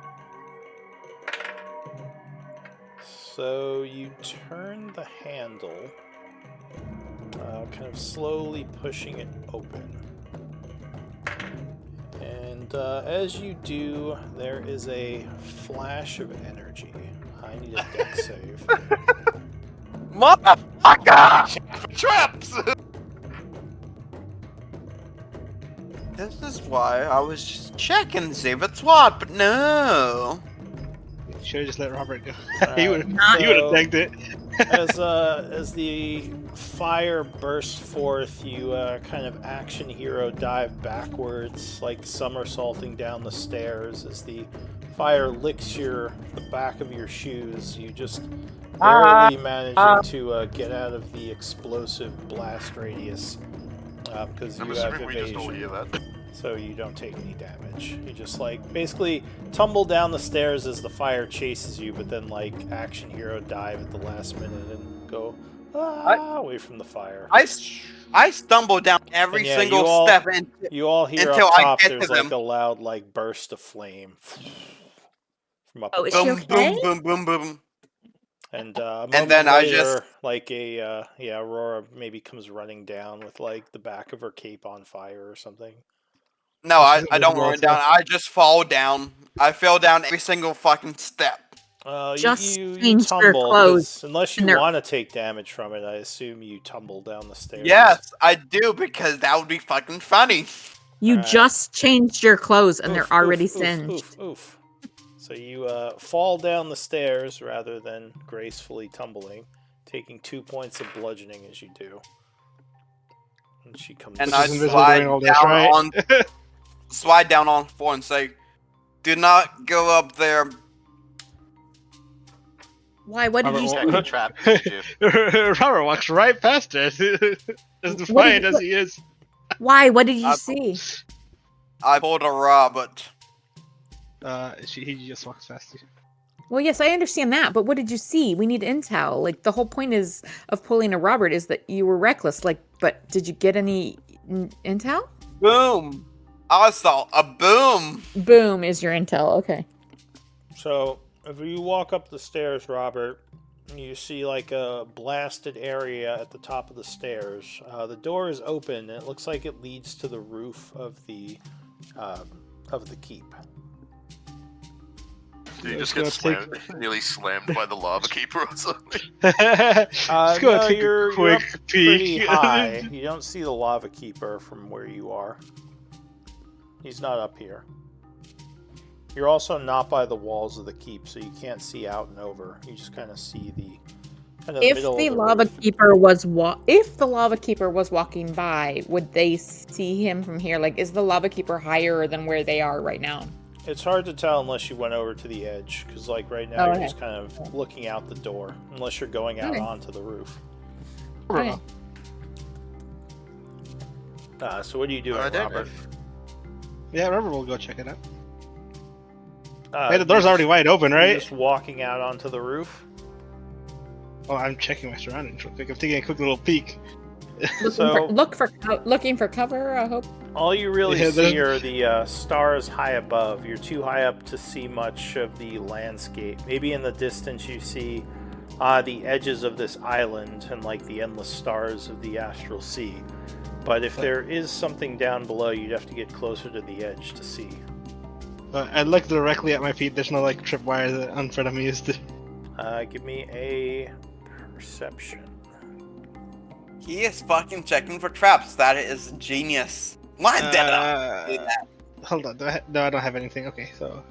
So you turn the handle, kind of slowly pushing it open. And as you do, there is a flash of energy. I need a dex save. Motherfucker! Traps! This is why I was just checking to see if it's locked, but no. Should have just let Robert go. Alright, he would have so- tanked it. as the fire bursts forth, you kind of action hero dive backwards, like somersaulting down the stairs. As the fire licks the back of your shoes, you just barely managing to get out of the explosive blast radius because I'm you have assuming we just all evasion. hear that. So you don't take any damage. You just like basically tumble down the stairs as the fire chases you, but then like action hero dive at the last minute and go away from the fire. I stumble down every And yeah, single you all- step in. You all hear Until up I top get to there's like them. a loud like burst of flame from up Oh, is above. she Boom, okay? boom, boom, boom, boom. And a moment And then I later, just- like a Aurora maybe comes running down with like the back of her cape on fire or something. No, I This is don't more run down. fun. I just fall down. I fell down every single fucking step. Just you change their tumble, clothes 'cause unless you and they're- want to take damage from it, I assume you tumble down the stairs. Yes, I do because that would be fucking funny. You Alright. just changed your clothes and Oof, they're already oof, oof, singed. Oof, oof. So you fall down the stairs rather than gracefully tumbling, taking 2 points of bludgeoning as you do. And she comes. And This I is invisible slide during all down this, right? on, slide down on the floor and say, "Do not go up there." Why? What did Robert, you what- see? Check the trap. Jif. Robert walks right past her, as defiant as he is. Why? What did you I- see? I pulled a Robert. He just walks past you. Well, yes, I understand that, but what did you see? We need intel. Like the whole point of pulling a Robert is that you were reckless. Like, but did you get any intel? Boom! I saw a boom. Boom is your intel. Okay. So if you walk up the stairs, Robert, you see like a blasted area at the top of the stairs. The door is open, and it looks like it leads to the roof of the keep. Did you Let's just go get slammed, nearly slammed by the lava keeper or something? Let's go No, take you're a quick up pretty peek. high. You don't see the lava keeper from where you are. He's not up here. You're also not by the walls of the keep, so you can't see out and over. You just kind of see the If middle the of lava roof. keeper was if the lava keeper was walking by, would they see him from here? Like, is the lava keeper higher than where they are right now? It's hard to tell unless you went over to the edge, because like right now Oh, you're okay. just kind of looking out the door, unless you're going out Okay. onto the roof. Okay. So what are you doing, I don't Robert? Yeah, Robert will go check it out. Uh, Hey, the door's already wide open, you're right? Just walking out onto the roof. Well, I'm checking my surroundings real quick. I'm taking a quick little peek. So- Looking for cover. I hope. All you really Yeah, see are the stars high above. You're too high up to see much of the landscape. Maybe in the distance you see the edges of this island and like the endless stars of the astral sea. But if there is something down below, you'd have to get closer to the edge to see. I look directly at my feet. There's no like tripwire that in front of me is. Give me a perception. He is fucking checking for traps. That is genius. Why did I do that? Hold on. No, I don't have anything. Okay, so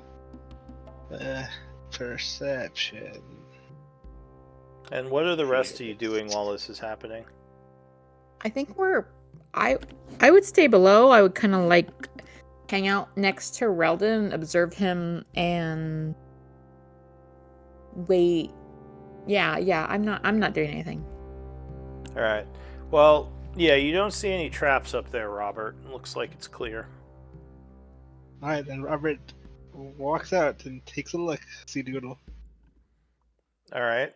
perception. And what are the rest of you doing while this is happening? I think I would stay below. I would kind of like hang out next to Reldon, observe him, and wait. Yeah. I'm not doing anything. All right. Well, yeah, you don't see any traps up there, Robert. It looks like it's clear. Alright, then Robert walks out and takes a look. See Doodle. All right.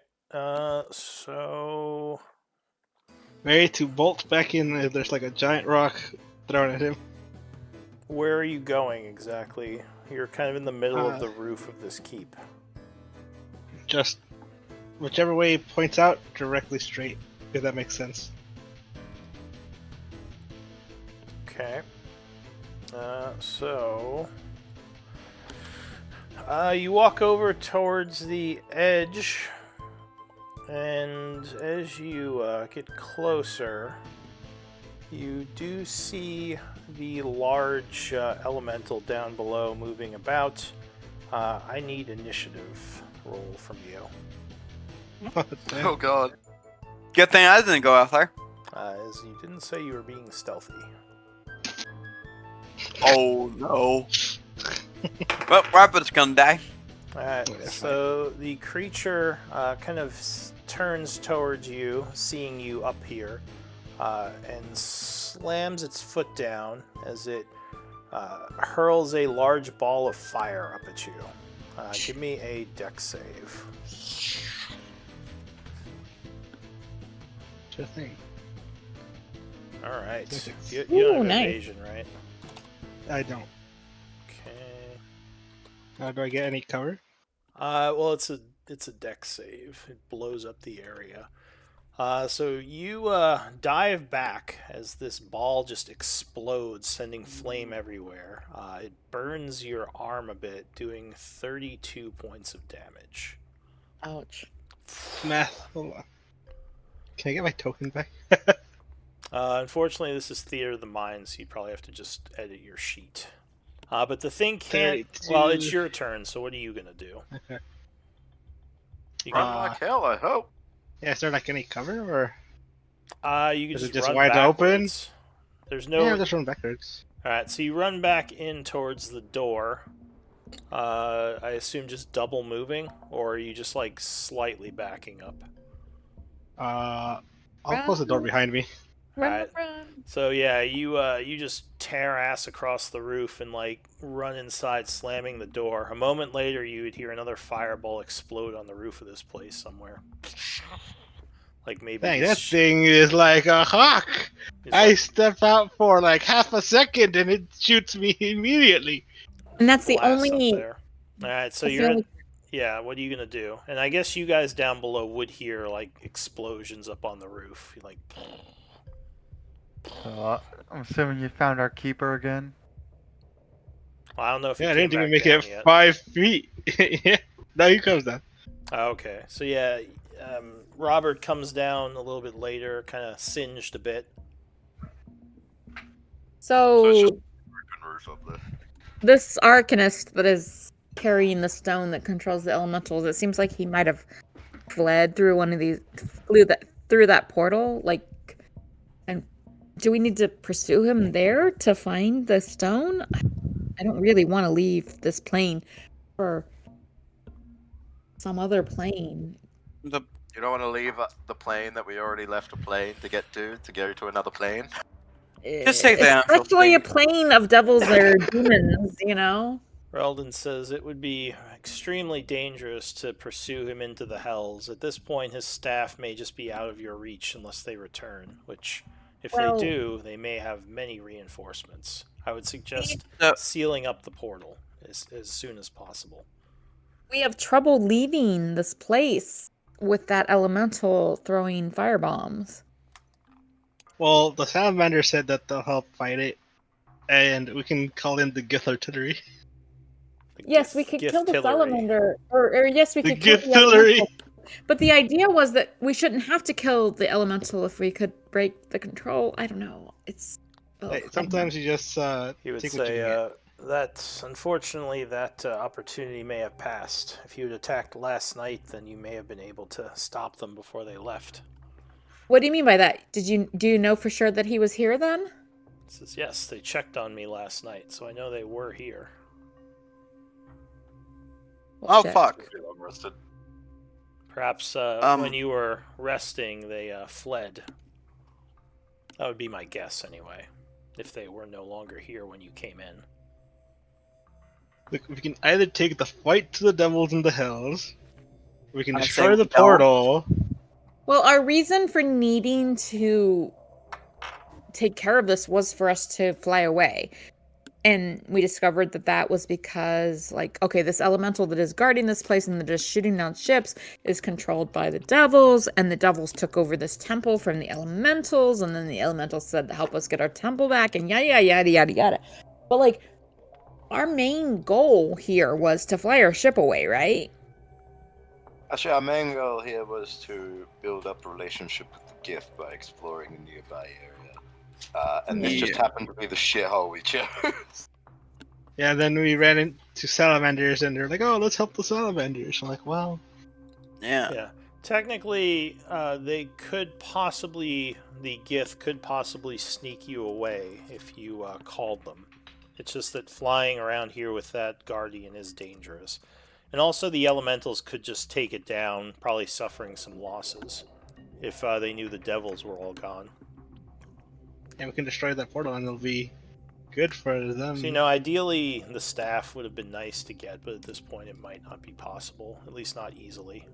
So Ready to bolt back in if there's like a giant rock thrown at him. where are you going exactly? You're kind of in the middle of Uh, the roof of this keep. Just whichever way he points out, directly straight, if that makes sense. Okay. So you walk over towards the edge, and as you get closer, you do see the large elemental down below moving about. I need initiative roll from you, Oh god. Good thing I didn't go out there. as you didn't say you were being stealthy. Oh no. Well, Robert's gonna die. Alright, so the creature kind of turns towards you, seeing you up here, and slams its foot down as it hurls a large ball of fire up at you. Give me a dex save. Sure thing. Alright, Six. you don't Ooh, have nice. evasion, right? I don't. Okay. Do I get any cover? Well, it's a dex save. It blows up the area. So you dive back as this ball just explodes, sending flame everywhere. It burns your arm a bit, doing 32 points of damage. Ouch. Math. Hold on. Can I get my token back? Unfortunately, this is Theater of the Mind, so you probably have to just edit your sheet. But the thing can't. Well, it's 32. your turn. So what are you gonna do? Okay. You Run can, like hell, I hope. Yeah, is there like any cover or? you can Is it just just run wide open? backwards. There's no. Yeah, just run backwards. Alright, so you run back in towards the door. I assume just double moving, or are you just like slightly backing up? I'll close the door behind me. Run, Alright. run. So yeah, you just tear ass across the roof and like run inside, slamming the door. A moment later, you would hear another fireball explode on the roof of this place somewhere. Like maybe Dang, this that sh- thing is like a hawk. it's I like step out for like half a second and it shoots me immediately. And that's the glass up only. there. Alright, so That's the you're only- yeah, what are you gonna do? And I guess you guys down below would hear like explosions up on the roof. Like I'm assuming you found our keeper again. I don't know if he Yeah, I came didn't even back make down it yet. 5 feet. Yeah, now he comes down. Okay, so yeah, Robert comes down a little bit later, kind of singed a bit. So it's So just open roof up there. this arcanist that is carrying the stone that controls the elementals, it seems like he might have fled through one of these, through that portal. Like, and do we need to pursue him there to find the stone? I don't really want to leave this plane for some other plane. The You don't want to leave the plane that we already left a plane to go to another plane? Just take the actual Especially a thing. plane of devils or demons, you know? Reldon says it would be extremely dangerous to pursue him into the hells. At this point, his staff may just be out of your reach unless they return, which, if Well- they do, they may have many reinforcements. I would suggest No. sealing up the portal as soon as possible. We have trouble leaving this place with that elemental throwing firebombs. Well, the salamander said that they'll help fight it, and we can call in the Gith artillery. The Yes, Gith- we could kill the Gith-tillery. salamander, or yes, we The could kill the Gith-tillery. elemental. But the idea was that we shouldn't have to kill the elemental if we could break the control. I don't know. It's Hey, sometimes you just He would take what you say can get. that, unfortunately, that opportunity may have passed. If you had attacked last night, then you may have been able to stop them before they left. What do you mean by that? Do you know for sure that he was here then? He says, yes, they checked on me last night, so I know they were here. Well, Oh shit. fuck. I feel unrested. Perhaps when you were resting, they fled. That would be my guess, anyway. If they were no longer here when you came in. Look, we can either take the fight to the devils in the hills, we can I say destroy we the don't. portal. Well, our reason for needing to take care of this was for us to fly away. And we discovered that that was because, like, okay, this elemental that is guarding this place and that is shooting down ships is controlled by the devils, and the devils took over this temple from the elementals, and then the elementals said to help us get our temple back, and yada, yada, yada, yada. But, like, our main goal here was to fly our ship away, right? Actually, our main goal here was to build up a relationship with the gift by exploring a nearby area. And this just happened to be the shithole we chose. Yeah, then we ran into salamanders, and they're like, "Oh, let's help the salamanders." I'm like, "Well, Yeah. Technically, the Gith could possibly sneak you away if you called them. It's just that flying around here with that guardian is dangerous. And also the elementals could just take it down, probably suffering some losses, if they knew the devils were all gone. and we can destroy that portal, and it'll be good for them." So, you know, ideally the staff would have been nice to get, but at this point it might not be possible, at least not easily.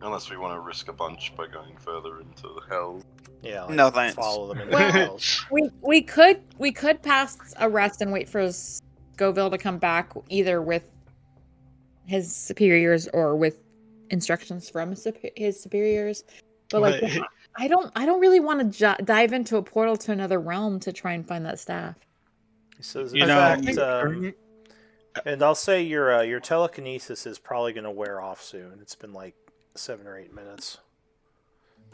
Unless we want to risk a bunch by going further into the hell. Yeah, No thanks. follow them into Well, the hills. We could pass a rest and wait for Scoville to come back, either with his superiors or with instructions from his superiors. But like, But- I don't really want to dive into a portal to another realm to try and find that staff. He says, You in know- fact, and I'll say your telekinesis is probably going to wear off soon. It's been like 7 or 8 minutes.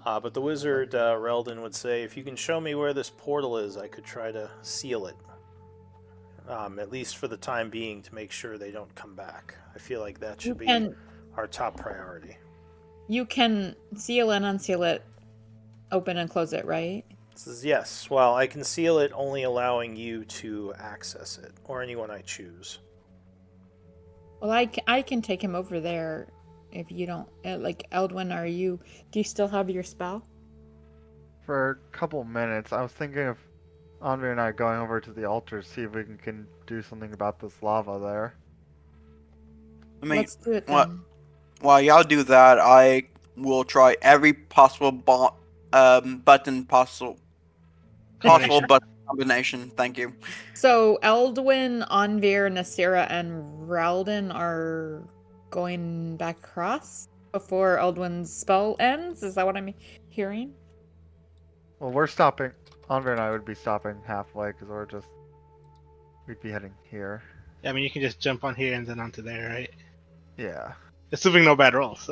But the wizard, Reldon, would say, if you can show me where this portal is, I could try to seal it. At least for the time being, to make sure they don't come back. I feel like that should be our top priority. You can seal and unseal it, open and close it, right? Says, yes. Well, I can seal it, only allowing you to access it, or anyone I choose. Well, I can take him over there if you don't. Like, Eldwin, do you still have your spell? For a couple minutes, I was thinking of Andre and I going over to the altar, see if we can do something about this lava there. I mean, Let's do it then. what- while y'all do that, I will try every possible button possible button combination. Thank you. So Eldwin, Anvir, Nasira, and Raldon are going back across before Eldwin's spell ends? Is that what I'm hearing? Well, we're stopping. Andre and I would be stopping halfway because we'd be heading here. I mean, you can just jump on here and then onto there, right? Yeah. Assuming no bad rolls.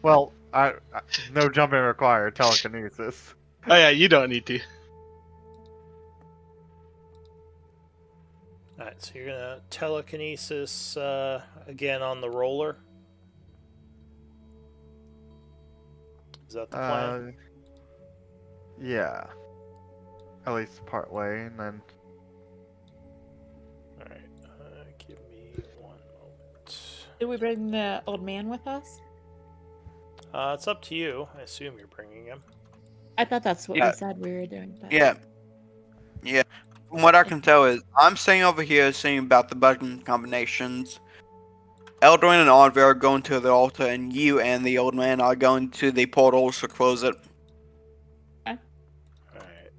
Well, no jumping required. Telekinesis. Oh yeah, you don't need to. Alright, so you're gonna telekinesis again on the roller. Is that the plan? Yeah. At least part way, and then Alright, give me 1 moment. Did we bring the old man with us? It's up to you. I assume you're bringing him. I thought that's what Yeah. we said we were doing. But... Yeah. From what I can tell is, I'm staying over here seeing about the button combinations. Eldrin and Arver are going to the altar, and you and the old man are going to the portals to close it. Alright.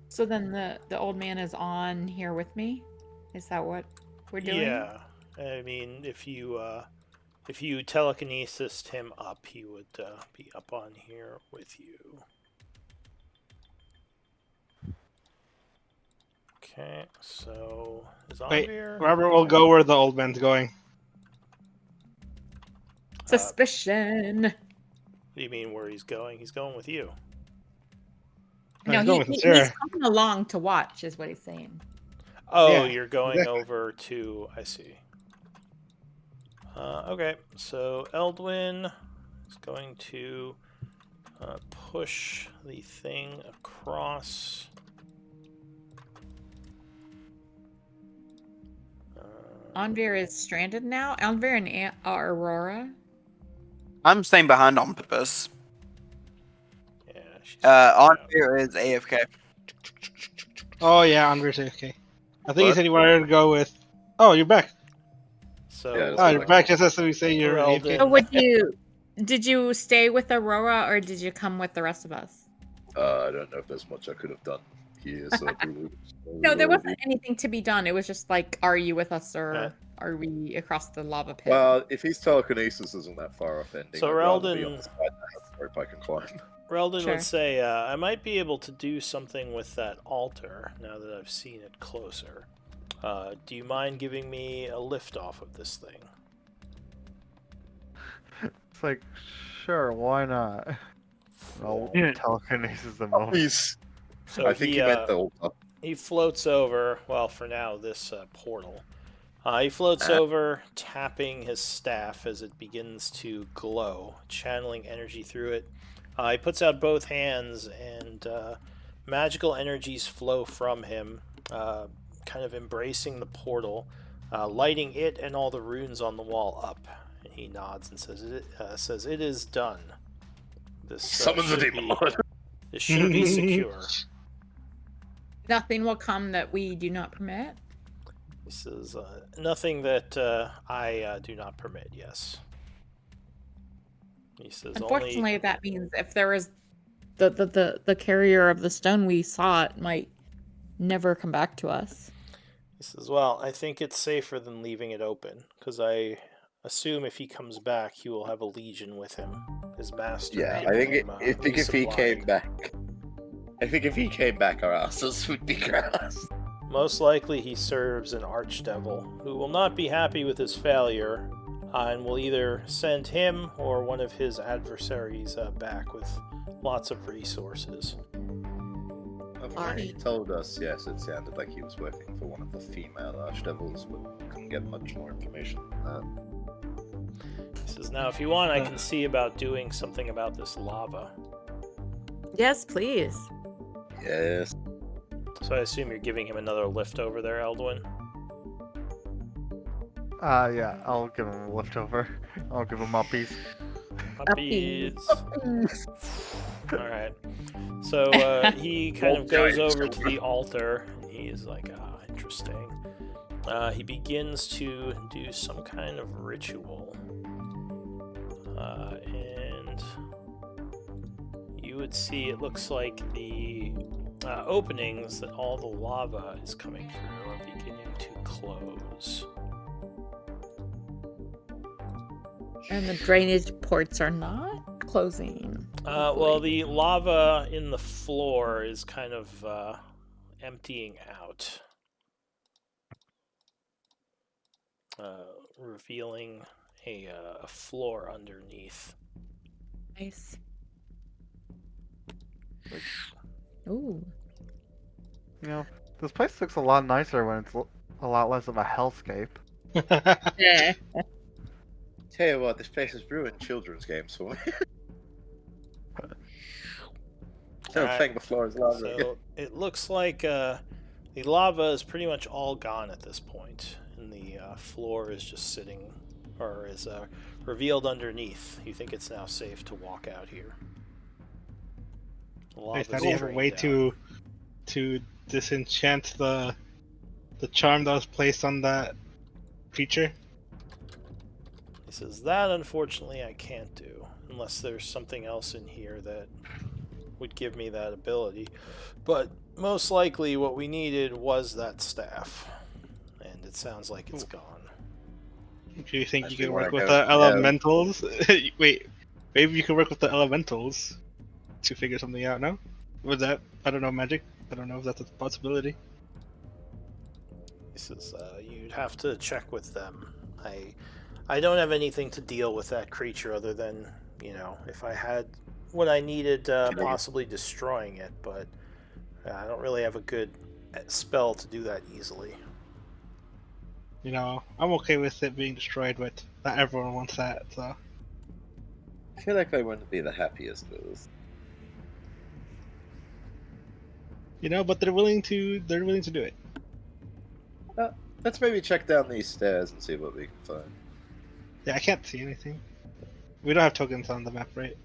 So then the old man is on here with me? Is that what we're doing? Yeah. I mean, if you telekinesis him up, he would be up on here with you. Okay, so is Wait, Anvir? Robert will go where the old man's going. Suspicion. What do you mean where he's going? He's going with you. No, He's going with he's Sarah. coming along to watch, is what he's saying. Oh, Yeah, you're going exactly. over to. I see. Okay, so Eldwin is going to push the thing across. Anvir is stranded now. Anvir and Aurora. I'm staying behind on purpose. Yeah, she's Arver is AFK. Oh yeah, Andre's okay. I think he said he wanted to go with. Oh, you're back. So Yeah, that's Oh, like- back just as we say you're Well, AFK. then- So did you stay with Aurora or did you come with the rest of us? I don't know if there's much I could have done here, so I believe. No, there wasn't anything to be done. It was just like, are you with us or Yeah. are we across the lava pit? Well, if his telekinesis isn't that far off ending, So I'd rather be Reldon- on the side that has rope I can climb. Reldon Sure. would say, I might be able to do something with that altar now that I've seen it closer. Do you mind giving me a lift off of this thing? It's like, sure, why not? I'll Yeah. telekinesis them over. Please. So I think he meant the altar. he floats over, well, for now, this portal. He floats over, tapping his staff as it begins to glow, channeling energy through it. He puts out both hands, and magical energies flow from him, kind of embracing the portal, lighting it and all the runes on the wall up. And he nods and says, "It is done. This Summons a should be- demon. This should be secure." Nothing will come that we do not permit. He says, "Nothing that I do not permit." Yes. He says, Unfortunately, "Only." that means if there is the carrier of the stone we saw, it might never come back to us. He says, "Well, I think it's safer than leaving it open, because I assume if he comes back, he will have a legion with him. His master." Yeah, gave I think him, if he resupply. came back, our asses would be grass. Most likely, he serves an archdevil who will not be happy with his failure, and will either send him or one of his adversaries back with lots of resources." He told us, yes, it sounded like he was working for one of the female archdevils, but couldn't get much more information than that. He says, "Now, if you want, I can see about doing something about this lava." Yes, please. Yes. So I assume you're giving him another lift over there, Eldwin? Yeah, I'll give him a lift over. I'll give him uppies. Puppies. Alright. So he kind of goes over to the altar, and he's like, interesting. He begins to do some kind of ritual. And you would see, it looks like the openings that all the lava is coming through are beginning to close. And the drainage ports are not closing. Well, the lava in the floor is kind of emptying out, revealing a floor underneath. Nice. Ooh. You know, this place looks a lot nicer when it's a lot less of a hellscape. Yeah. Tell you what, this place has ruined children's games for me. So Alright. playing the floor is lava. So it looks like the lava is pretty much all gone at this point, and the floor is just sitting, or is revealed underneath. You think it's now safe to walk out here. The Wait, lava's now do you have a drained way down. to disenchant the charm that was placed on that creature? He says, "That, unfortunately, I can't do, unless there's something else in here that would give me that ability. But most likely what we needed was that staff, and it sounds like it's gone." Do you think you Actually, can when work I with go- the yeah. elementals? Wait, maybe you can work with the elementals to figure something out, no? With that, I don't know, magic? I don't know if that's a possibility. He says, "You'd have to check with them. I don't have anything to deal with that creature other than, if I had what I needed, possibly destroying it, but I don't really have a good spell to do that easily." You know, I'm okay with it being destroyed, but not everyone wants that, so... I feel like they wouldn't be the happiest with this. You know, but they're willing to do it. Let's maybe check down these stairs and see what we can find. Yeah, I can't see anything. We don't have tokens on the map, right?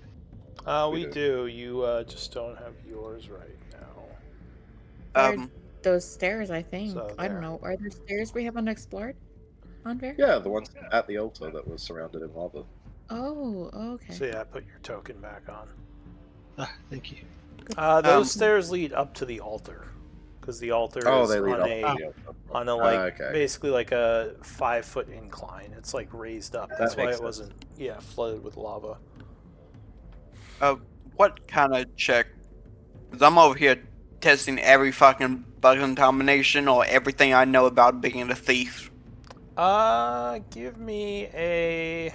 We We do. You just don't have yours right now. Those stairs, I think. So I don't there. know. Are there stairs we haven't explored? Andre? Yeah, the ones at the altar that was surrounded in lava. Oh, okay. So yeah, put your token back on. Thank you. Those stairs lead up to the altar, because the altar Oh, is they lead on up. a on a like okay. basically like a 5-foot incline. It's like raised up. That's why makes it sense. wasn't flooded with lava. What kind of check? Because I'm over here testing every fucking button combination or everything I know about being a thief. Give me a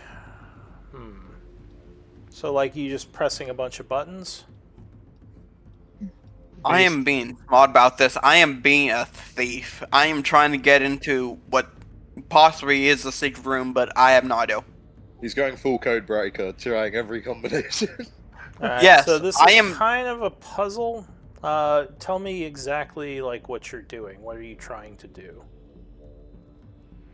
So like you just pressing a bunch of buttons? I am being smart about this. I am being a thief. I am trying to get into what possibly is a secret room, but I have no idea. He's going full code breaker, trying every combination. Alright, Yes, so this I is am- kind of a puzzle. Tell me exactly like what you're doing. What are you trying to do?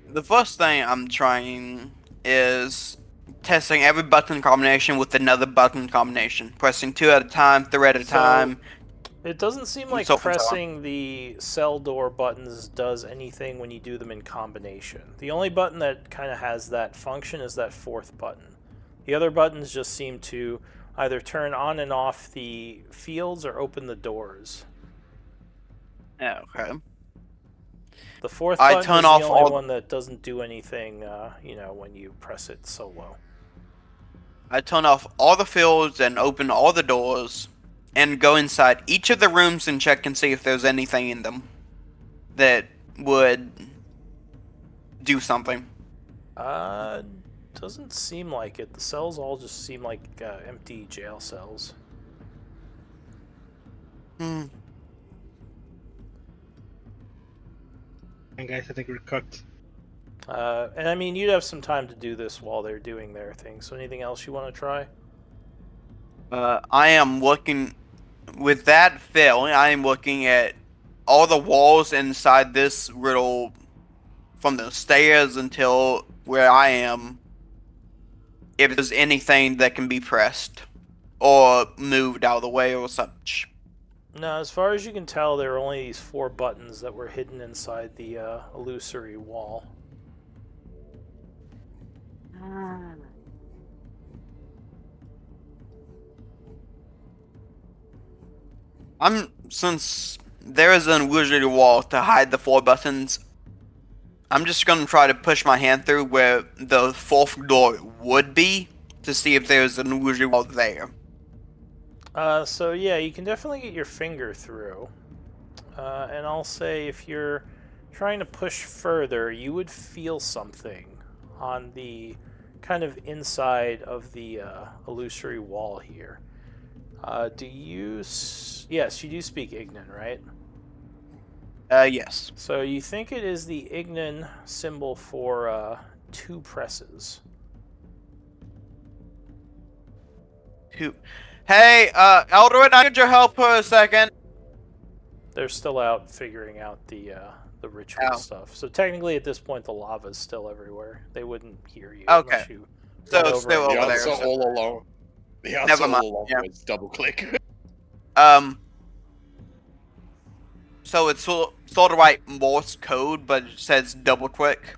The first thing I'm trying is testing every button combination with another button combination. Pressing 2 at a time, 3 at a So- time. It doesn't seem like so forth and so on. pressing the cell door buttons does anything when you do them in combination. The only button that kind of has that function is that 4th button. The other buttons just seem to either turn on and off the fields or open the doors. Okay. The 4th I button turn is off the only all- one that doesn't do anything, when you press it solo. I turn off all the fields and open all the doors and go inside each of the rooms and check and see if there's anything in them that would do something. Doesn't seem like it. The cells all just seem like empty jail cells. And guys, I think we're cooked. And I mean, you'd have some time to do this while they're doing their thing. So anything else you want to try? I am looking with that fail. I am looking at all the walls inside this riddle, from the stairs until where I am. If there's anything that can be pressed or moved out of the way or such. No, as far as you can tell, there are only these 4 buttons that were hidden inside the illusory wall. Since there is an illusory wall to hide the 4 buttons, I'm just gonna try to push my hand through where the 4th door would be to see if there's an illusory wall there. So yeah, you can definitely get your finger through. And I'll say if you're trying to push further, you would feel something on the kind of inside of the illusory wall here. Yes, you do speak Ignan, right? Yes. So you think it is the Ignan symbol for 2 presses. Hey, Eldred, I need your help for a second. They're still out figuring out the ritual stuff. So technically, at this point, the lava's still everywhere. They wouldn't hear you Okay. unless you So run it's over still and over yell. there. all along. The answer Never mind, all along yeah. was double click. So it's sort of like Morse code, but it says double click.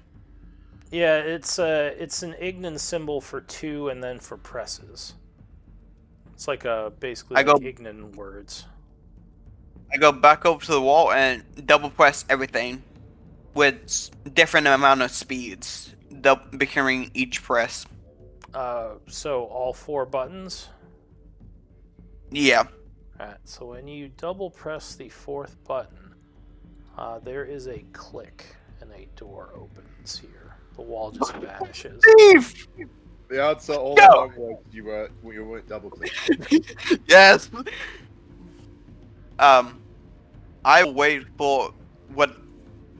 Yeah, it's an Ignan symbol for 2 and then for presses. It's like basically like Ignan words. I go back over to the wall and double press everything with different amount of speeds, becoming each press. So all 4 buttons? Yeah. Alright, so when you double press the 4th button, there is a click and a door opens here. The wall just vanishes. Thief! The answer all No! along was you weren't double clicking. Yes. I wait for what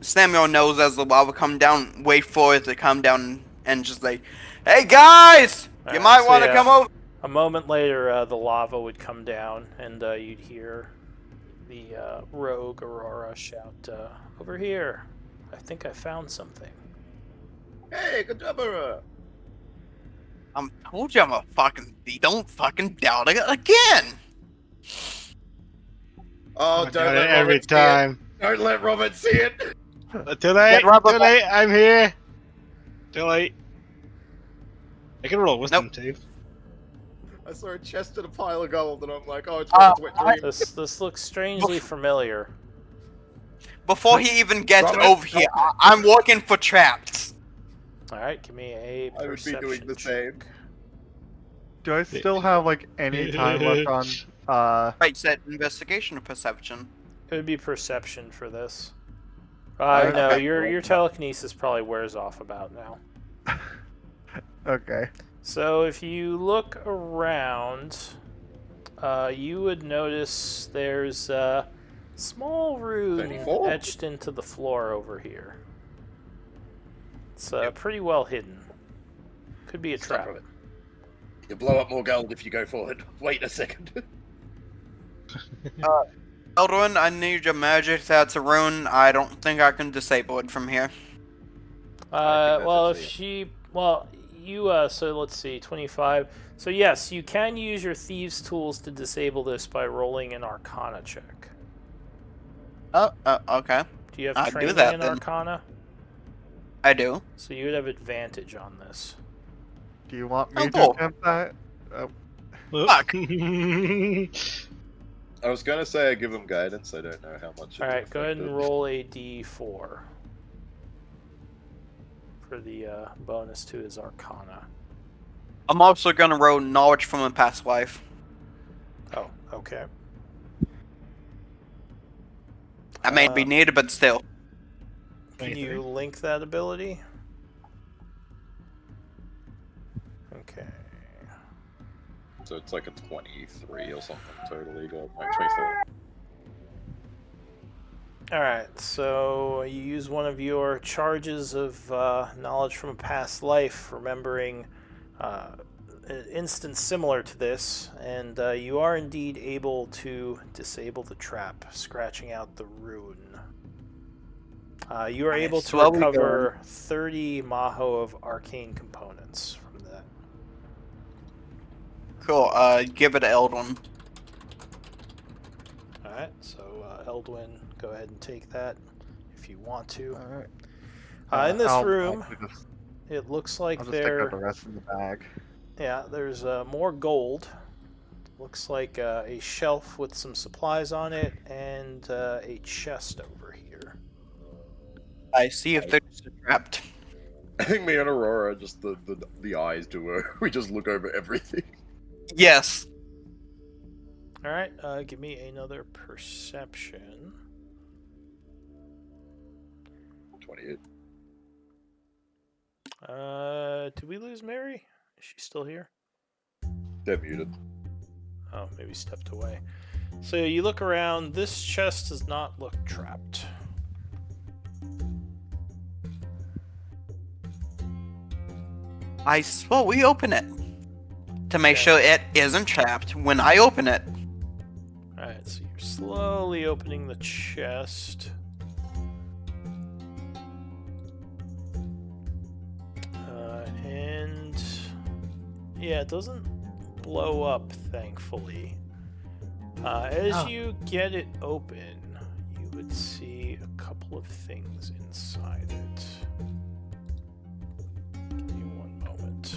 Samuel knows as the lava come down. Wait for it to come down and just like, hey guys, you Alright, might so want to yeah. come over. A moment later, the lava would come down, and you'd hear the rogue Aurora shout, "Over here! I think I found something." Hey, good job, Aurora. I told you I'm a fucking thief. Don't fucking doubt it again. Oh, I don't got it let every Robert see it. time. Don't let Robert see it. Too late. Get Robert Too late. I'm here. Daylight. I can roll a wisdom save. I saw a chest and a pile of gold, and I'm like, oh, it's worth its weight in gold. This looks strangely familiar. Before he even gets Drop it. over here, I'm looking for traps. All right, give me a I would be perception doing the same. check. Do I still have like any time left on? Right, said investigation or perception. It would be perception for this. Okay. No, your telekinesis probably wears off about now. Okay. So if you look around, you would notice there's a small rune 34? etched into the floor over here. It's pretty well hidden. Could be a Stop trap. it. You blow up more gold if you go forward. Wait a second. Eldrin, I need your magic. That's a rune. I don't think I can disable it from here. that's Well, up if to she, well, you, so let's see, 25. So yes, you can use your thieves' tools to disable this by rolling an Arcana check. Oh, okay. Do you have I'll do training that in then. Arcana? I do. So you would have advantage on this. Do you want me Oh, to cool. attempt that? Fuck. I was gonna say I give him guidance. I don't know how much. All right, go ahead and roll a d4 for the bonus to his Arcana. I'm also gonna roll knowledge from a past life. Oh, okay. I may be needed, but still. Can you link that ability? Okay. So it's like a 23 or something totally. Got like 24. Alright, so you use one of your charges of knowledge from a past life, remembering an instance similar to this, and you are indeed able to disable the trap, scratching out the rune. You are able to slowly recover 30 Maho of arcane components from that. Cool. Give it to Eldrin. Alright, so Eldwin, go ahead and take that if you want to. Alright. In this I'll room, actually just- it looks like I'll just pick up the there... rest of the bag. Yeah, there's more gold. Looks like a shelf with some supplies on it, and a chest over here. I see if there's a trap. I think me and Aurora just the eyes do it. We just look over everything. Yes. Alright, give me another perception. 28. Did we lose Mary? Is she still here? They're muted. Oh, maybe stepped away. So you look around, this chest does not look trapped. I slowly open it to make sure it isn't trapped when I open it. Alright, so you're slowly opening the chest. And yeah, it doesn't blow up, thankfully. As you get it open, you would see a couple of things inside it. Give me one moment.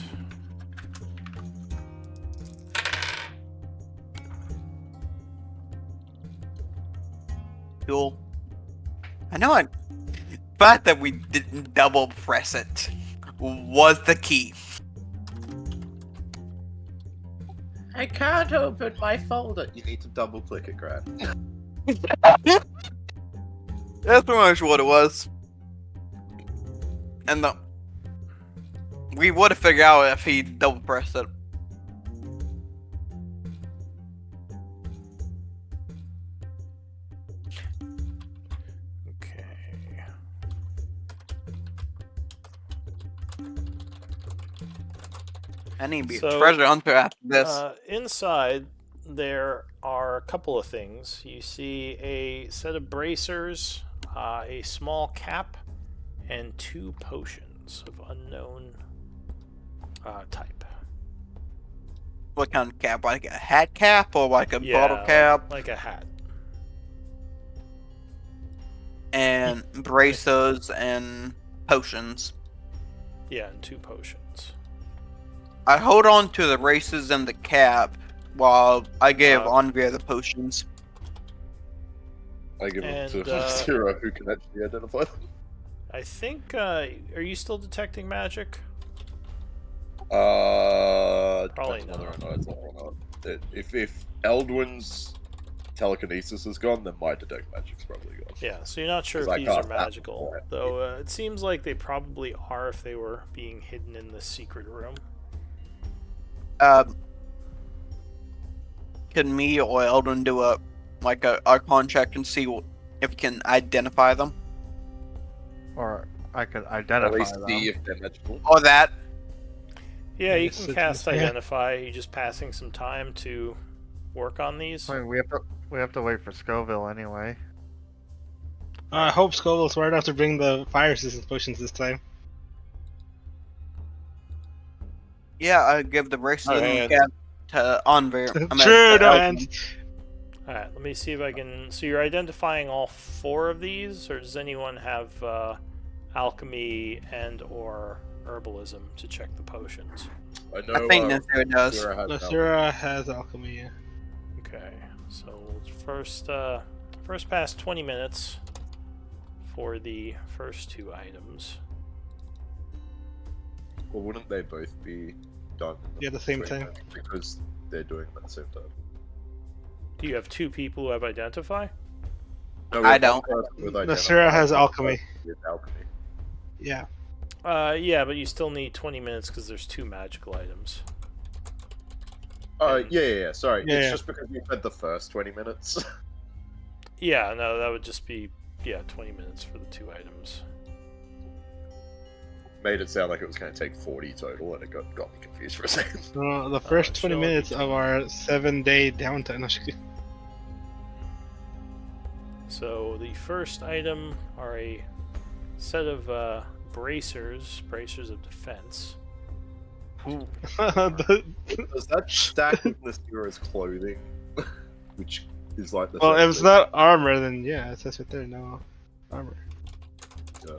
Cool. I know it. The fact that we didn't double press it was the key. I can't open my folder. You need to double click it, Grant. That's pretty much what it was. And we would have figured out if he double pressed it. Okay. I need to be So, a treasure hunter after this. Inside, there are a couple of things. You see a set of bracers, a small cap, and 2 potions of unknown type. What kind of cap? Like a hat cap or like a Yeah, bottle cap? like a hat. And bracers and potions. Yeah, and 2 potions. I hold on to the races and the cap while I give Uh, Anvia the potions. I give them And, to Zero, who can actually identify them. I think, are you still detecting magic? Probably not. whether or not it's on or not. If Eldwin's telekinesis is gone, then my detect magic's probably gone. Yeah, so you're not sure 'Cause if I these are cast that magical, before. though it seems like they probably are if they were being hidden in the secret room. Can me or Eldon do a Archon check and see if we can identify them? Or I could At identify least them. see if they're magical. Or that? Yeah, you Yes, can it's- cast yeah. Identify. You're just passing some time to work on these. I mean, we have to wait for Scoville anyway. I hope Scoville's smart enough to bring the fire resistance potions this time. Yeah, I give the races and the hand. cap to Anvia. True, no Eldon. hand. Alright, let me see if I can... So you're identifying all 4 of these, or does anyone have alchemy and or herbalism to check the potions? I know. I think Nasira does. Zero has Nasira has alchemy. Yeah. Okay, so first pass 20 minutes for the first 2 items. Well, wouldn't they both be done? Yeah, the same between time. them? Because they're doing them at the same time. Do you have 2 people who have Identify? No, I we have don't. one person with Nasira has identify, alchemy. with alchemy. Yeah. Yeah, but you still need 20 minutes because there's 2 magical items. Yeah. Sorry, Yeah, it's yeah. just because you said the first 20 minutes. Yeah, no, that would just be 20 minutes for the 2 items. Made it sound like it was going to take 40 total, and it got me confused for a second. The first 20 sure. minutes of our 7-day downtime. No, just kidding. So the first item are a set of bracers of defense. The- Does that stack with Nasira's clothing? Which is like the well, same if it's thing? not armor, then yeah, it says right there, no armor. Yeah.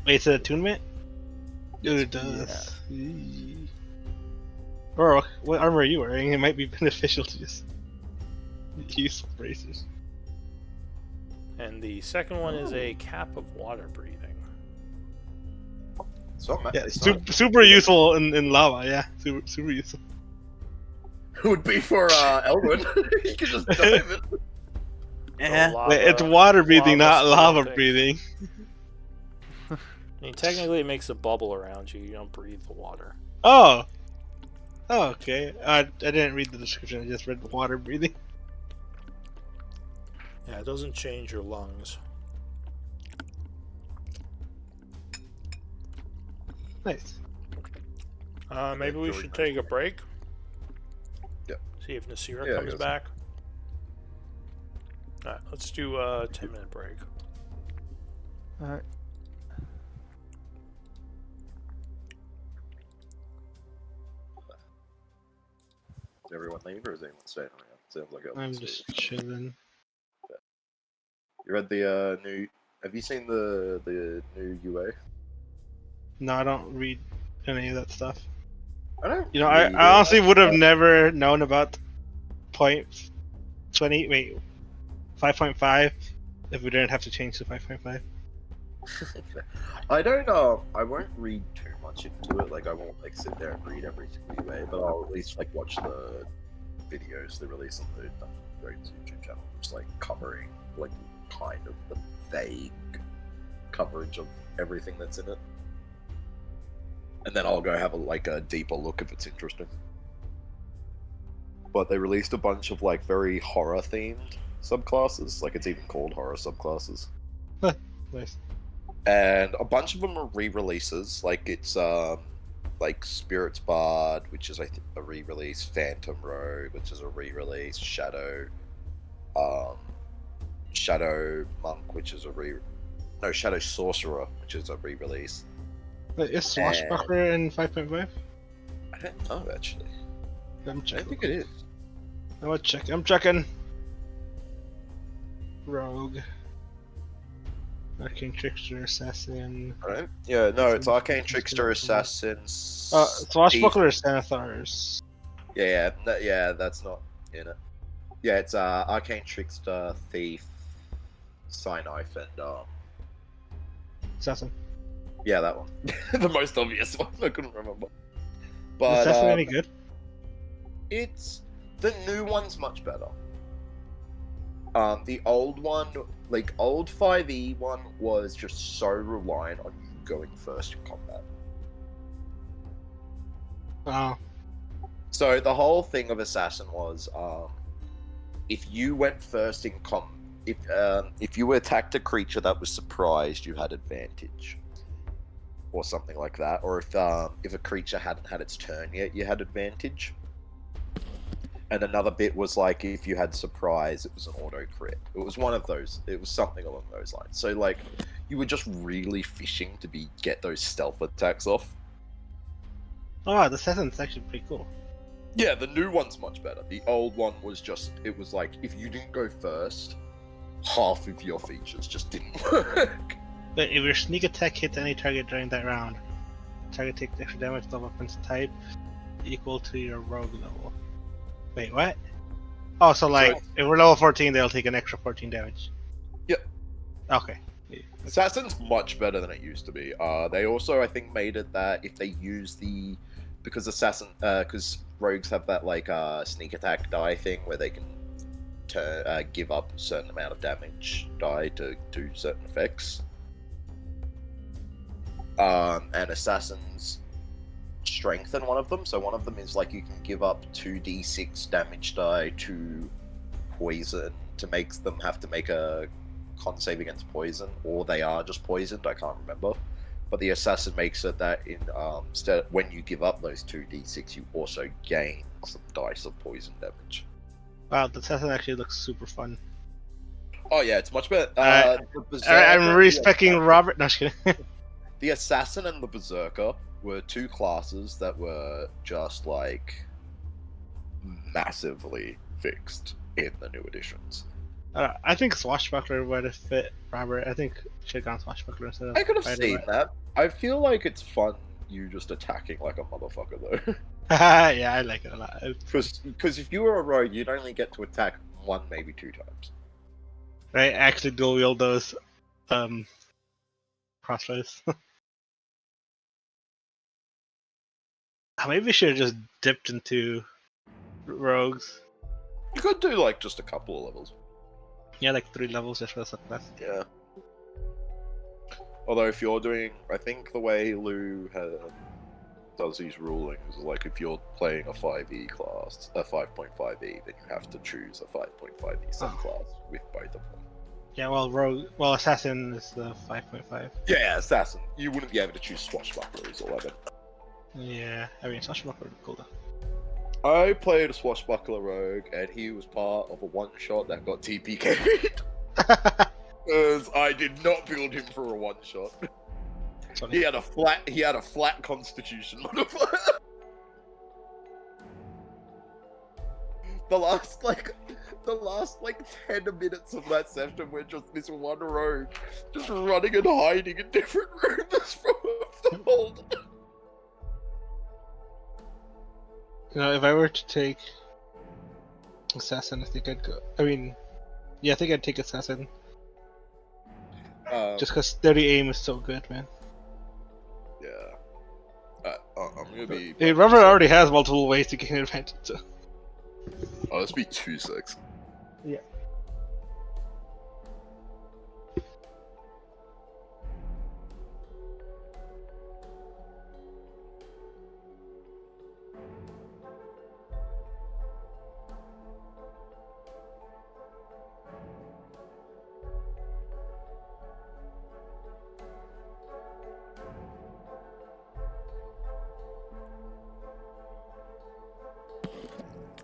Wait, it's an attunement? Dude, it does. Or what armor are you wearing? It might be beneficial to just use bracers. And the second one is a cap of water breathing. It's not ma- Yeah, it's not- super useful in lava. Yeah, super useful. It would be for Elwyn. He could just dive in. Yeah. Lava- Wait, it's water breathing, not lava splitting. breathing. I mean, technically, it makes a bubble around you. You don't breathe the water. Oh. Oh, okay. I didn't read the description. I just read the water breathing. Yeah, it doesn't change your lungs. Nice. Maybe we George should take a break. Yep. See if Nasira Yeah, I comes guess. back. Alright, let's do a 10-minute break. Alright. Is everyone leave or is anyone staying around? Sounds like I'm everyone's just leaving. chilling. You read the new? Have you seen the new UA? No, I don't read any of that stuff. I don't. You know, read I honestly it. would have never known about 5.5 if we didn't have to change to 5.5. I don't. I won't read too much into it. Like, I won't like sit there and read every single UA, but I'll at least like watch the videos they release on the Dragon's YouTube channel, just like covering like kind of the vague coverage of everything that's in it. And then I'll go have a deeper look if it's interesting. But they released a bunch of like very horror themed subclasses, like it's even called horror subclasses. Nice. And a bunch of them are re-releases, like it's like Spirit's Bard, which is a re-release, Phantom Rogue, which is a re-release, Shadow Monk, which is Shadow Sorcerer, which is a re-release. Wait, is Swashbuckler in 5.5? I don't know actually. I'm I don't checking. think it is. I'm checking. Rogue. Arcane Trickster, Assassin. Right? Yeah, no, it's Arcane Assassin, Trickster, Assassin. Assassin. Swashbuckler, Cenithars. Yeah, that's not in it. Yeah, it's Arcane Trickster, Thief, Psyknife, and Assassin. yeah, that one. The most obvious one. I couldn't remember. But Is Assassin any good? it's the new one's much better. The old one, like old 5e one, was just so reliant on you going first in combat. Oh. So the whole thing of Assassin was, if you went first in if you attacked a creature that was surprised, you had advantage, or something like that. Or if a creature hadn't had its turn yet, you had advantage. And another bit was like if you had surprise, it was an auto crit. It was one of those. It was something along those lines. So like, you were just really fishing to get those stealth attacks off. Oh, the Assassin's actually pretty cool. Yeah, the new one's much better. The old one was just, it was like, if you didn't go first, half of your features just didn't work. But if your sneak attack hits any target during that round, target takes extra damage to the weapon's type equal to your rogue level. Wait, what? Oh, so like, if we're level 14, they'll take an extra 14 damage. Yep. Okay. Assassin's much better than it used to be. They also, I think, made it that if they use because rogues have that like sneak attack die thing where they can give up a certain amount of damage die to do certain effects. And assassins strengthen one of them. So one of them is like you can give up 2d6 damage die to poison to make them have to make a con save against poison, or they are just poisoned. I can't remember. But the assassin makes it that instead when you give up those 2d6, you also gain some dice of poison damage. Wow, the Assassin actually looks super fun. Oh yeah, it's much better. I'm respecting Robert. No, just kidding. The assassin and the berserker were two classes that were just like massively fixed in the new editions. I think Swashbuckler would have fit Robert. I think should have gone Swashbuckler instead of. I could have Spider-Man. seen that. I feel like it's fun you just attacking like a motherfucker though. Yeah, I like it a lot. Because if you were a rogue, you'd only get to attack one, maybe two times. Right, actually dual wield those crossbows. Maybe we should have just dipped into rogues. You could do like just a couple of levels. Yeah, like 3 levels just for the subclass. Yeah. Although if you're doing, I think the way Lou does these rulings is like if you're playing a 5e class, a 5.5e, then you have to choose a 5.5e subclass with both of them. Yeah, well, Assassin is the 5.5. Yeah, Assassin. You wouldn't be able to choose Swashbuckler is 11. Yeah, I mean, Swashbuckler would be cool though. I played a Swashbuckler rogue, and he was part of a one-shot that got TPK'd. Because I did not build him for a one-shot. He had a flat constitution modifier. The last 10 minutes of that session were just this one rogue just running and hiding in different rooms from the hold. You know, if I were to take Assassin, I think I'd go. I mean, yeah, I think I'd take Assassin. Just because steady aim is so good, man. Yeah. I'm gonna be. Hey, Robert already has multiple ways to gain advantage, so. Oh, let's be 2-6. Yeah.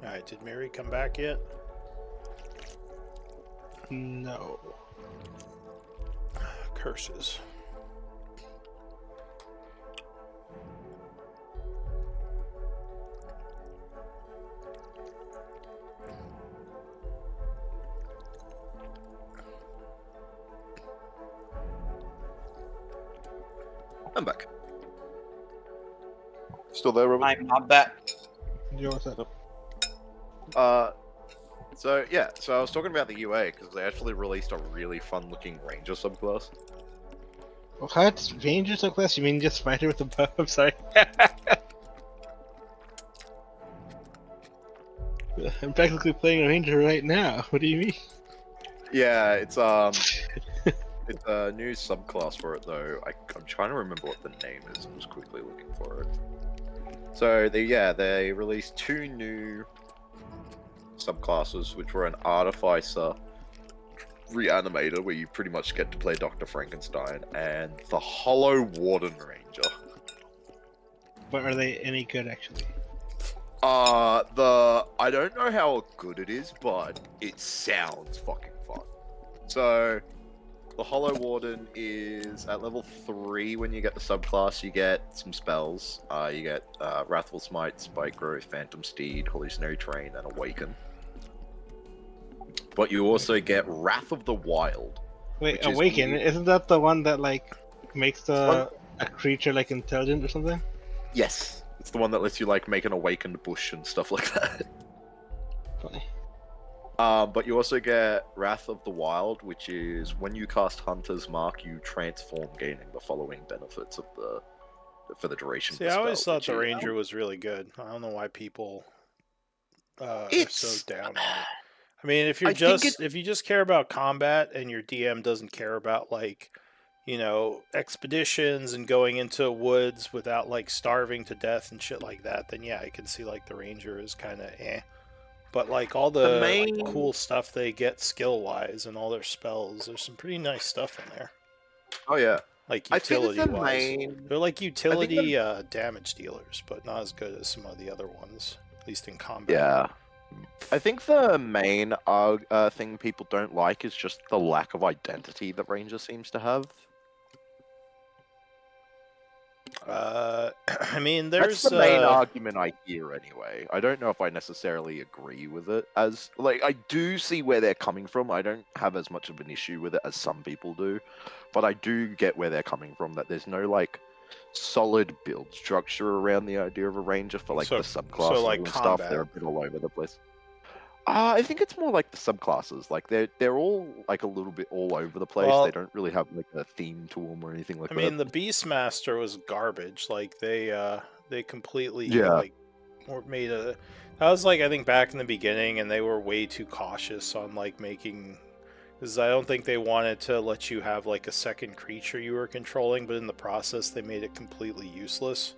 Alright, did Mary come back yet? No. Curses. I'm back. Still there, Robert? I'm not back. Yo, what's up? So yeah, so I was talking about the UA because they actually released a really fun-looking Ranger subclass. What? Ranger subclass? You mean just fighter with a bow? I'm sorry. I'm practically playing a ranger right now. What do you mean? Yeah, it's it's a new subclass for it though. I'm trying to remember what the name is. I'm just quickly looking for it. So they released 2 new subclasses, which were an Artificer Reanimator, where you pretty much get to play Dr. Frankenstein, and the Hollow Warden Ranger. But are they any good actually? I don't know how good it is, but it sounds fucking fun. So, the Hollow Warden is at level 3. When you get the subclass, you get some spells. You get Wrathful Smite, Spike Growth, Phantom Steed, Hallucinatory Terrain, and Awaken. But you also get Wrath of the Wild. Wait, Which is Awaken? new. Isn't that the one that like makes One- a creature like intelligent or something? Yes, it's the one that lets you like make an awakened bush and stuff like that. Funny. But you also get Wrath of the Wild, which is when you cast Hunter's Mark, you transform, gaining the following benefits of for the duration. See, of I the always spell, thought which the is- Ranger was really good. I don't know why people are so It's- down on it. I mean, if you're I think if you just care about combat and your DM doesn't care about like, you know, expeditions and going into woods without like starving to death and shit like that, then yeah, I can see like the Ranger is kind of eh. But like all the main- like, cool stuff they get skill wise and all their spells, there's some pretty nice stuff in there. Oh yeah, Like I think utility the wise. main. They're like utility damage dealers, but not as good as some of the other ones, at least in combat. Yeah, I think the main thing people don't like is just the lack of identity that Ranger seems to have. I mean, there's That's the main argument I hear anyway. I don't know if I necessarily agree with it. As like, I do see where they're coming from. I don't have as much of an issue with it as some people do, but I do get where they're coming from. That there's no like solid build structure around the idea of a ranger for like So- the subclasses like, and stuff. They're a combat. bit all over the place. I think it's more like the subclasses. Like they're all like a little bit all over the place. Well- They don't really have like a theme to them or anything like I that. mean, the Beastmaster was garbage. Like they completely Yeah. like made a. That was like I think back in the beginning, and they were way too cautious on like making. Because I don't think they wanted to let you have like a second creature you were controlling, but in the process they made it completely useless.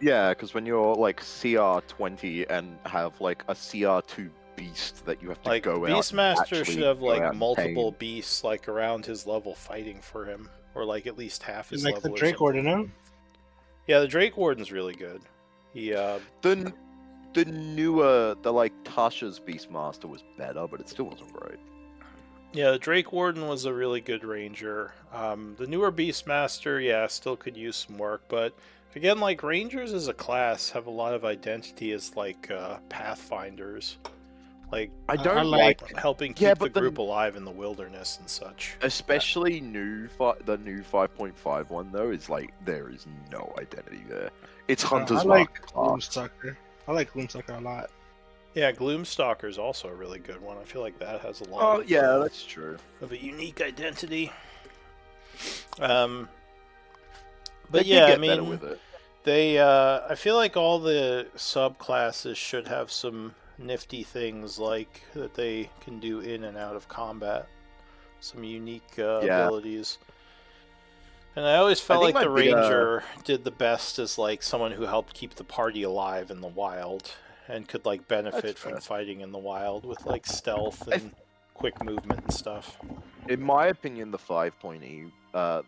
Yeah, because when you're like CR20 and have like a CR2 beast that you have to Like go out. and Beastmaster actually should have go out like and multiple tame. beasts like around his level fighting for him, or like at least half his Like level. the or Drake something. Warden, no? Yeah, the Drake Warden's really good. He The newer, the like Tasha's Beastmaster was better, but it still wasn't great. Yeah, the Drake Warden was a really good ranger. The newer Beastmaster, yeah, still could use some work, but again, like rangers as a class have a lot of identity as like pathfinders, like I I don't like- like, helping keep Yeah, the but the- group alive in the wilderness and such. especially the new 5.5 one though. Is like there is no identity there. It's Hunter's I like Mark class. Gloomstalker. I like Gloomstalker a lot. Yeah, Gloomstalker's also a really good one. I feel like that has a lot Oh of, yeah, that's true. of a unique identity. But They could yeah, I get better mean, with it. they, I feel like all the subclasses should have some nifty things like that they can do in and out of combat, some unique abilities. And I always felt think like the my big, ranger did the best as like someone who helped keep the party alive in the wild and could like benefit That's from fair. fighting in the wild with like stealth I and quick movement and stuff. In my opinion, the 5.E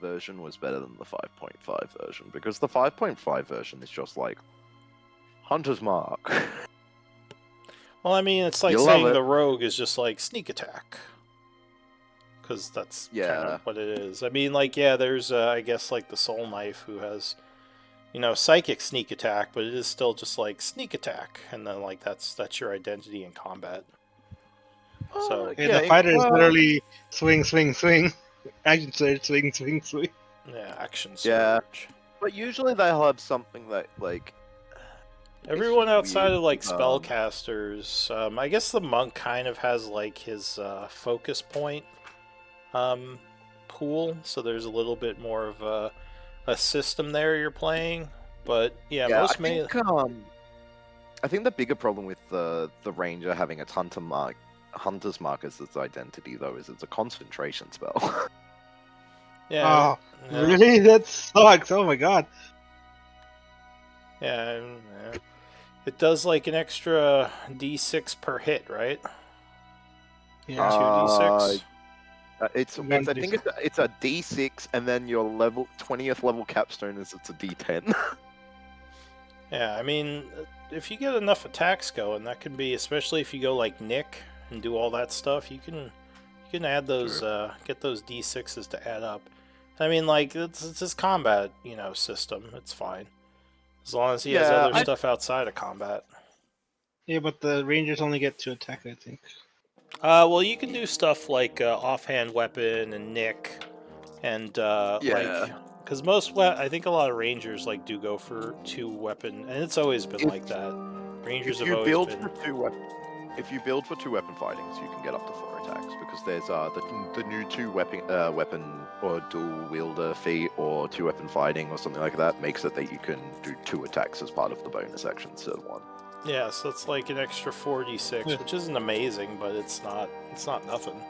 version was better than the 5.5 version because the 5.5 version is just like Hunter's Mark. Well, I mean, it's like You'll love saying it. the rogue is just like sneak attack. Because that's kind Yeah. of what it is. I mean, like, yeah, there's, I guess, like the Soul Knife who has, you know, psychic sneak attack, but it is still just like sneak attack. And then, like, that's your identity in combat. So, And the fighter is literally swing, swing, swing. Action surge, swing, swing, swing. yeah, action Yeah. surge. But usually they'll have something that like. Everyone It's outside weird, of like um, spellcasters, I guess the monk kind of has like his focus point pool, so there's a little bit more of a system there you're playing. But yeah, most I think the bigger problem with the ranger having its hunter's mark as its identity though is it's a concentration spell. yeah, Oh, yeah, really? That sucks. Oh my god. yeah, it does like an extra d6 per hit, right? Yeah. 2d6. It's One I think it's a D6 and then your 20th level capstone is it's a D10. Yeah, I mean, if you get enough attacks going, that could be, especially if you go like Nick and do all that stuff, you can add those, get those d6s to add up. I mean, like it's his combat, system. It's fine as long as he has Yeah, other stuff outside of combat. Yeah, but the rangers only get 2 attack, I think. Well, you can do stuff like offhand weapon and Nick, and Yeah. because I think a lot of rangers like do go for 2 weapon, and it's always been like that. Rangers have always been. If you build for 2 weapon fightings, you can get up to 4 attacks because there's the new 2 weapon or dual wielder feat or 2 weapon fighting or something like that makes it that you can do 2 attacks as part of the bonus action instead of 1. Yeah, so it's like an extra 4d6, Yeah. which isn't amazing, but it's not nothing.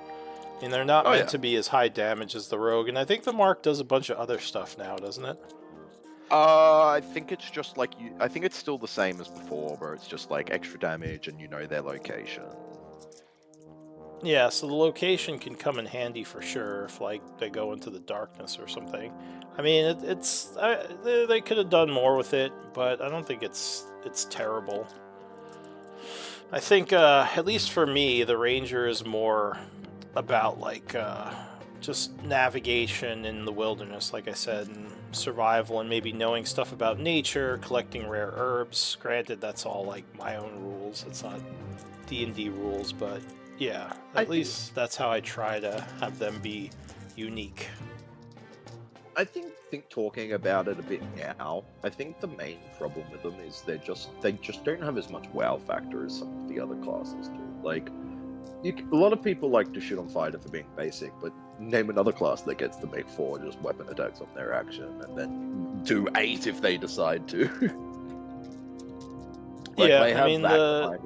I mean, they're not Oh, meant yeah. to be as high damage as the rogue, and I think the mark does a bunch of other stuff now, doesn't it? I think it's just like I think it's still the same as before, where it's just like extra damage and you know their location. Yeah, so the location can come in handy for sure if like they go into the darkness or something. I mean, they could have done more with it, but I don't think it's terrible. I think at least for me, the ranger is more about like just navigation in the wilderness, like I said, and survival, and maybe knowing stuff about nature, collecting rare herbs. Granted, that's all like my own rules. It's not D&D rules, but yeah, at least that's how I try to have them be unique. I think talking about it a bit now, I think the main problem with them is they just don't have as much wow factor as some of the other classes do. Like, a lot of people like to shit on fighter for being basic, but name another class that gets to make 4 just weapon attacks on their action, and then do 8 if they decide to. Like, Yeah, they I have mean, that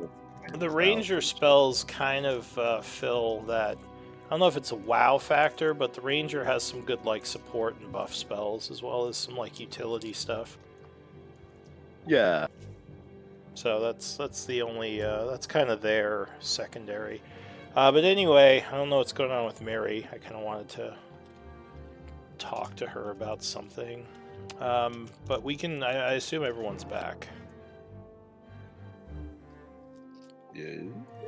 the ranger spells kind of fill that. I don't know if it's a wow factor, but the ranger has some good like support and buff spells as well as some like utility stuff. Yeah. So that's the only that's kind of their secondary. But anyway, I don't know what's going on with Mary. I kind of wanted to talk to her about something. But we can. I assume everyone's back. Yeah.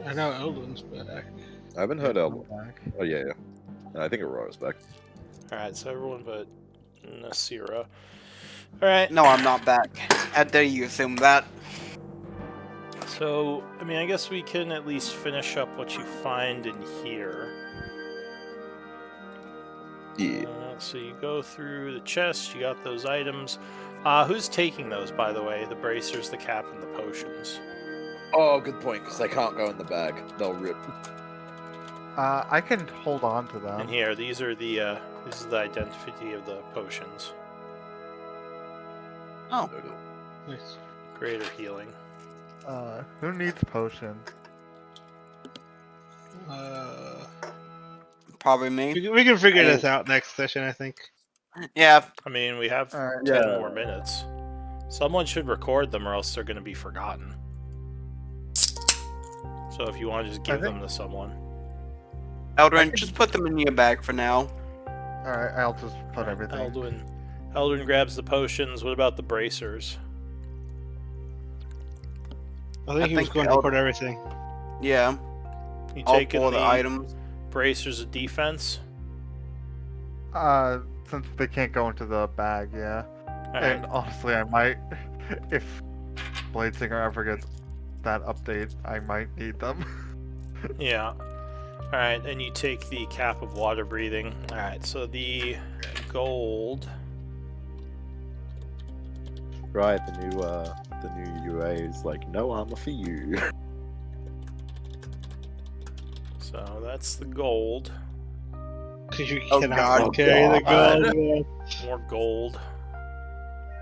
I know Eldon's back. I haven't heard Elbow. Back. Oh yeah. I think Aurora's back. All right, so everyone but Nasira. All right. No, I'm not back. How dare you assume that? So, I mean, I guess we can at least finish up what you find in here. Yeah. So you go through the chest, you got those items. Who's taking those, by the way? The bracers, the cap, and the potions. Oh, good point, because they can't go in the bag. They'll rip. I can hold on to them. And here, these are the identity of the potions. Oh. Nice. Greater healing. Who needs potion? Probably me. We can figure this out next session, I think. Yeah. I mean, we have Alright, 10 yeah. more minutes. Someone should record them or else they're going to be forgotten. So if you want to just give them to someone. Eldrin, just put them in your bag for now. Alright, I'll just put everything. Eldrin grabs the potions. What about the bracers? I think he was going to record everything. Yeah. You All taking 4 of the the items. bracers of defense? Since they can't go into the bag, yeah. All And right. honestly, I might, if Bladesinger ever gets that update, I might need them. Yeah. Alright, and you take the cap of water breathing. Alright, so the gold Right, the new UA is like no armor for you. So that's the gold. Because you Oh, cannot God. carry the God. gold. Man. More gold.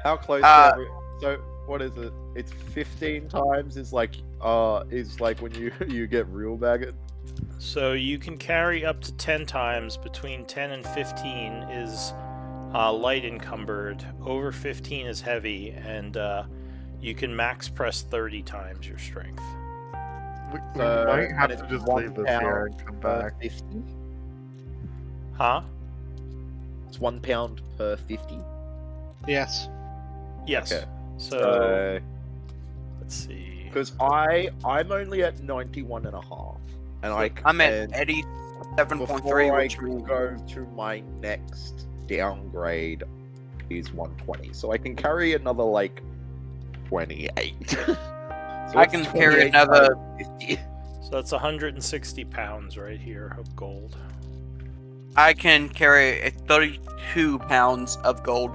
How close Uh, to every... So what is it? It's 15 times is like when you get real bagged. So you can carry up to 10 times. Between 10 and 15 is light encumbered. Over 15 is heavy, and you can max press 30 times your strength. We So, might have and to it's just 1 leave this pound here and come per back. 50. Huh? It's 1 pound per 50. Yes. Yes. Okay. So let's see. Because I'm only at 91 and a half, and I'm at and 87.3, before I which means go to my next downgrade is 120, so I can carry another like 28. So I it's can carry 28 another. times 50. So that's 160 pounds right here of gold. I can carry 32 pounds of gold.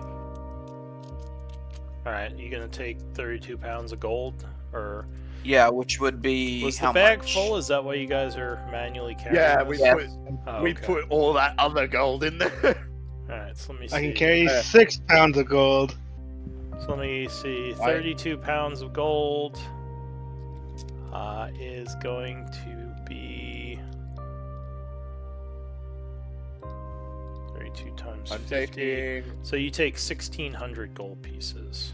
All right, you gonna take 32 pounds of gold, or Yeah, which would be was how the bag much? full? Is that why you guys are manually carrying? Yeah, we this? put Oh, we okay. put all that other gold in there. All right, so let me see. I can carry Yeah. 6 pounds of gold. So let me see. 32 pounds of gold is going to be 32 times I'm 50. taking So you take 1,600 gold pieces.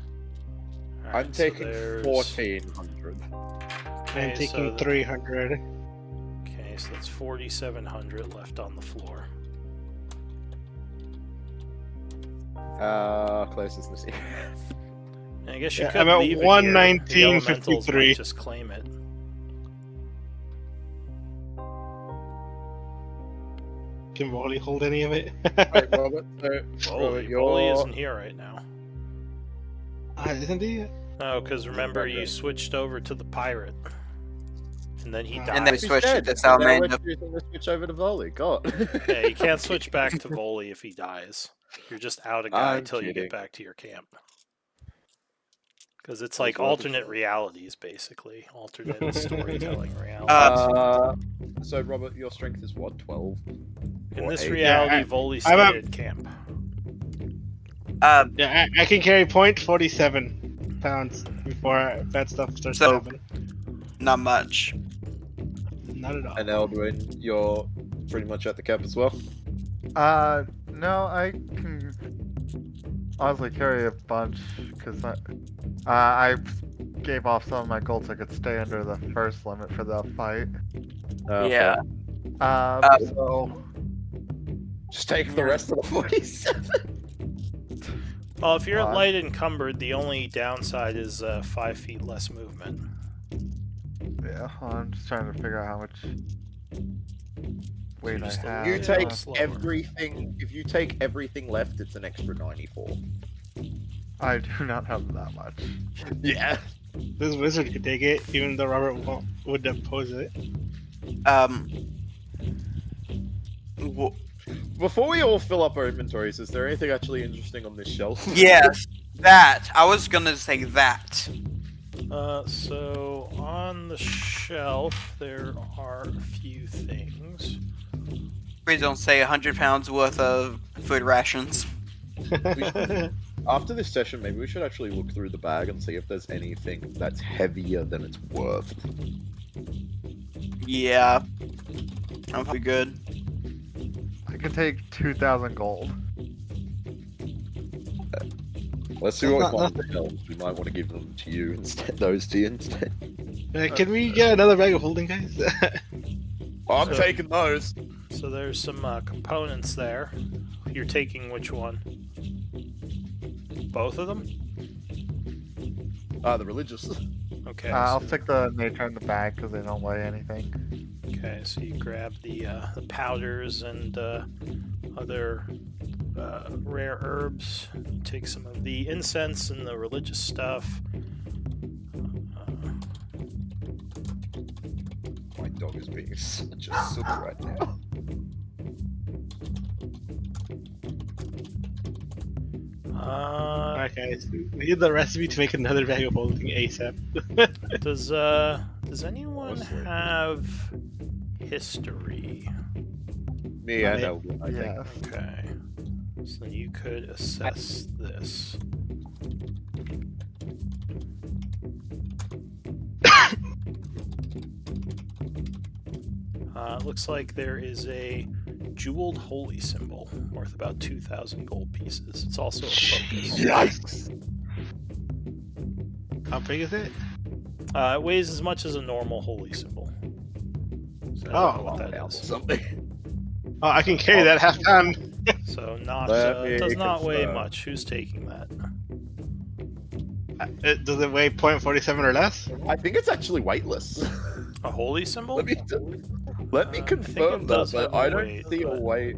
All right, I'm so taking there's- 1400. Okay, I'm so taking 300. Okay, so that's 4,700 left on the floor. Closest to see. And I guess you Yeah, could I'm at leave it here. The 119.53. elementals might just claim it. Can Wally hold any of it? Wait, Robert, so Wally, you're... Wally isn't here right now. Isn't he? No, because remember you switched over to the pirate, and then he died. And then we He's switched dead, it to so now Salamander. we're choosing to switch over to volley. God. Yeah, you can't switch back to Volley if he dies. You're just out a guy I'm until you kidding. get back to your camp. Because it's It was like worth a alternate shot. realities, basically. Alternate storytelling realities. So Robert, your strength is what? 12. In or this 8? reality, Yeah, Volley I'm stayed at- at camp. Yeah, I can carry 0.47 pounds before bad stuff starts to So- happen. Not much. Not at all. And Eldwin, you're pretty much at the cap as well. No, I can honestly carry a bunch because I gave off some of my gold so I could stay under the first limit for the fight. Yeah. So Just take the rest of the 47. Well, if you're Odd. light encumbered, the only downside is 5 feet less movement. yeah, I'm just trying to figure out how much weight I just have. You Yeah, take slower. everything. If you take everything left, it's an extra 94. I do not have that much. Yeah. This wizard could take it, even though Robert would oppose it. W- Before we all fill up our inventories, is there anything actually interesting on this shelf? yes, that. I was gonna say that. So on the shelf, there are a few things. Please don't say 100 pounds worth of food rations. After this session, maybe we should actually look through the bag and see if there's anything that's heavier than it's worth. Yeah. That'll be good. I can take 2,000 gold. Let's see what we find in the shelves. We might want to give them to you instead. Those to you instead. Can we get another bag of holding, guys? I'm So- taking those. So there's some components there. You're taking which one? Both of them? The religious. Okay. I'll so- stick the nature in the bag because they don't weigh anything. Okay, so you grab the powders and other rare herbs. Take some of the incense and the religious stuff. My dog is being such a sook right now. I Alright, guys. We need the recipe to make another bag of holding ASAP. Does anyone Honestly. have history? Me and Right. Eldon, I think. Yes. Okay. So you could assess this. It looks like there is a jeweled holy symbol worth about 2,000 gold pieces. It's also a focus. Yikes! How big is it? It weighs as much as a normal holy symbol. So I don't know what that is. Something. Oh, I can carry that half pound. So not Let me does not weigh confirm. much. Who's taking that? Does it weigh 0.47 or less? I think it's actually weightless. A holy symbol? Let me I think confirm it that, does but have a I don't weight, see a but- weight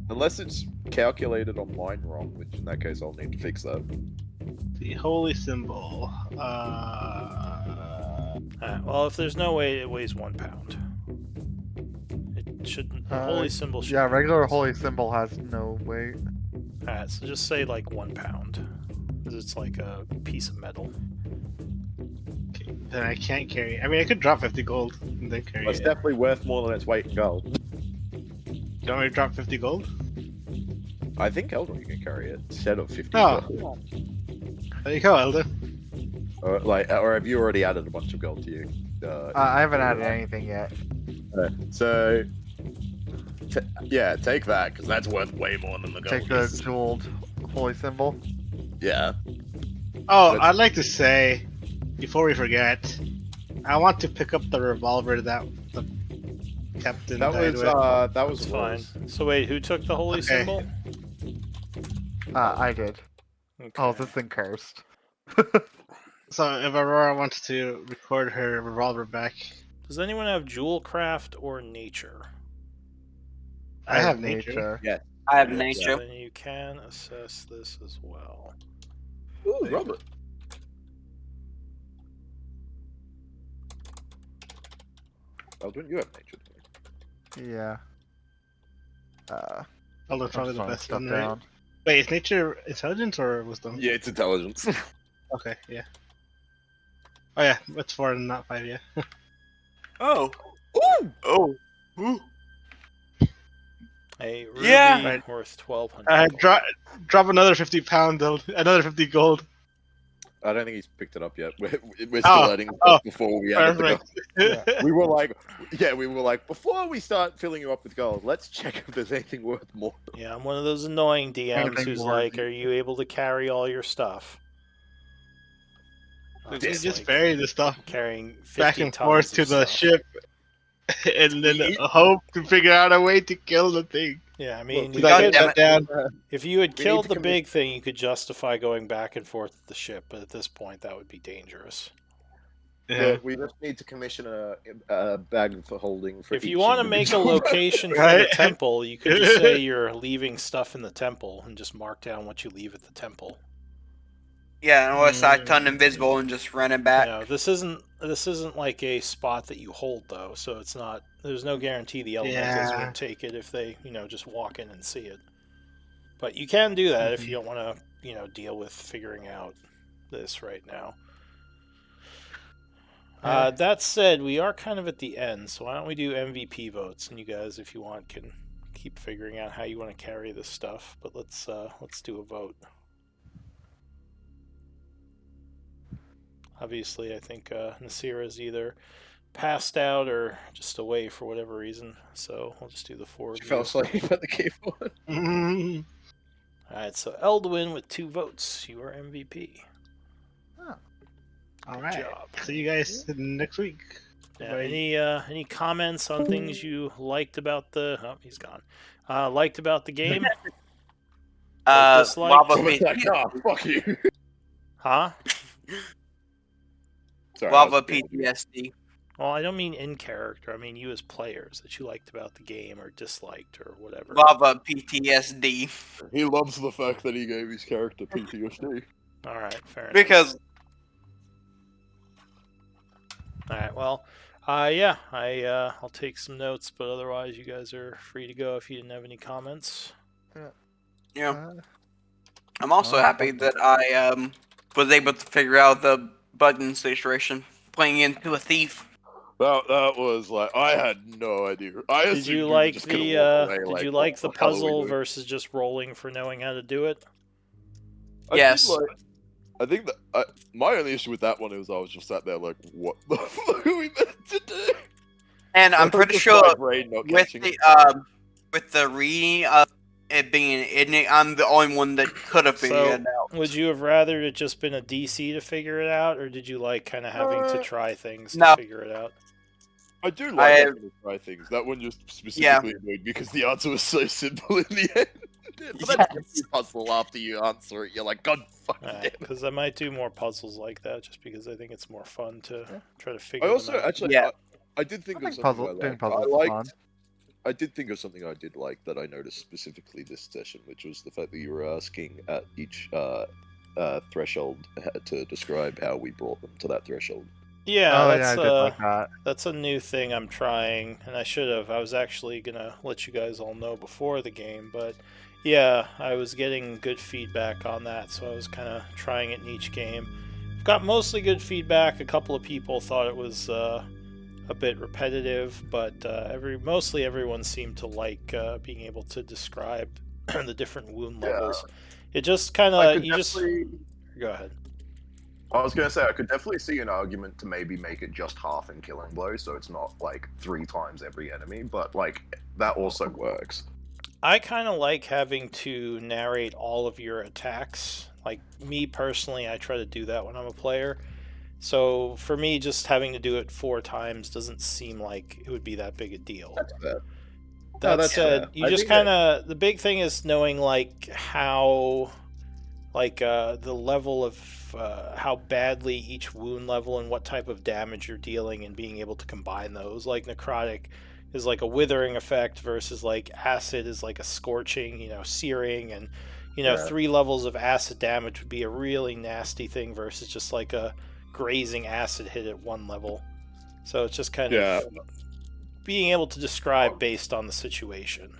unless it's calculated on mine wrong, which in that case I'll need to fix that. The holy symbol. Well, if there's no weight, it weighs 1 pound. It shouldn't. The holy symbol should. Yeah, be regular less. holy symbol has no weight. Alright, so just say like 1 pound, because it's like a piece of metal. Okay, then I can't carry it. I mean, I could drop 50 gold and then carry Well, it's it. definitely worth more than its weight in gold. You want me to drop 50 gold? I think Eldon you can carry it instead of 50 Oh. gold. There you go, Elder. Or have you already added a bunch of gold to you? I haven't added anything yet. So, yeah, take that because that's worth way more than the gold. Take the piece. jeweled holy symbol. Yeah. Oh, That's- I'd like to say, before we forget, I want to pick up the revolver that the captain That died was with. that was That's fine. Laura's. So wait, who took the holy Okay. symbol? I did. Okay. Oh, is this thing cursed? So if Aurora wants to record her revolver back, Does anyone have jewel craft or nature? I have nature. I have So nature. then you can assess this as well. Ooh, Robert. Eldon, you have nature. Yeah. Elder's probably I'm the just best stuff one, right? down. Wait, is nature intelligence or wisdom? Yeah, it's intelligence. Okay, yeah. Oh yeah, it's 4 and not 5, yeah. Oh. Ooh! Oh. Ooh. A ruby Yeah. Right. worth 1,200. Drop another 50 pound, another 50 gold. I don't think he's picked it up yet. We're still Oh, letting him oh, before we added the gold. Perfect. We were like, before we start filling you up with gold, let's check if there's anything worth more. Yeah, I'm one of those annoying DMs Anything who's more like, than- "Are you able to carry all your stuff?" I'm You just just like, bury the stuff carrying 50 back and tons forth to of the stuff. ship, and then hope to figure out a way to kill the thing. Yeah, I mean, we you God could- damn it. Down. if you had need killed to the commit- big thing, you could justify going back and forth with the ship, but at this point, that would be dangerous. Yeah. We just need to commission a bag for holding for If each you want to make a individual. location for the Right. temple, you could just say you're leaving stuff in the temple and just mark down what you leave at the temple. Yeah, unless I turn invisible and just run it back. No, this isn't like a spot that you hold though, so it's not. There's no guarantee the elementals Yeah. won't take it if they, just walk in and see it. But you can do that if you don't want to, deal with figuring out this right now. That said, we are kind of at the end, so why don't we do MVP votes? And you guys, if you want, can keep figuring out how you want to carry this stuff. But let's do a vote. Obviously, I think Nasira is either passed out or just away for whatever reason. So we'll just do the 4 of She you. fell asleep at the keyboard. Mhm. All right, so Eldwin with 2 votes. You are MVP. All right. job. See you guys next week. Yeah, Bye. any comments on things you liked about the? Oh, he's gone. Liked about the game? disliked? Lava Robert's like, PTSD. oh, fuck you. Huh? Sorry, Lava I was being- PTSD. Well, I don't mean in character. I mean you as players that you liked about the game or disliked or whatever. Lava PTSD. He loves the fact that he gave his character PTSD. All right, fair enough. Because All right, well, yeah, I'll take some notes, but otherwise you guys are free to go if you didn't have any comments. yeah, I'm also Oh, happy that I was able to figure out the button situation, playing into a thief. That was like I had no idea. I Did assumed you we were like just gonna the walk away, did you what like the hell are we puzzle doing? versus just rolling for knowing how to do it? I did Yes. I think that my only issue with that one is I was just sat there like, what the fuck are we meant to do? And I'm That was pretty just sure my brain not with catching it. the reading of it being an idiot, I'm the only one that could have figured So, it out. would you have rather it just been a DC to figure it out, or did you like kind of having to try things no. to figure it out? I do I like have- having to try things. That one just specifically annoyed me because the answer was so simple in the end. But that's Yes. a puzzle after you answer it. You're like, God fucking damn it. Because I might do more puzzles like that, just because I think it's more fun to try to figure I also them out. actually, Yeah. I did think I of think something doing I puzzles is liked. fun. I did think of something I did like that I noticed specifically this session, which was the fact that you were asking at each threshold to describe how we brought them to that threshold. Yeah, Oh yeah, I that's did like that. that's a new thing I'm trying, and I should have. I was actually gonna let you guys all know before the game, but yeah, I was getting good feedback on that, so I was kind of trying it in each game. Got mostly good feedback. A couple of people thought it was a bit repetitive, but mostly everyone seemed to like being able to describe the different wound levels. It just kind of go ahead. I was gonna say I could definitely see an argument to maybe make it just half in Killing Blow, so it's not like 3 times every enemy, but like that also works. I kind of like having to narrate all of your attacks. Like me personally, I try to do that when I'm a player. So for me, just having to do it 4 times doesn't seem like it would be that big a deal. That's fair. That that's said, fair. you I just think that- kind of the big thing is knowing like how, like the level of how badly each wound level and what type of damage you're dealing, and being able to combine those. Like necrotic is like a withering effect versus like acid is like a scorching, searing, and Yeah. 3 levels of acid damage would be a really nasty thing versus just like a grazing acid hit at 1 level. So it's just kind Yeah. of being able to describe based on the situation.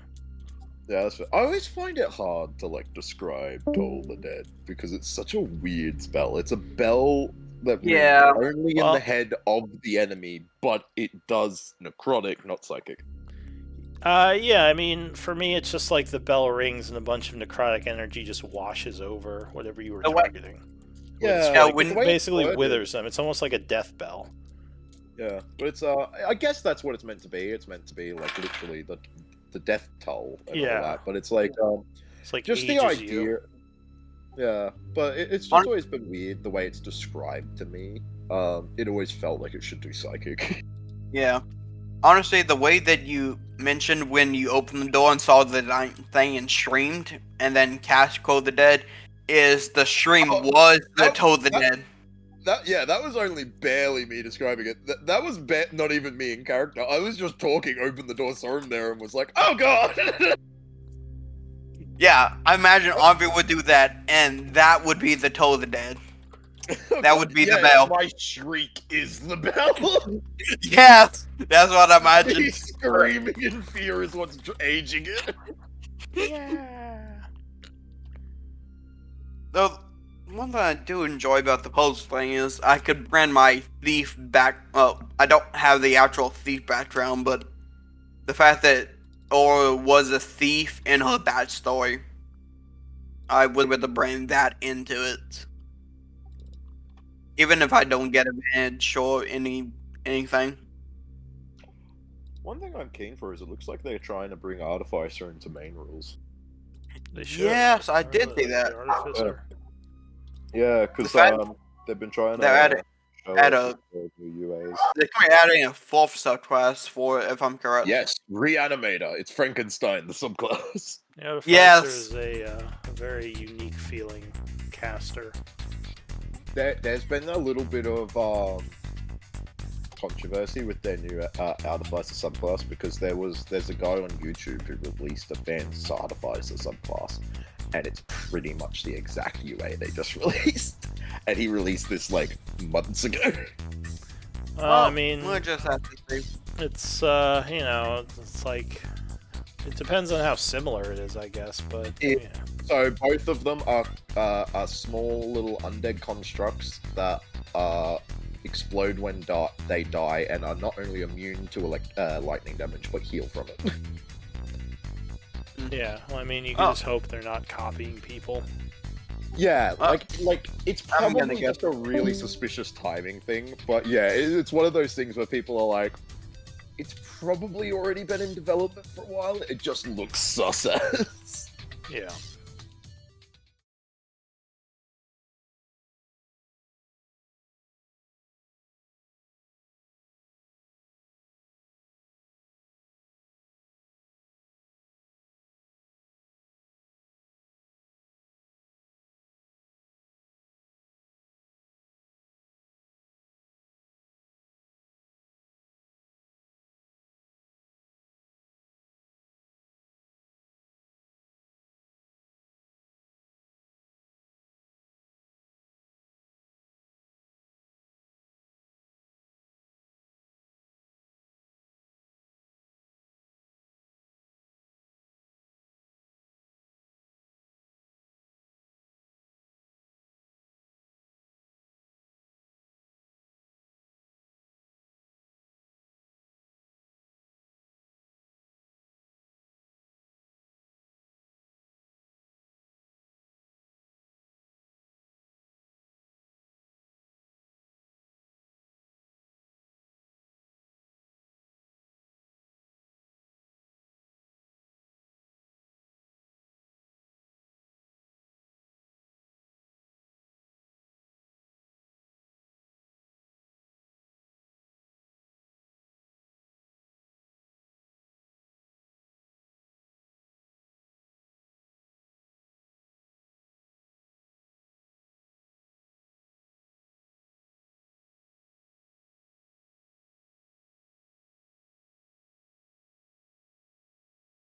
Yeah, that's fair. I always find it hard to like describe Toll the Dead because it's such a weird spell. It's a bell that moves Yeah. only in Well- the head of the enemy, but it does necrotic, not psychic. Yeah, I mean, for me, it's just like the bell rings and a bunch of necrotic energy just washes over whatever you were The way- targeting. Yeah, It's Yeah, like, when- it the way it's basically worded- withers them. It's almost like a death bell. Yeah, but it's I guess that's what it's meant to be. It's meant to be like literally the death toll and Yeah. all that. But it's like It's like just the ages idea. you. Yeah, but it's just always been weird the way it's described to me. It always felt like it should do psychic. Yeah. Honestly, the way that you mentioned when you opened the door and saw the thing and streamed, and then cast Call the Dead, is the stream Oh, was the that- Toll the that- Dead. That was only barely me describing it. That was not even me in character. I was just talking, opened the door, saw him there, and was like, "Oh god!" Yeah, I imagine Avi would do that, and that would be the Toll the Dead. That would be the Yeah, bell. My shriek is the bell. Yes, that's what I imagine. He's screaming in fear is what's aging it. Yeah. Though, one thing I do enjoy about the puzzle thing is I could brand my thief back. Well, I don't have the actual thief background, but the fact that Aura was a thief in her backstory, I would be able to brand that into it. Even if I don't get advantage or anything. One thing I'm keen for is it looks like they're trying to bring Artificer into main rules. They should. Yes, I Or did see the that. Artificer. Yeah, because The fact- they've been trying they're to at show at us a- the new UAs. They're currently adding a 4th subclass for it, if I'm correct. Yes, Reanimator. It's Frankenstein, the subclass. The Artificer Yes. is a very unique feeling caster. There's been a little bit of controversy with their new Artificer subclass because there's a guy on YouTube who released a Advanced Artificer subclass, and it's pretty much the exact UA they just released, and he released this like months ago. I mean, we'll just have to see. it's it's like It depends on how similar it is, I guess. But It- yeah. So both of them are small little undead constructs that explode when they die and are not only immune to lightning damage but heal from it. Yeah, well, I mean, you can Oh. just hope they're not copying people. Yeah, like it's I'm gonna probably guess- just a really suspicious timing thing, but yeah, it's one of those things where people are like, it's probably already been in development for a while. It just looks sus as.